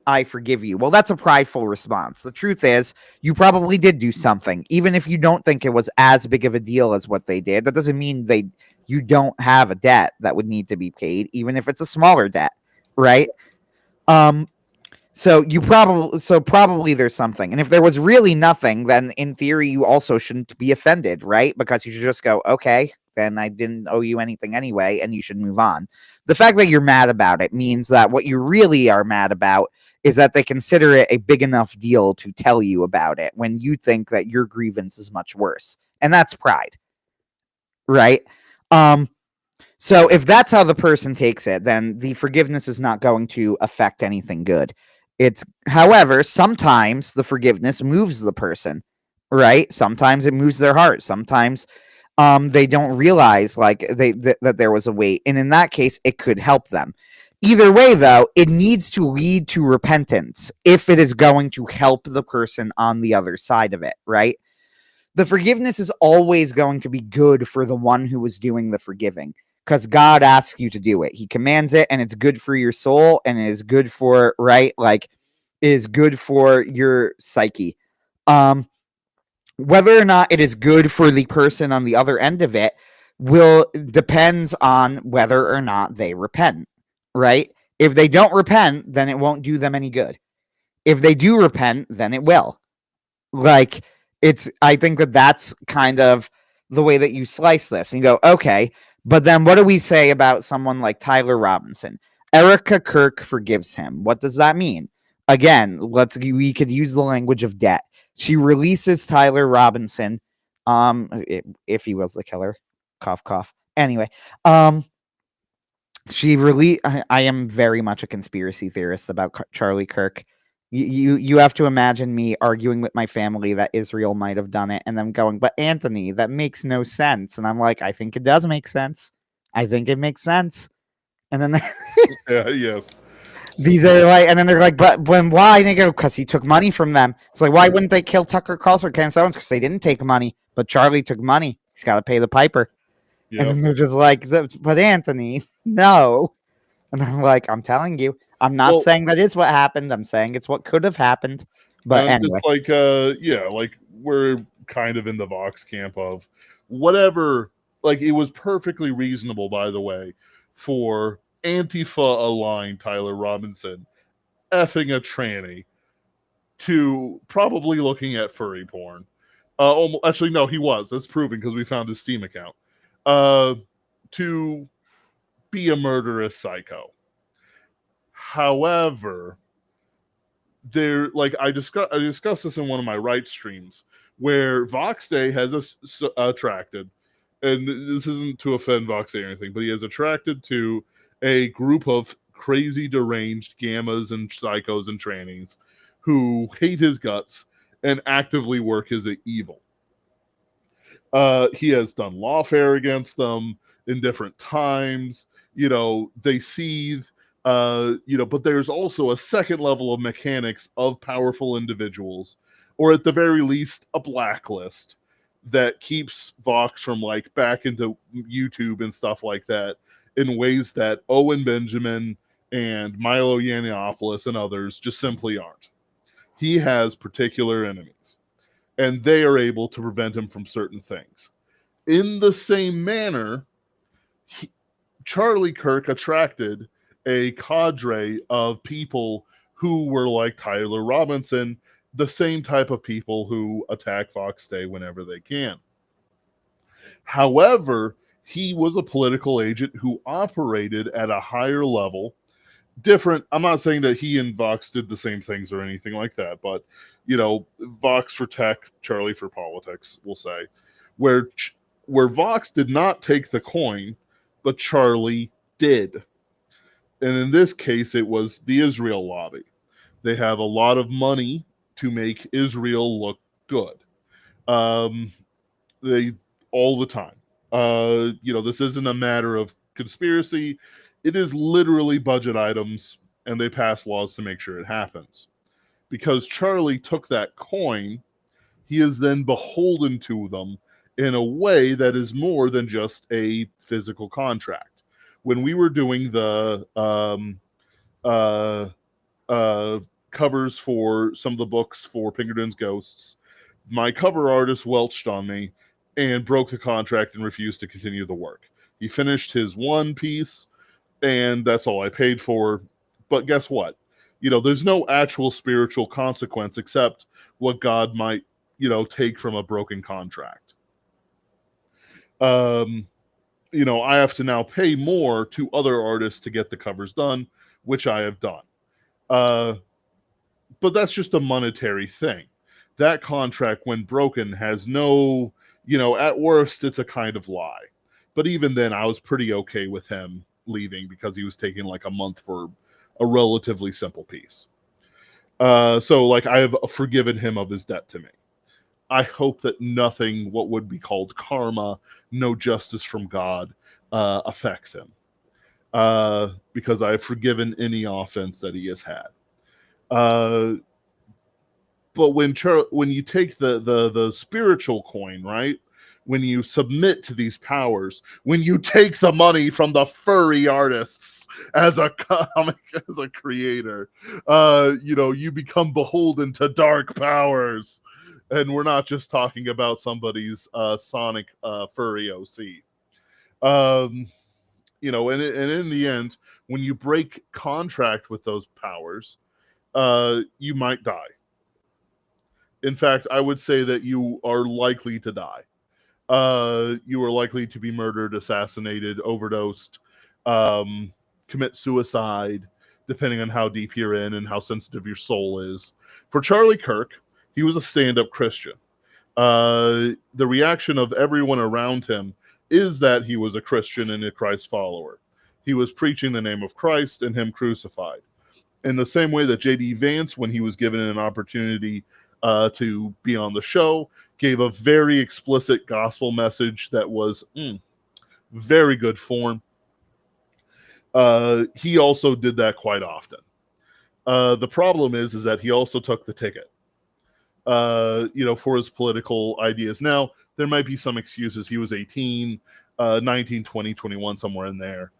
I forgive you?" Well, that's a prideful response. The truth is, you probably did do something, even if you don't think it was as big of a deal as what they did. That doesn't mean you don't have a debt that would need to be paid, even if it's a smaller debt, right? Um, so probably there's something. And if there was really nothing, then in theory you also shouldn't be offended, right? Because you should just go, "Okay, then I didn't owe you anything anyway," and you should move on. The fact that you're mad about it means that what you really are mad about is that they consider it a big enough deal to tell you about it when you think that your grievance is much worse. And that's pride, right? Um so if that's how the person takes it, then the forgiveness is not going to affect anything good. However, sometimes the forgiveness moves the person, right? Sometimes it moves their heart. Sometimes they don't realize like that there was a weight, and in that case, it could help them. Either way, though, it needs to lead to repentance if it is going to help the person on the other side of it, right? The forgiveness is always going to be good for the one who was doing the forgiving because God asks you to do it. He commands it, and it's good for your soul, and it is good for, right? Like, it is good for your psyche. Um, Whether or not it is good for the person on the other end of it will depends on whether or not they repent, right? If they don't repent, then it won't do them any good. If they do repent, then it will. Like, I think that that's kind of the way that you slice this and you go, okay, but then what do we say about someone like Tyler Robinson? Erica Kirk forgives him. What does that mean? Again, we could use the language of debt. She releases Tyler Robinson, if he was the killer. Cough, cough. Anyway, I am very much a conspiracy theorist about Charlie Kirk. You have to imagine me arguing with my family that Israel might have done it, and them going, "But Anthony, that makes no sense." And I'm like, "I think it does make sense. I think it makes sense." And then Yeah, yes. these are like, and then they're like, "But when why?" And they go, "Because he took money from them." It's like, why wouldn't they kill Tucker Carlson or Candace Owens? Because they didn't take money, but Charlie took money. He's got to pay the piper. And Yep. then they're just like, "But Anthony, no." And I'm like, "I'm telling you, I'm not Well, saying that is what happened. I'm saying it's what could have happened." But I'm just anyway, like, yeah, like we're kind of in the Vox camp of whatever. Like, it was perfectly reasonable, by the way, for Antifa aligned Tyler Robinson effing a tranny to probably looking at furry porn. Actually, no, he was. That's proven because we found his Steam account. Uh, to be a murderous psycho. However, there, like I discussed this in one of my right streams where Vox Day has attracted, and this isn't to offend Vox Day or anything, but he has attracted to a group of crazy, deranged gammas and psychos and trannies who hate his guts and actively work his evil. He has done lawfare against them in different times. You know, they seethe. But there's also a second level of mechanics of powerful individuals, or at the very least, a blacklist that keeps Vox from like back into YouTube and stuff like that in ways that Owen Benjamin and Milo Yiannopoulos and others just simply aren't. He has particular enemies, and they are able to prevent him from certain things. In the same manner, Charlie Kirk attracted a cadre of people who were like Tyler Robinson, the same type of people who attack Fox Day whenever they can. However, he was a political agent who operated at a higher level. Different. I'm not saying that he and Vox did the same things or anything like that, but Vox for tech, Charlie for politics, we'll say, where where Vox did not take the coin, but Charlie did. And in this case, it was the Israel lobby. They have a lot of money to make Israel look good. Um, they all the time. This isn't a matter of conspiracy. It is literally budget items, and they pass laws to make sure it happens. Because Charlie took that coin, he is then beholden to them in a way that is more than just a physical contract. When we were doing the uh, uh, covers for some of the books for Pinkerton's Ghosts, my cover artist welched on me and broke the contract and refused to continue the work. He finished his one piece, and that's all I paid for. But guess what? There's no actual spiritual consequence except what God might, take from a broken contract. Um, I have to now pay more to other artists to get the covers done, which I have done. Uh, but that's just a monetary thing. That contract, when broken, has no, at worst, it's a kind of lie. But even then, I was pretty okay with him leaving because he was taking like a month for a relatively simple piece. So, like, I have forgiven him of his debt to me. I hope that nothing, what would be called karma, no justice from God, affects him. Because I have forgiven any offense that he has had. Uh, but when you take the spiritual coin, right? When you submit to these powers, when you take the money from the furry artists as a comic, as a creator, you become beholden to dark powers. And we're not just talking about somebody's Sonic furry OC. And in the end, when you break contract with those powers, you might die. In fact, I would say that you are likely to die. You are likely to be murdered, assassinated, overdosed, um, commit suicide, depending on how deep you're in and how sensitive your soul is. For Charlie Kirk, he was a stand up Christian. The reaction of everyone around him is that he was a Christian and a Christ follower. He was preaching the name of Christ and Him crucified. In the same way that J.D. Vance, when he was given an opportunity to be on the show, gave a very explicit gospel message that was very good form. He also did that quite often. The problem is that he also took the ticket, for his political ideas. Now, there might be some excuses. He was 18, 19, 20, 21, somewhere in there.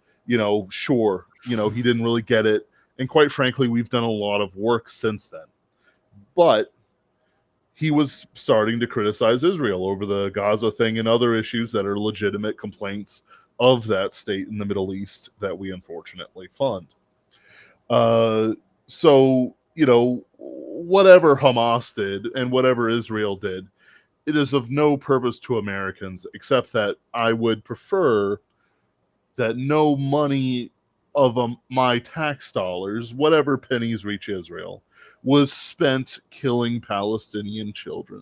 Sure, he didn't really get it. And quite frankly, we've done a lot of work since then. But he was starting to criticize Israel over the Gaza thing and other issues that are legitimate complaints of that state in the Middle East that we unfortunately fund. Uh, so, whatever Hamas did and whatever Israel did, it is of no purpose to Americans, except that I would prefer that no money of my tax dollars, whatever pennies reach Israel, was spent killing Palestinian children.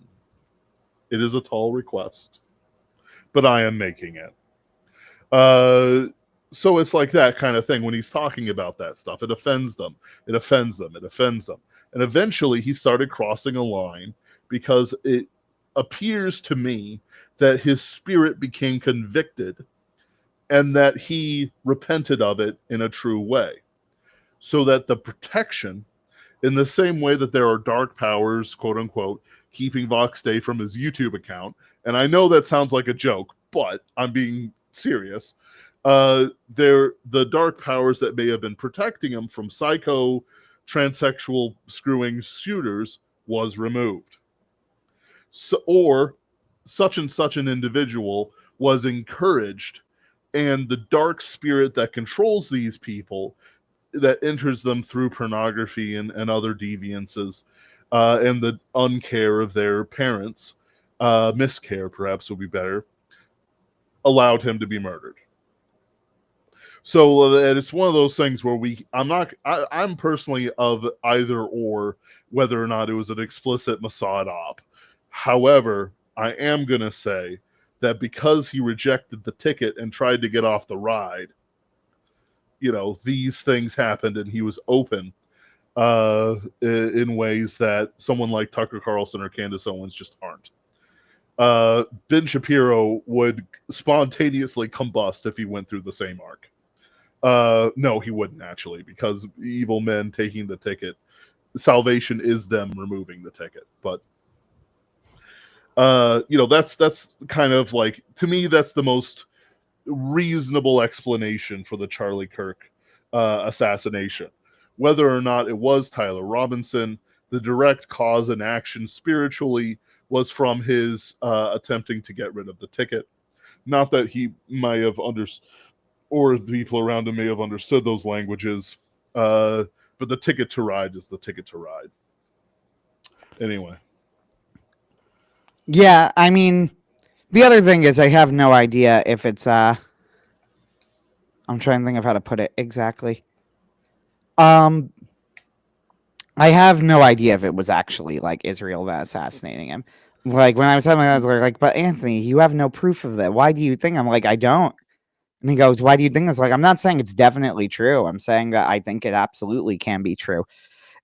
It is a tall request, but I am making it. Uh, so it's like that kind of thing. When he's talking about that stuff, it offends them. It offends them. It offends them. And eventually he started crossing a line because it appears to me that his spirit became convicted and that he repented of it in a true way. So that the protection, in the same way that there are dark powers, quote unquote, keeping Vox Day from his YouTube account, and I know that sounds like a joke, but I'm being serious. The dark powers that may have been protecting him from psycho transsexual screwing shooters was removed. So, or such and such an individual was encouraged, and the dark spirit that controls these people, that enters them through pornography and other deviances, and the uncare of their parents, miscare perhaps would be better, allowed him to be murdered. So it's one of those things where I'm personally of either or, whether or not it was an explicit Mossad op. However, I am going to say that because he rejected the ticket and tried to get off the ride, these things happened and he was open in ways that someone like Tucker Carlson or Candace Owens just aren't. Ben Shapiro would spontaneously combust if he went through the same arc. No, he wouldn't actually, because evil men taking the ticket, salvation is them removing the ticket. But That's kind of like, to me, that's the most reasonable explanation for the Charlie Kirk assassination. Whether or not it was Tyler Robinson, the direct cause and action spiritually was from his attempting to get rid of the ticket. Not that he might have understood, or the people around him may have understood those languages, but the ticket to ride is the ticket to ride. Anyway. Yeah, I mean, the other thing is I have no idea if it's I'm trying to think of how to put it exactly. I have no idea if it was actually like Israel that assassinating him. Like when I was telling him, I was like, but Anthony, you have no proof of that. Why do you think? I'm like, I don't. And he goes, why do you think this? Like, I'm not saying it's definitely true. I'm saying that I think it absolutely can be true.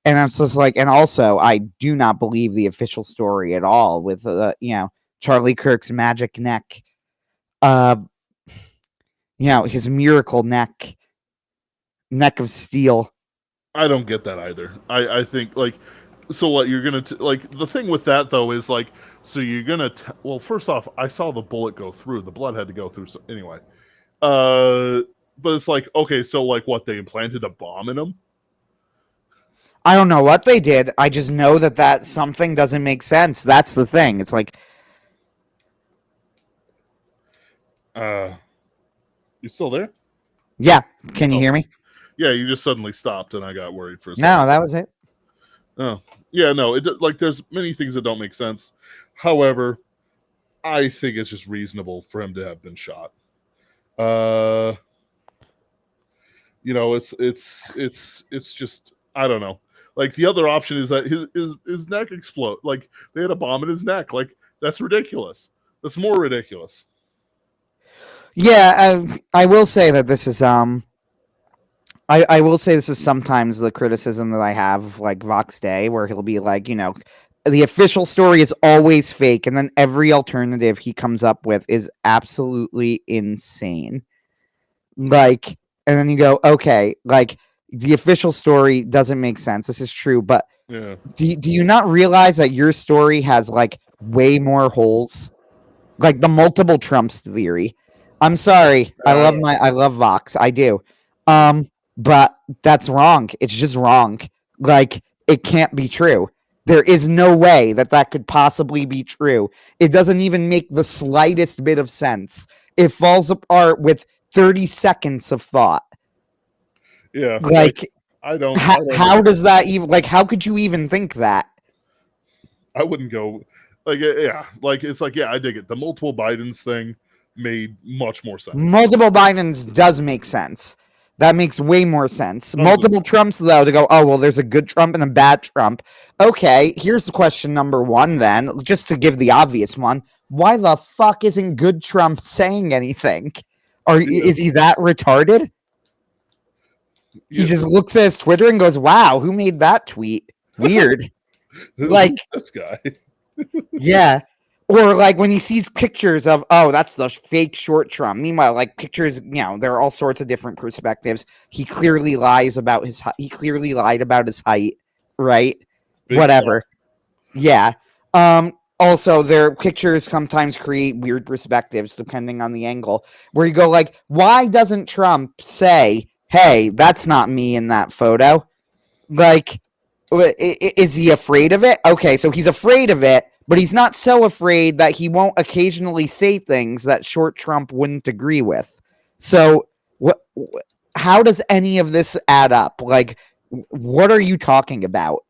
And I'm just like, and also, I do not believe the official story at all with, Charlie Kirk's magic neck, his miracle neck of steel. I don't get that either. I think, like, so what you're gonna like, the thing with that though is like, so you're gonna well, first off, I saw the bullet go through, the blood had to go through, so anyway. But it's like, okay, so like what, they implanted a bomb in him? I don't know what they did. I just know that something doesn't make sense. That's the thing. It's like, You still there? yeah. Can you hear me? Yeah, you just suddenly stopped, and I got worried for a second. No, that was it. Oh, yeah, no, like, there's many things that don't make sense. However, I think it's just reasonable for him to have been shot. It's just, I don't know. Like, the other option is that his neck explode. Like, they had a bomb in his neck. Like, that's ridiculous. That's more ridiculous. Yeah, I will say that this is I will say this is sometimes the criticism that I have of like Vox Day, where he'll be like, the official story is always fake, and then every alternative he comes up with is absolutely insane. Like, and then you go, okay, like the official story doesn't make sense. This is true, but Yeah. do you not realize that your story has like way more holes? Like the multiple Trumps theory. I'm sorry. I love Vox. I do. But that's wrong. It's just wrong. Like, it can't be true. There is no way that could possibly be true. It doesn't even make the slightest bit of sense. It falls apart with 30 seconds of thought. Yeah. Like I don't. How does that even, like, how could you even think that? I wouldn't go, like, yeah. Like, it's like, yeah, I dig it. The multiple Bidens thing made much more sense. Multiple Bidens does make sense. That makes way more sense. Multiple Trumps, though, to go, oh, well, there's a good Trump and a bad Trump. Okay, here's the question number one, then, just to give the obvious one. Why the fuck isn't good Trump saying anything? Is he that retarded? He just looks at his Twitter and goes, wow, who made that tweet? Weird. Like, this guy. Yeah. Or like when he sees pictures of, oh, that's the fake short Trump. Meanwhile, like pictures, there are all sorts of different perspectives. He clearly lies about he clearly lied about his height, right? Whatever. Yeah. Also, their pictures sometimes create weird perspectives depending on the angle. Where you go like, why doesn't Trump say, hey, that's not me in that photo? Like, is he afraid of it? Okay, so he's afraid of it, but he's not so afraid that he won't occasionally say things that short Trump wouldn't agree with. So, how does any of this add up? Like, what are you talking about?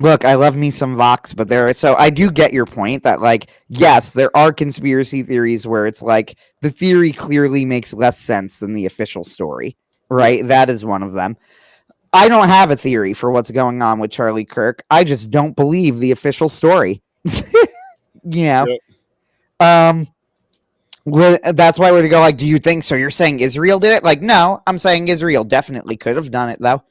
Look, I love me some Vox, but so I do get your point that, like, yes, there are conspiracy theories where it's like the theory clearly makes less sense than the official story, right? That is one of them. I don't have a theory for what's going on with Charlie Kirk. I just don't believe the official story. Yep. That's why we're to go like, do you think so? You're saying Israel did it? Like, no, I'm saying Israel definitely could have done it though.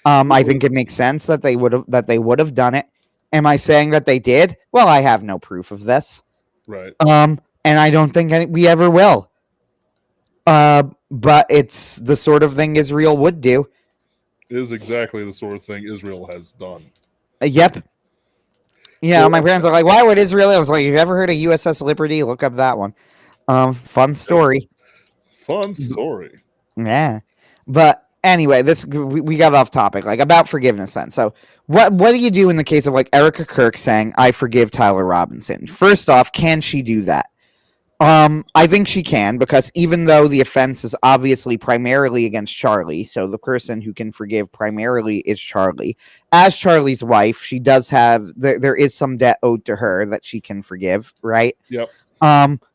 I think it makes sense that they would have done it. Am I saying that they did? Well, I have no proof of this. Right. And I don't think we ever will. But it's the sort of thing Israel would do. It is exactly the sort of thing Israel has done. Yep. Yeah, my parents are like, "Why would Israel?" I was like, "You ever heard of USS Liberty? Look up that one. Fun story." Fun story. Yeah, but anyway, we got off topic. Like about forgiveness, then. So, what do you do in the case of like Erica Kirk saying, "I forgive Tyler Robinson"? First off, can she do that? I think she can, because even though the offense is obviously primarily against Charlie, so the person who can forgive primarily is Charlie. As Charlie's wife, she does have there is some debt owed to her that she can forgive, right? Yep.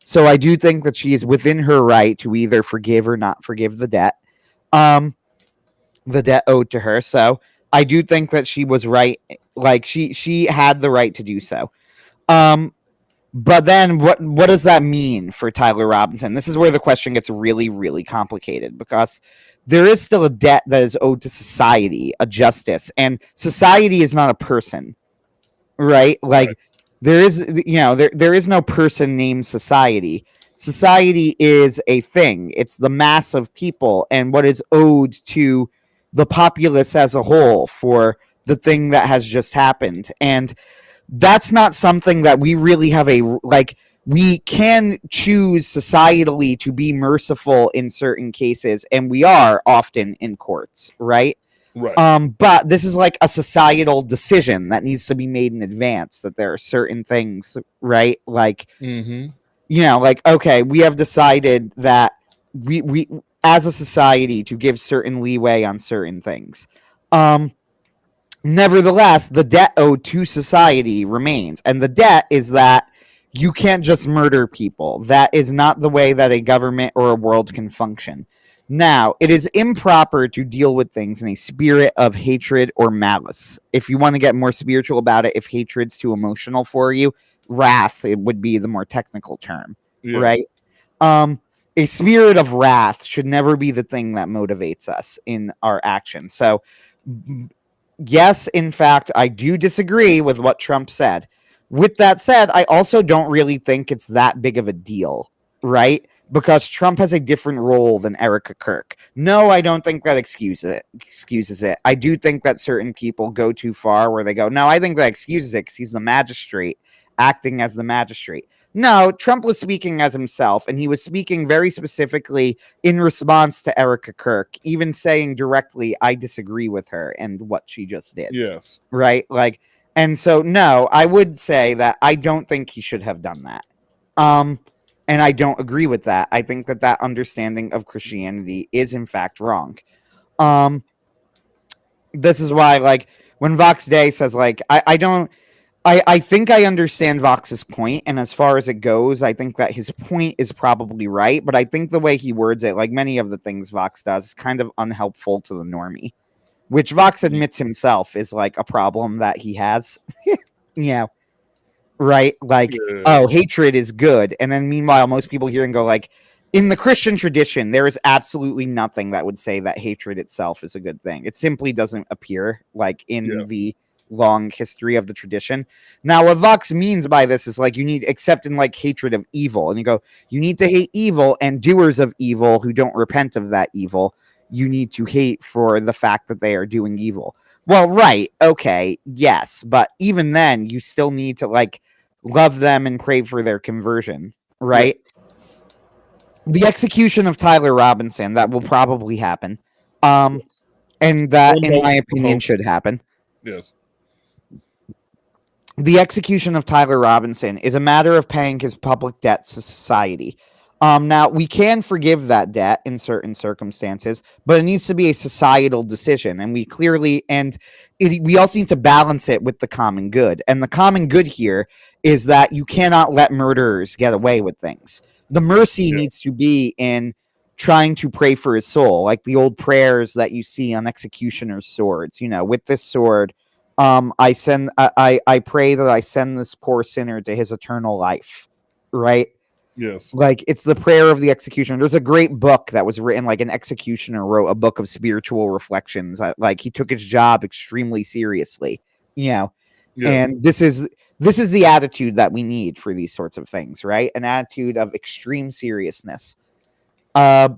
So I do think that she is within her right to either forgive or not forgive um, the debt owed to her. So I do think that she was right. Like she had the right to do so. Um, but then what does that mean for Tyler Robinson? This is where the question gets really, really complicated, because there is still a debt that is owed to society, a justice, and society is not a person, right? Like Right. there is, there is no person named society. Society is a thing. It's the mass of people and what is owed to the populace as a whole for the thing that has just happened. And that's not something that we really have we can choose societally to be merciful in certain cases, and we are often in courts, right? Right. But this is like a societal decision that needs to be made in advance, that there are certain things, right? Like, Mm-hmm. like, okay, we have decided that we as a society to give certain leeway on certain things. Nevertheless, the debt owed to society remains. And the debt is that you can't just murder people. That is not the way that a government or a world can function. Now, it is improper to deal with things in a spirit of hatred or malice. If you want to get more spiritual about it, if hatred's too emotional for you, wrath, it would be the more technical term, Yeah. right? A spirit of wrath should never be the thing that motivates us in our actions. So, yes, in fact, I do disagree with what Trump said. With that said, I also don't really think it's that big of a deal, right? Because Trump has a different role than Erica Kirk. No, I don't think that excuses it. I do think that certain people go too far where they go, no, I think that excuses it because he's the magistrate acting as the magistrate. No, Trump was speaking as himself, and he was speaking very specifically in response to Erica Kirk, even saying directly, I disagree with her and what she just did. Yes. Right? Like, and so, no, I would say that I don't think he should have done that. And I don't agree with that. I think that that understanding of Christianity is in fact wrong. This is why, like, when Vox Day says, like, I don't, I think I understand Vox's point, and as far as it goes, I think that his point is probably right, but I think the way he words it, like many of the things Vox does, is kind of unhelpful to the normie, which Vox admits himself is like a problem that he has. Yeah, right? Like, Yeah. oh, hatred is good, and then meanwhile, most people hear and go like, in the Christian tradition, there is absolutely nothing that would say that hatred itself is a good thing. It simply doesn't appear like in Yes. the long history of the tradition. Now, what Vox means by this is like you need, except in like hatred of evil, and you go, you need to hate evil and doers of evil who don't repent of that evil. You need to hate for the fact that they are doing evil. Well, right, okay, yes, but even then, you still need to like love them and pray for their conversion, right? Yes. The execution of Tyler Robinson, that will probably happen. And that, One in my opinion, hope. should happen. Yes. The execution of Tyler Robinson is a matter of paying his public debt to society. Now, we can forgive that debt in certain circumstances, but it needs to be a societal decision. And we clearly, we also need to balance it with the common good. And the common good here is that you cannot let murderers get away with things. The mercy needs to be in trying to pray for his soul, like the old prayers that you see on executioner's swords. With this sword, I pray that I send this poor sinner to his eternal life, right? Yes. Like, it's the prayer of the executioner. There's a great book that was written, like an executioner wrote a book of spiritual reflections. Like, he took his job extremely seriously, Yes. and this is the attitude that we need for these sorts of things, right? An attitude of extreme seriousness. You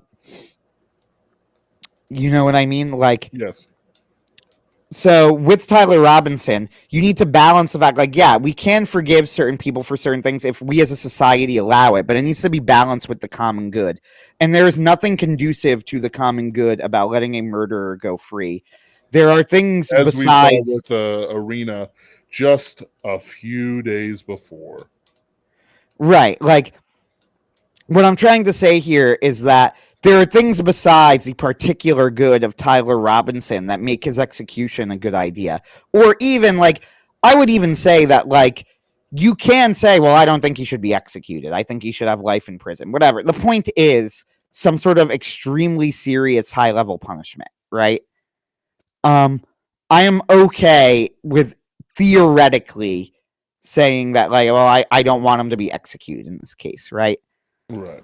know what I mean? Like, Yes. So with Tyler Robinson, you need to balance the fact, like, yeah, we can forgive certain people for certain things if we as a society allow it, but it needs to be balanced with the common good. And there is nothing conducive to the common good about letting a murderer go free. There are things As we saw besides, with Arena just a few days before. right, like, what I'm trying to say here is that there are things besides the particular good of Tyler Robinson that make his execution a good idea. Or even, like, I would even say that, like, you can say, well, I don't think he should be executed. I think he should have life in prison. Whatever. The point is some sort of extremely serious high level punishment, right? I am okay with theoretically saying that, like, well, I don't want him to be executed in this case, right? Right.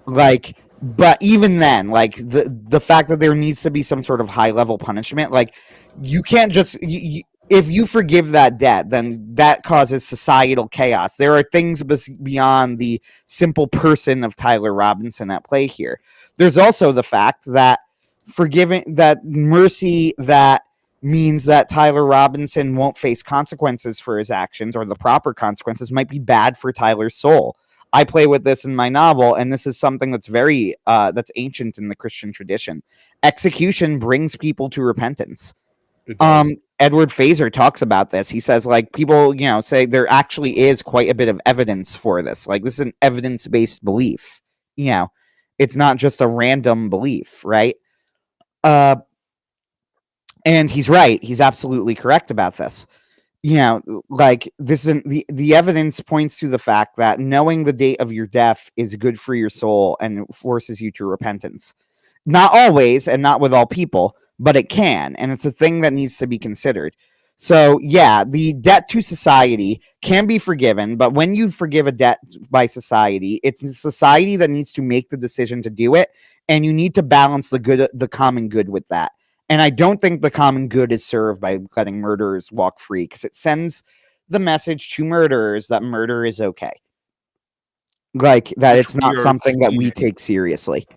Like, but even then, like, the fact that there needs to be some sort of high level punishment, like, you can't just if you forgive that debt, then that causes societal chaos. There are things beyond the simple person of Tyler Robinson at play here. There's also the fact that forgiving that mercy that means that Tyler Robinson won't face consequences for his actions, or the proper consequences, might be bad for Tyler's soul. I play with this in my novel, and this is something that's very that's ancient in the Christian tradition. Execution brings people to repentance. It does. Edward Fazer talks about this. He says, like, people, say there actually is quite a bit of evidence for this. Like, this is an evidence-based belief. It's not just a random belief, right? And he's right. He's absolutely correct about this. Like, this is the evidence points to the fact that knowing the date of your death is good for your soul and forces you to repentance. Not always, and not with all people, but it can, and it's a thing that needs to be considered. So, yeah, the debt to society can be forgiven, but when you forgive a debt by society, it's the society that needs to make the decision to do it, and you need to balance the common good with that. And I don't think the common good is served by letting murderers walk free, because it sends the message to murderers that murder is okay. Like, that Which it's not we are something that we seeing. take seriously.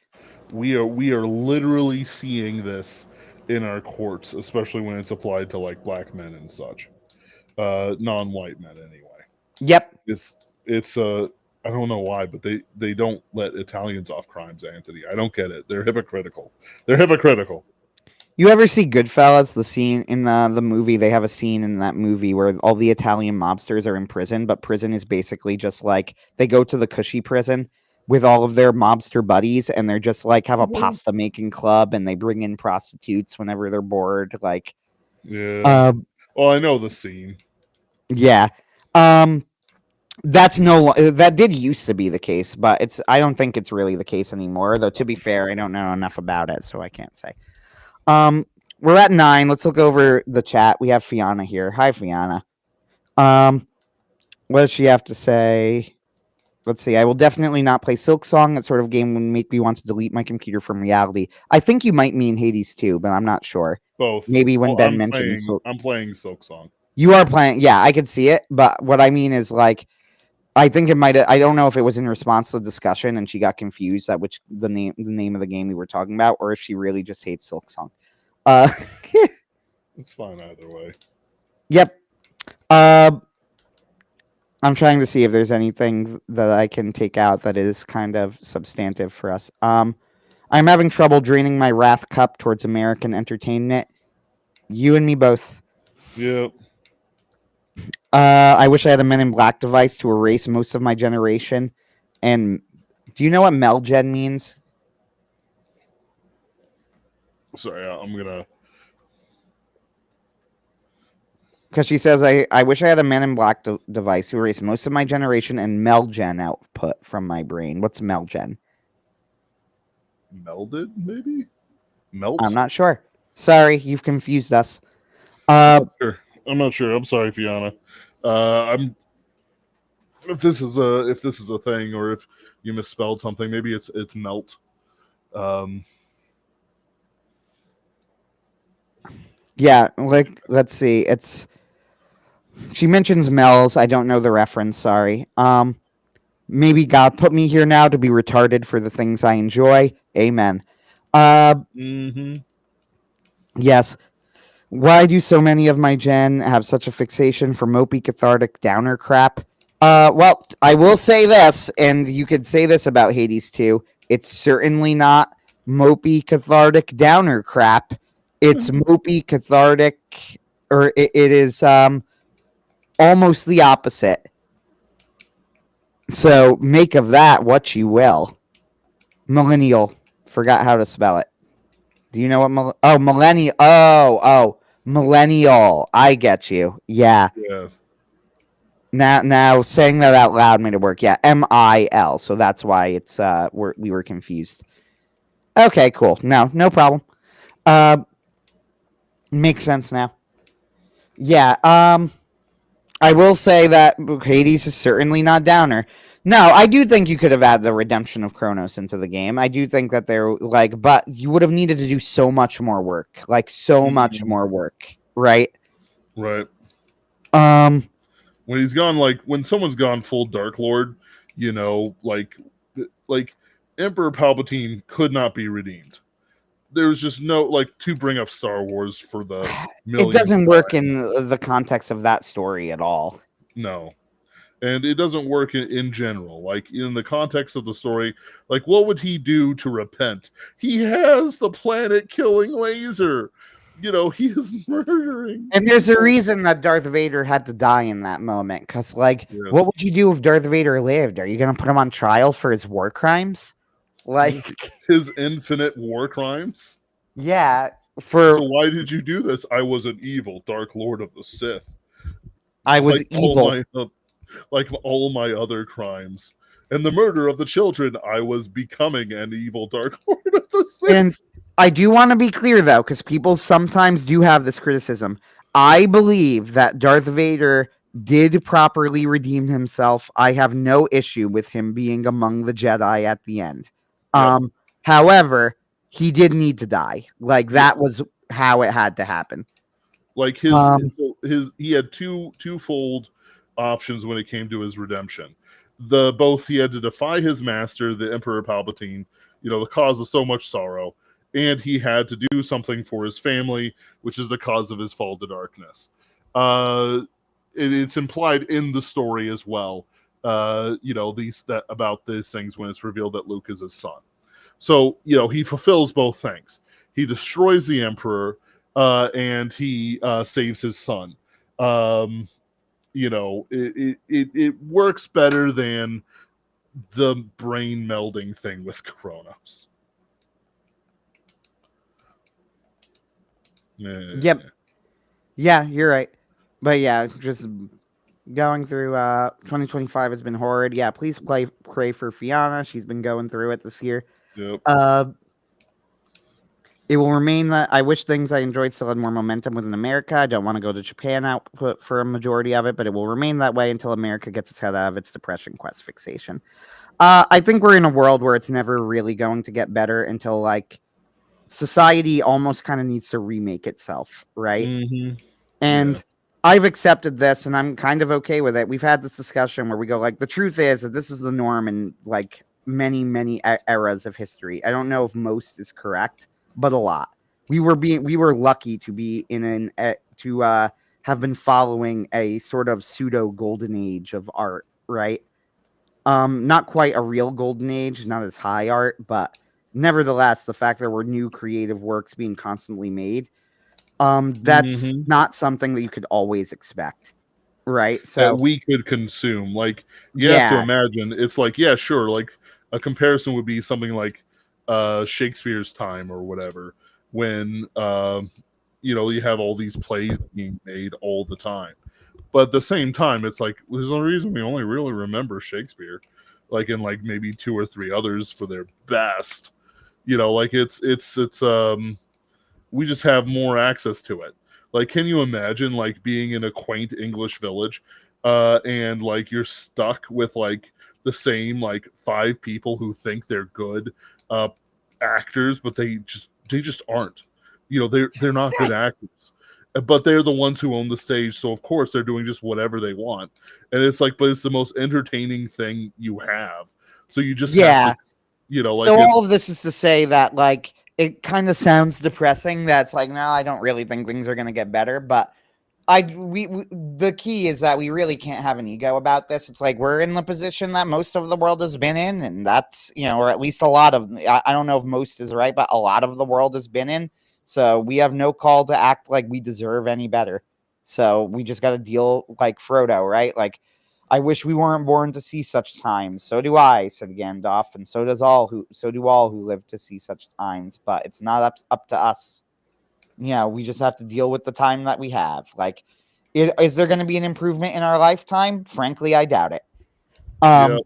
We are literally seeing this in our courts, especially when it's applied to like black men and such. Non-white men anyway. Yep. It's I don't know why, but they don't let Italians off crimes, Anthony. I don't get it. They're hypocritical. They're hypocritical. You ever see Goodfellas? The scene in the movie, they have a scene in that movie where all the Italian mobsters are in prison, but prison is basically just like they go to the cushy prison with all of their mobster buddies, and they're just like have a pasta making club, and they bring in prostitutes whenever they're bored. Like, Yeah. Well, I know the scene. yeah. That's that did used to be the case, but I don't think it's really the case anymore. Though, to be fair, I don't know enough about it, so I can't say. We're at 9. Let's look over the chat. We have Fiona here. Hi, Fiona. What does she have to say? Let's see. I will definitely not play Silk Song. That sort of game would make me want to delete my computer from reality. I think you might mean Hades too, but I'm not sure. Both. Maybe when well, Ben mentioned I'm playing Silk Song. You are playing. Yeah, I could see it, but what I mean is, like, I think it might. I don't know if it was in response to the discussion and she got confused at which the name of the game we were talking about, or if she really just hates Silk Song. It's fine either way. Yep. I'm trying to see if there's anything that I can take out that is kind of substantive for us. I'm having trouble draining my wrath cup towards American entertainment. You and me both. Yep. I wish I had a Men in Black device to erase most of my generation. And do you know what Melgen means? Sorry, I'm gonna. Because she says, I wish I had a Men in Black device to erase most of my generation and Melgen output from my brain. What's Melgen? Melded, maybe? Melt? I'm not sure. Sorry, you've confused us. I'm not sure. I'm sorry, Fiona. I'm. If this is a thing, or if you misspelled something, maybe it's melt. Yeah, like, let's see. She mentions Mel's. I don't know the reference. Sorry. Maybe God put me here now to be retarded for the things I enjoy. Amen. Mm-hmm. Yes. Why do so many of my gen have such a fixation for mopey, cathartic, downer crap? Well, I will say this, and you could say this about Hades too. It's certainly not mopey, cathartic, downer crap. It's mopey, cathartic, or it is almost the opposite. So make of that what you will. Millennial. Forgot how to spell it. Do you know what? Millennial. Millennial. I get you. Yeah. Yes. Now saying that out loud made it work. Yeah, MIL. So that's why it's we were confused. Okay, cool. No problem. Uh, makes sense now. Yeah. I will say that Hades is certainly not downer. No, I do think you could have added the redemption of Kronos into the game. I do think that they're like, but you would have needed to do so much more work, like so much more work, right? Right. Um, When he's gone, like when someone's gone full Dark Lord, you know, like Emperor Palpatine could not be redeemed. There was just no like to bring up Star Wars for the it doesn't work in the context of that story at all. No. And it doesn't work in general. Like in the context of the story, like what would he do to repent? He has the planet killing laser. You know, he is murdering. And there's a reason that Darth Vader had to die in that moment. Because, like, what would you do if Darth Vader lived? Are you going to put him on trial for his war crimes? Like, his infinite war crimes? Yeah. So why did you do this? I was an evil Dark Lord of the Sith. I was evil. Like all my other crimes. And the murder of the children, I was becoming an evil Dark Lord of the Sith. And I do want to be clear, though, because people sometimes do have this criticism. I believe that Darth Vader did properly redeem himself. I have no issue with him being among the Jedi at the end. Yep. However, he did need to die. Like, that was how it had to happen. Like he had twofold options when it came to his redemption. Both he had to defy his master, the Emperor Palpatine, you know, the cause of so much sorrow, and he had to do something for his family, which is the cause of his fall to darkness. It's implied in the story as well, you know, about these things when it's revealed that Luke is his son. So, you know, he fulfills both things. He destroys the Emperor, and he saves his son. You know, it works better than the brain melding thing with Kronos. Yep. Yeah, you're right. But yeah, just going through 2025 has been horrid. Yeah, please pray for Fiona. She's been going through it this year. Yep. It will remain that I wish things I enjoyed still had more momentum within America. I don't want to go to Japan output for a majority of it, but it will remain that way until America gets its head out of its depression quest fixation. I think we're in a world where it's never really going to get better until, like, society almost kind of needs to remake itself, right? Mm-hmm. And I've accepted this, and I'm kind of okay with it. We've had this discussion where we go, like, the truth is that this is the norm in, like, many eras of history. I don't know if most is correct, but a lot. We were lucky to be in have been following a sort of pseudo golden age of art, right? Not quite a real golden age, not as high art, but nevertheless, the fact there were new creative works being constantly made, that's not something that you could always expect, right? So that we could consume. Like, you have to imagine, it's like, yeah, sure, like a comparison would be something like Shakespeare's time or whatever, when you know, you have all these plays being made all the time. But at the same time, it's like there's a reason we only really remember Shakespeare, like, in like maybe 2 or 3 others for their best. You know, like it's we just have more access to it. Like, can you imagine like being in a quaint English village, and like you're stuck with like the same like 5 people who think they're good actors, but they just aren't. You know, they're not good actors, but they're the ones who own the stage, so of course they're doing just whatever they want. And it's like, but it's the most entertaining thing you have. So you just have to, you know, like, so all of this is to say that, like, it kind of sounds depressing. That's like, no, I don't really think things are going to get better. But the key is that we really can't have an ego about this. It's like we're in the position that most of the world has been in, and that's, or at least a lot of. I don't know if most is right, but a lot of the world has been in. So we have no call to act like we deserve any better. So we just got to deal like Frodo, right? Like, I wish we weren't born to see such times. So do I, said Gandalf, and so do all who live to see such times. But it's not up to us. We just have to deal with the time that we have. Like, is there going to be an improvement in our lifetime? Frankly, I doubt it. Yeah.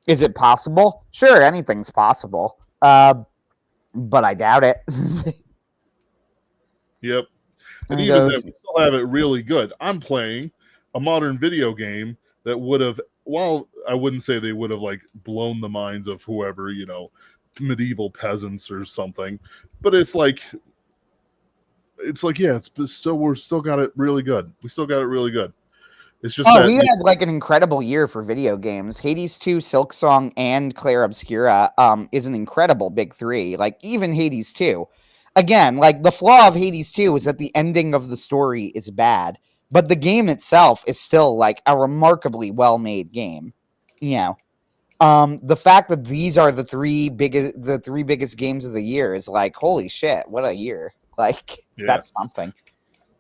Is it possible? Sure, anything's possible. But I doubt it. Yep. And And he even then, goes, we still have it really good. I'm playing a modern video game that would have, well, I wouldn't say they would have like blown the minds of whoever, medieval peasants or something, but it's like, yeah, it's still, we're still got it really good. We still got it really good. It's just oh, that, we had like an incredible year for video games. Hades 2, Silk Song, and Claire Obscura is an incredible big three. Like, even Hades 2. Again, like, the flaw of Hades 2 is that the ending of the story is bad, but the game itself is still like a remarkably well-made game. The fact that these are the three biggest games of the year is like, holy shit, what a year. Like, yeah, that's something.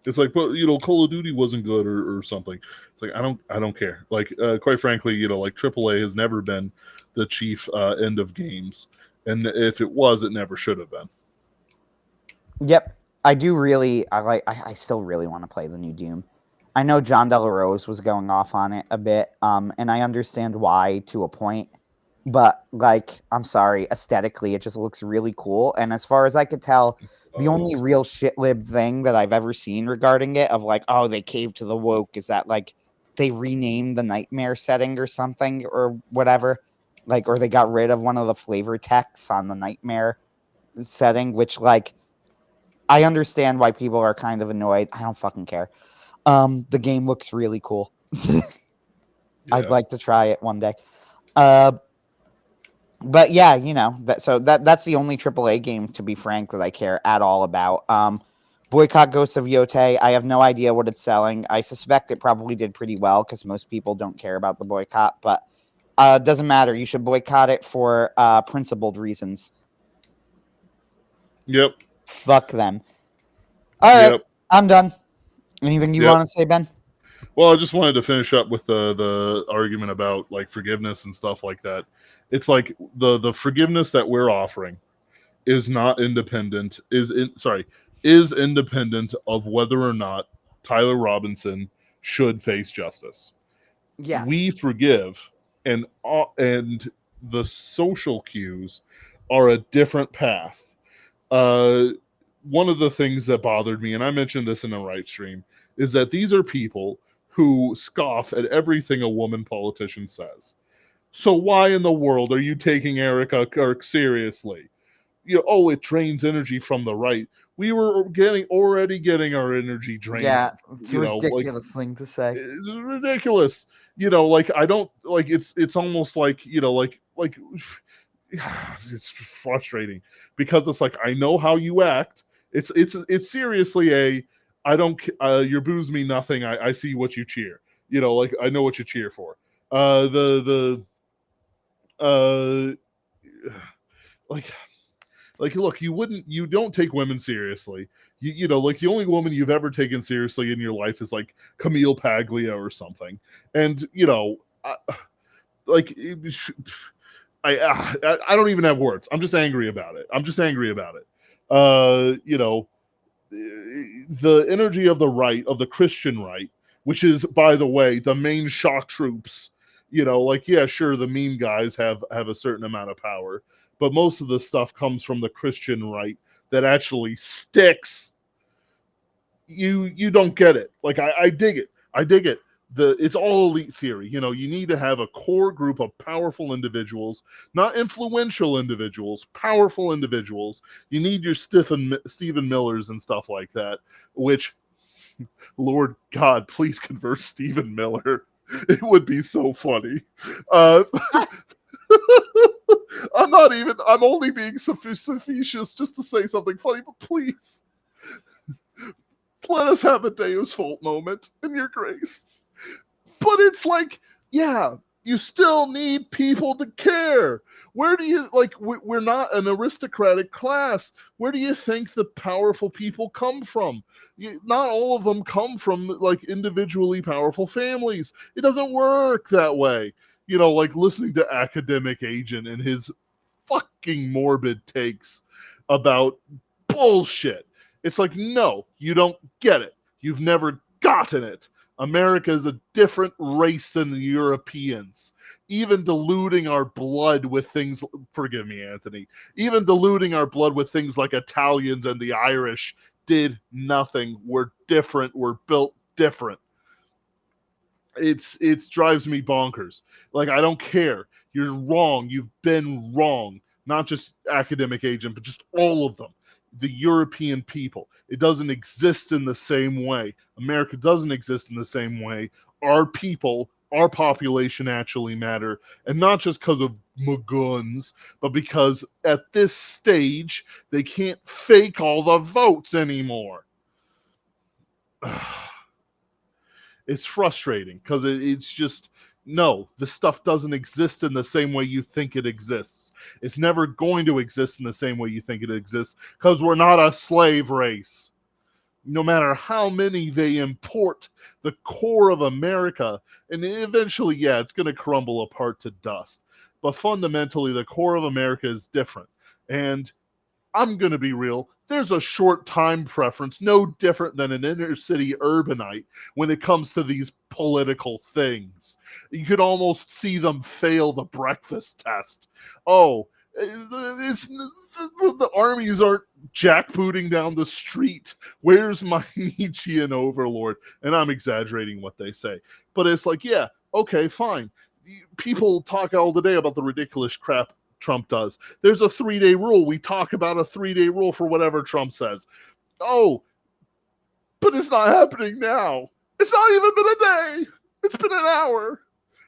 it's like, but Call of Duty wasn't good or something. It's like I don't care. Like, quite frankly, like AAA has never been the chief end of games, and if it was, it never should have been. Yep. I still really want to play the new Doom. I know John Delarose was going off on it a bit, and I understand why to a point, but like, I'm sorry, aesthetically, it just looks really cool. And as far as I could tell, the only real shitlib thing that I've ever seen regarding it, of like, oh, they caved to the woke, is that like they renamed the nightmare setting or something or whatever, like, or they got rid of one of the flavor texts on the nightmare setting, which, like, I understand why people are kind of annoyed. I don't fucking care. The game looks really cool. I'd like to try it one day. But yeah, that's the only AAA game, to be frank, that I care at all about. Boycott Ghosts of Yotei, I have no idea what it's selling. I suspect it probably did pretty well because most people don't care about the boycott, but it doesn't matter. You should boycott it for principled reasons. Yep. Fuck them. All right, Yep. I'm done. Anything you want to say, Ben? Well, I just wanted to finish up with the argument about like forgiveness and stuff like that. It's like the forgiveness that we're offering is not independent is independent of whether or not Tyler Robinson should face justice. Yes. We forgive, and the social cues are a different path. One of the things that bothered me, and I mentioned this in the right stream, is that these are people who scoff at everything a woman politician says. So why in the world are you taking Erica Kirk seriously? It drains energy from the right. We were already getting our energy drained. Yeah, it's a ridiculous thing to say. It's ridiculous. Like, I don't like, it's almost like, like it's frustrating because it's like, I know how you act. It's seriously I don't your boos mean nothing. I see what you cheer. Like, I know what you cheer for. Like, look, you don't take women seriously. Like, the only woman you've ever taken seriously in your life is like Camille Paglia or something. And like, I don't even have words. I'm just angry about it. The energy of the right, of the Christian right, which is, by the way, the main shock troops. Like, yeah, sure, the meme guys have a certain amount of power, but most of the stuff comes from the Christian right that actually sticks. You don't get it. Like, I dig it. It's all elite theory. You need to have a core group of powerful individuals, not influential individuals, powerful individuals. You need your Stephen Millers and stuff like that, which, Lord God, please convert Stephen Miller. It would be so funny. I'm only being facetious just to say something funny, but please, let us have a Deus Vult moment in your grace. But it's like, yeah, you still need people to care. Where do you, like, we're not an aristocratic class. Where do you think the powerful people come from? Not all of them come from, like, individually powerful families. It doesn't work that way. Like listening to Academic Agent and his fucking morbid takes about bullshit. It's like, no, you don't get it. You've never gotten it. America is a different race than the Europeans. Even diluting our blood with things, forgive me, Anthony, even diluting our blood with things like Italians and the Irish did nothing. We're different. We're built different. It drives me bonkers. Like, I don't care. You're wrong. You've been wrong. Not just Academic Agent, but just all of them. The European people. It doesn't exist in the same way. America doesn't exist in the same way. Our people, our population actually matter. And not just because of Maguns, but because at this stage, they can't fake all the votes anymore. It's frustrating because it's just, no, the stuff doesn't exist in the same way you think it exists. It's never going to exist in the same way you think it exists because we're not a slave race. No matter how many they import, the core of America, and eventually, yeah, it's going to crumble apart to dust. But fundamentally, the core of America is different. And I'm going to be real. There's a short time preference, no different than an inner city urbanite when it comes to these political things. You could almost see them fail the breakfast test. Oh, the armies aren't jackbooting down the street. Where's my Nietzschean overlord? And I'm exaggerating what they say. But it's like, yeah, okay, fine. People talk all the day about the ridiculous crap Trump does. There's a 3-day rule. We talk about a 3-day rule for whatever Trump says. Oh, but it's not happening now. It's not even been a day. It's been an hour.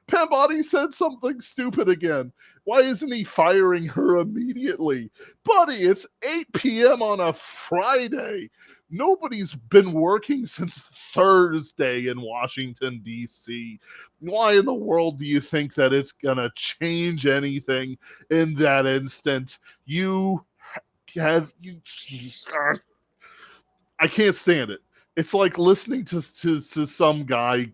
Pam Bondi said something stupid again. Why isn't he firing her immediately? Buddy, it's 8 p.m. on a Friday. Nobody's been working since Thursday in Washington, D.C. Why in the world do you think that it's going to change anything in that instant? You have. I can't stand it. It's like listening to some guy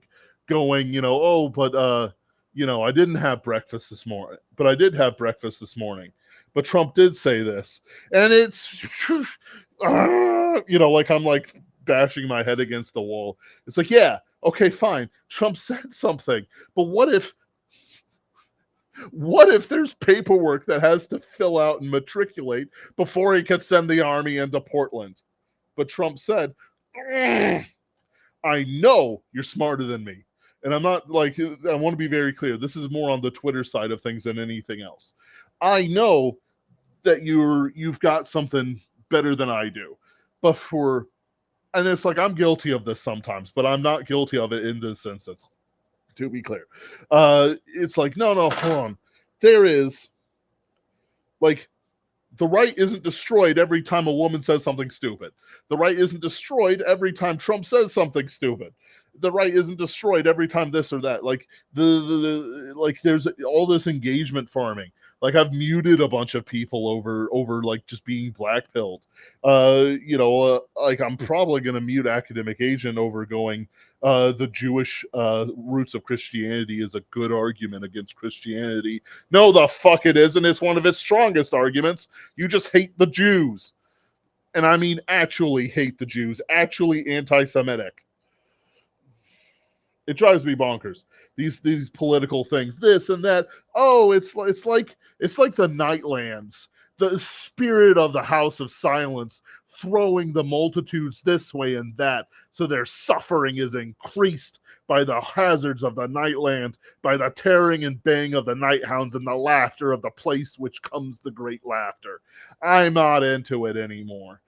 going, oh, but I didn't have breakfast this morning, but I did have breakfast this morning. But Trump did say this, and it's, like I'm like bashing my head against the wall. It's like, yeah, okay, fine. Trump said something, but what if there's paperwork that has to fill out and matriculate before he could send the army into Portland? But Trump said, I know you're smarter than me. And I'm not like, I want to be very clear. This is more on the Twitter side of things than anything else. I know that you've got something better than I do. But and it's like, I'm guilty of this sometimes, but I'm not guilty of it in this instance, to be clear. It's like, no, hold on. There is, like, the right isn't destroyed every time a woman says something stupid. The right isn't destroyed every time Trump says something stupid. The right isn't destroyed every time this or that. Like like there's all this engagement farming. Like, I've muted a bunch of people over like just being blackpilled. Like, I'm probably gonna mute Academic Agent over going, the Jewish roots of Christianity is a good argument against Christianity. No, the fuck it isn't. It's one of its strongest arguments. You just hate the Jews. And I mean actually hate the Jews, actually anti-Semitic. It drives me bonkers. These political things, this and that. Oh, it's like the Nightlands, the spirit of the House of Silence, throwing the multitudes this way and that, so their suffering is increased by the hazards of the Nightland, by the tearing and baying of the night hounds, and the laughter of the place which comes the great laughter. I'm not into it anymore.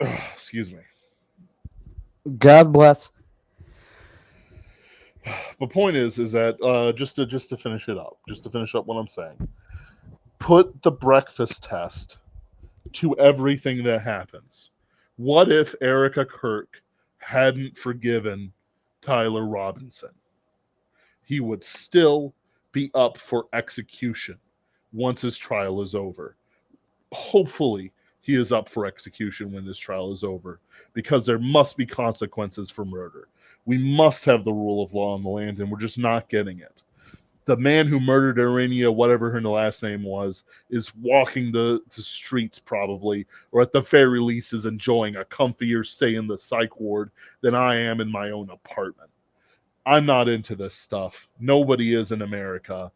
Excuse me. God bless. The point is that just to finish it up, just to finish up what I'm saying, put the breakfast test to everything that happens. What if Erica Kirk hadn't forgiven Tyler Robinson? He would still be up for execution once his trial is over. Hopefully, he is up for execution when this trial is over, because there must be consequences for murder. We must have the rule of law in the land, and we're just not getting it. The man who murdered Irenia, whatever her last name was, is walking the streets probably, or at the very least is enjoying a comfier stay in the psych ward than I am in my own apartment. I'm not into this stuff. Nobody is in America.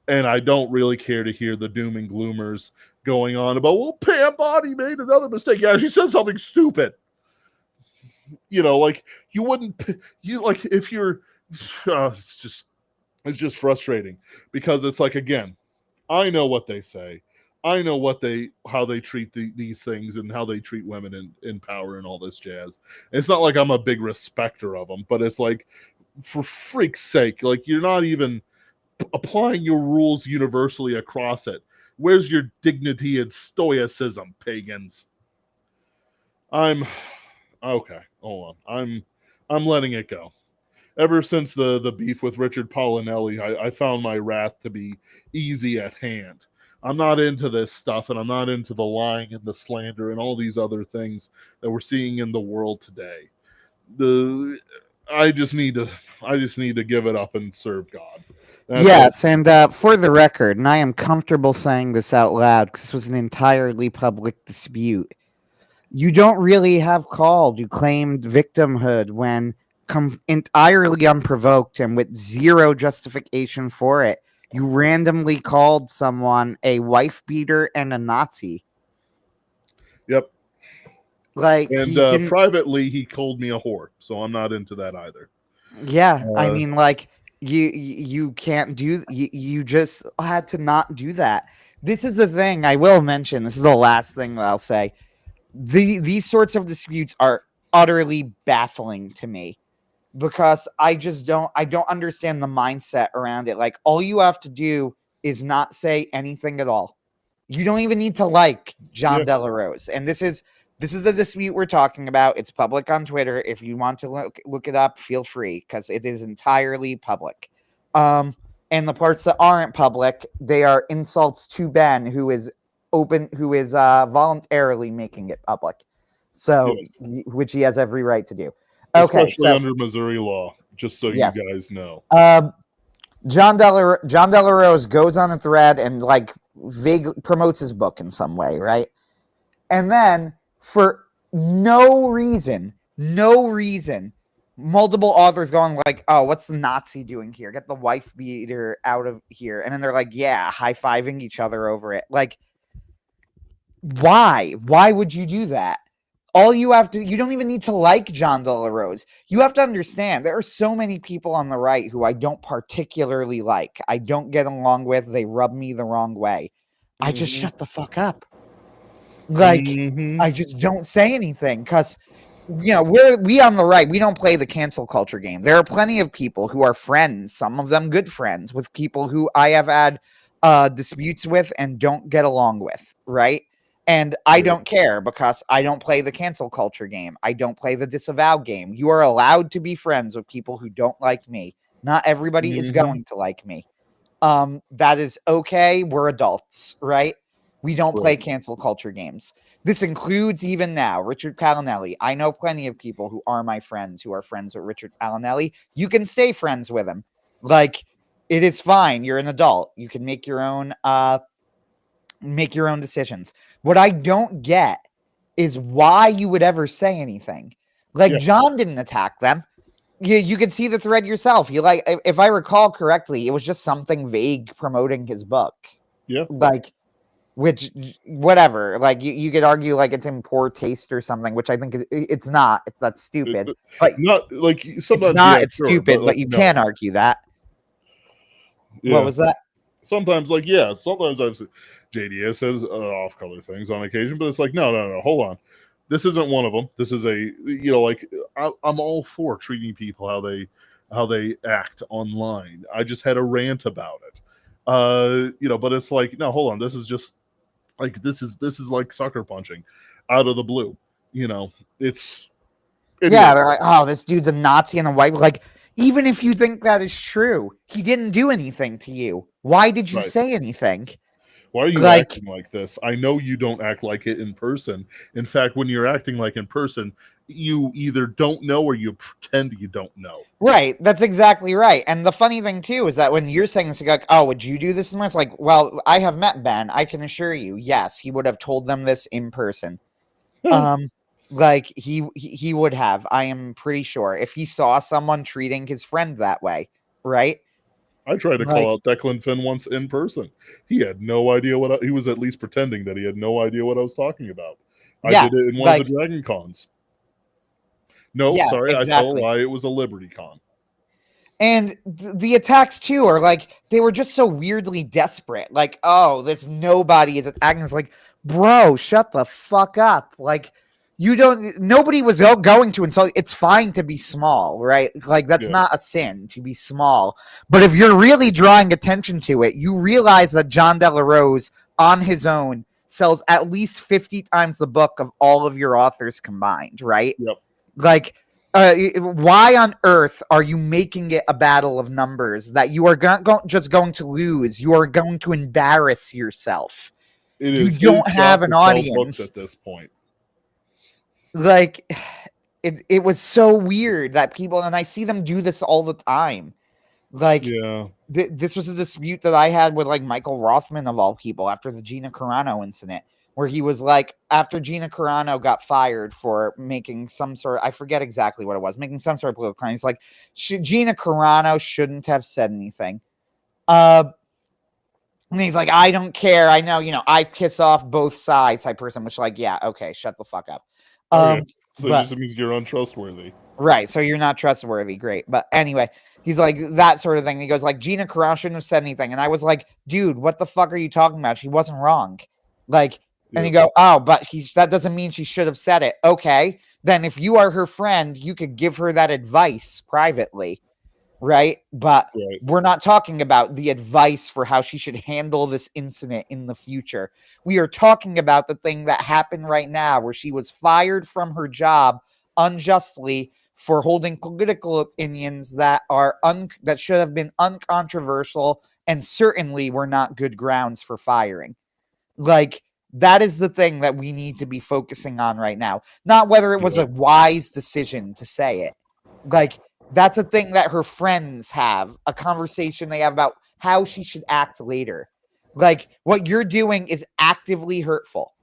And I don't really care to hear the doom and gloomers going on about, well, Pam Bondi made another mistake. Yeah, she said something stupid. Like you wouldn't, you like if you're, it's just frustrating because it's like, again, I know what they say. I know how they treat these things and how they treat women in power and all this jazz. It's not like I'm a big respecter of them, but it's like, for freak's sake, like you're not even applying your rules universally across it. Where's your dignity and stoicism, pagans? I'm okay. Hold on. I'm letting it go. Ever since the beef with Richard Paulinelli, I found my wrath to be easy at hand. I'm not into this stuff, and I'm not into the lying and the slander and all these other things that we're seeing in the world today. The I just need to give it up and serve God. That's all. Yes, and for the record, and I am comfortable saying this out loud because this was an entirely public dispute. You don't really have called. You claimed victimhood when entirely unprovoked and with zero justification for it. You randomly called someone a wife beater and a Nazi. Yep. Like And he didn't. privately, he called me a whore, so I'm not into that either. Yeah, I mean, like you can't do. You just had to not do that. This is the thing I will mention. This is the last thing that I'll say. These sorts of disputes are utterly baffling to me because I don't understand the mindset around it. Like all you have to do is not say anything at all. You don't even need to like John Yeah. Delarose. And this is the dispute we're talking about. It's public on Twitter. If you want to look it up, feel free because it is entirely public. And the parts that aren't public, they are insults to Ben, who is voluntarily making it public. So, Yes. which he has every right to do. Okay, Especially so under Missouri law, just so you yes, guys know. John Delarose goes on a thread and like vaguely promotes his book in some way, right? And then for no reason, multiple authors going like, "Oh, what's the Nazi doing here? Get the wife beater out of here!" And then they're like, "Yeah, high-fiving each other over it." Like, why? Why would you do that? All you have to, you don't even need to like John Delarose. You have to understand there are so many people on the right who I don't particularly like. I don't get along with. They rub me the wrong way. I just shut the fuck up. Like, I just don't say anything because, we on the right, we don't play the cancel culture game. There are plenty of people who are friends, some of them good friends, with people who I have had disputes with and don't get along with, right? And I don't care because I don't play the cancel culture game. I don't play the disavow game. You are allowed to be friends with people who don't like me. Not everybody is going to like me. That is okay. We're adults, right? We don't play cancel culture games. This includes even now, Richard Palinelli. I know plenty of people who are my friends who are friends with Richard Palinelli. You can stay friends with him. Like, it is fine. You're an adult. You can make your own decisions. What I don't get is why you would ever say anything. Like John didn't attack them. You can see the thread yourself. If I recall correctly, it was just something vague promoting his book. Yeah. Like, which, whatever. Like, you could argue like it's in poor taste or something, which I think it's not. That's stupid. But not like sometimes. It's not. Yeah, It's sure, stupid. but But you can argue that. Yeah. What was that? Sometimes, sometimes I've seen JDS says off-color things on occasion, but it's like, no, hold on. This isn't one of them. This is I'm all for treating people how they how they act online. I just had a rant about it. But it's like, no, hold on, this is just like this is like sucker punching out of the blue. You know, it's Yeah, anyway. they're like, oh, this dude's a Nazi and a white. Like, even if you think that is true, he didn't do anything to you. Why did you Right. say anything? Why are you Like, acting like this? I know you don't act like it in person. In fact, when you're acting like in person, you either don't know or you pretend you don't know. right, that's exactly right. And the funny thing too is that when you're saying this, you're like, oh, would you do this? And it's like, well, I have met Ben. I can assure you, yes, he would have told them this in person. Um, like he would have. I am pretty sure if he saw someone treating his friend that way, right? I tried to call Like, out Declan Finn once in person. He had no idea he was at least pretending that he had no idea what I was talking about. I yeah, did it in one of the like, Dragon Cons. No, yeah, sorry, I tell a exactly. lie. It was a Liberty Con. And the attacks too are like they were just so weirdly desperate. Like, oh, this nobody is attacking. It's like, bro, shut the fuck up. Like, you don't. Nobody was going to insult. It's fine to be small, right? Like, that's Yeah, not a sin to be small. But if you're really drawing attention to it, you realize that John De La Rose on his own sells at least 50 times the book of all of your authors combined, right? yep. Like, why on earth are you making it a battle of numbers that you are just going to lose? You are going to embarrass yourself. It You is his don't job have to an sell books at audience. this point. Like, it was so weird that people, and I see them do this all the time. Like, Yeah, this was a dispute that I had with like Michael Rothman of all people after the Gina Carano incident, where he was like, after Gina Carano got fired for making some sort, I forget exactly what it was, making some sort of political claim. He's like, Gina Carano shouldn't have said anything. And he's like, I don't care. I know, I piss off both sides type person, which like, yeah, okay, shut the fuck up. okay. So it But just means you're untrustworthy. right, so you're not trustworthy. Great. But anyway, he's like that sort of thing. He goes like, Gina Carano shouldn't have said anything. And I was like, dude, what the fuck are you talking about? She wasn't wrong. Like, and you Yep. go, oh, but that doesn't mean she should have said it. Okay. Then if you are her friend, you could give her that advice privately. Right. But Right. we're not talking about the advice for how she should handle this incident in the future. We are talking about the thing that happened right now, where she was fired from her job unjustly for holding political opinions that are that should have been uncontroversial and certainly were not good grounds for firing. Like, that is the thing that we need to be focusing on right now, not whether it was a Right. wise decision to say it. Like, that's a thing that her friends have, a conversation they have about how she should act later. Like, what you're doing is actively hurtful.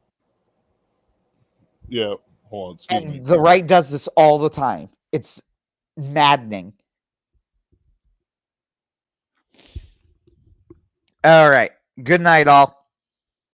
Yeah. Hold on. Excuse me. And the right does this all the time. It's maddening. All right. Good night, all.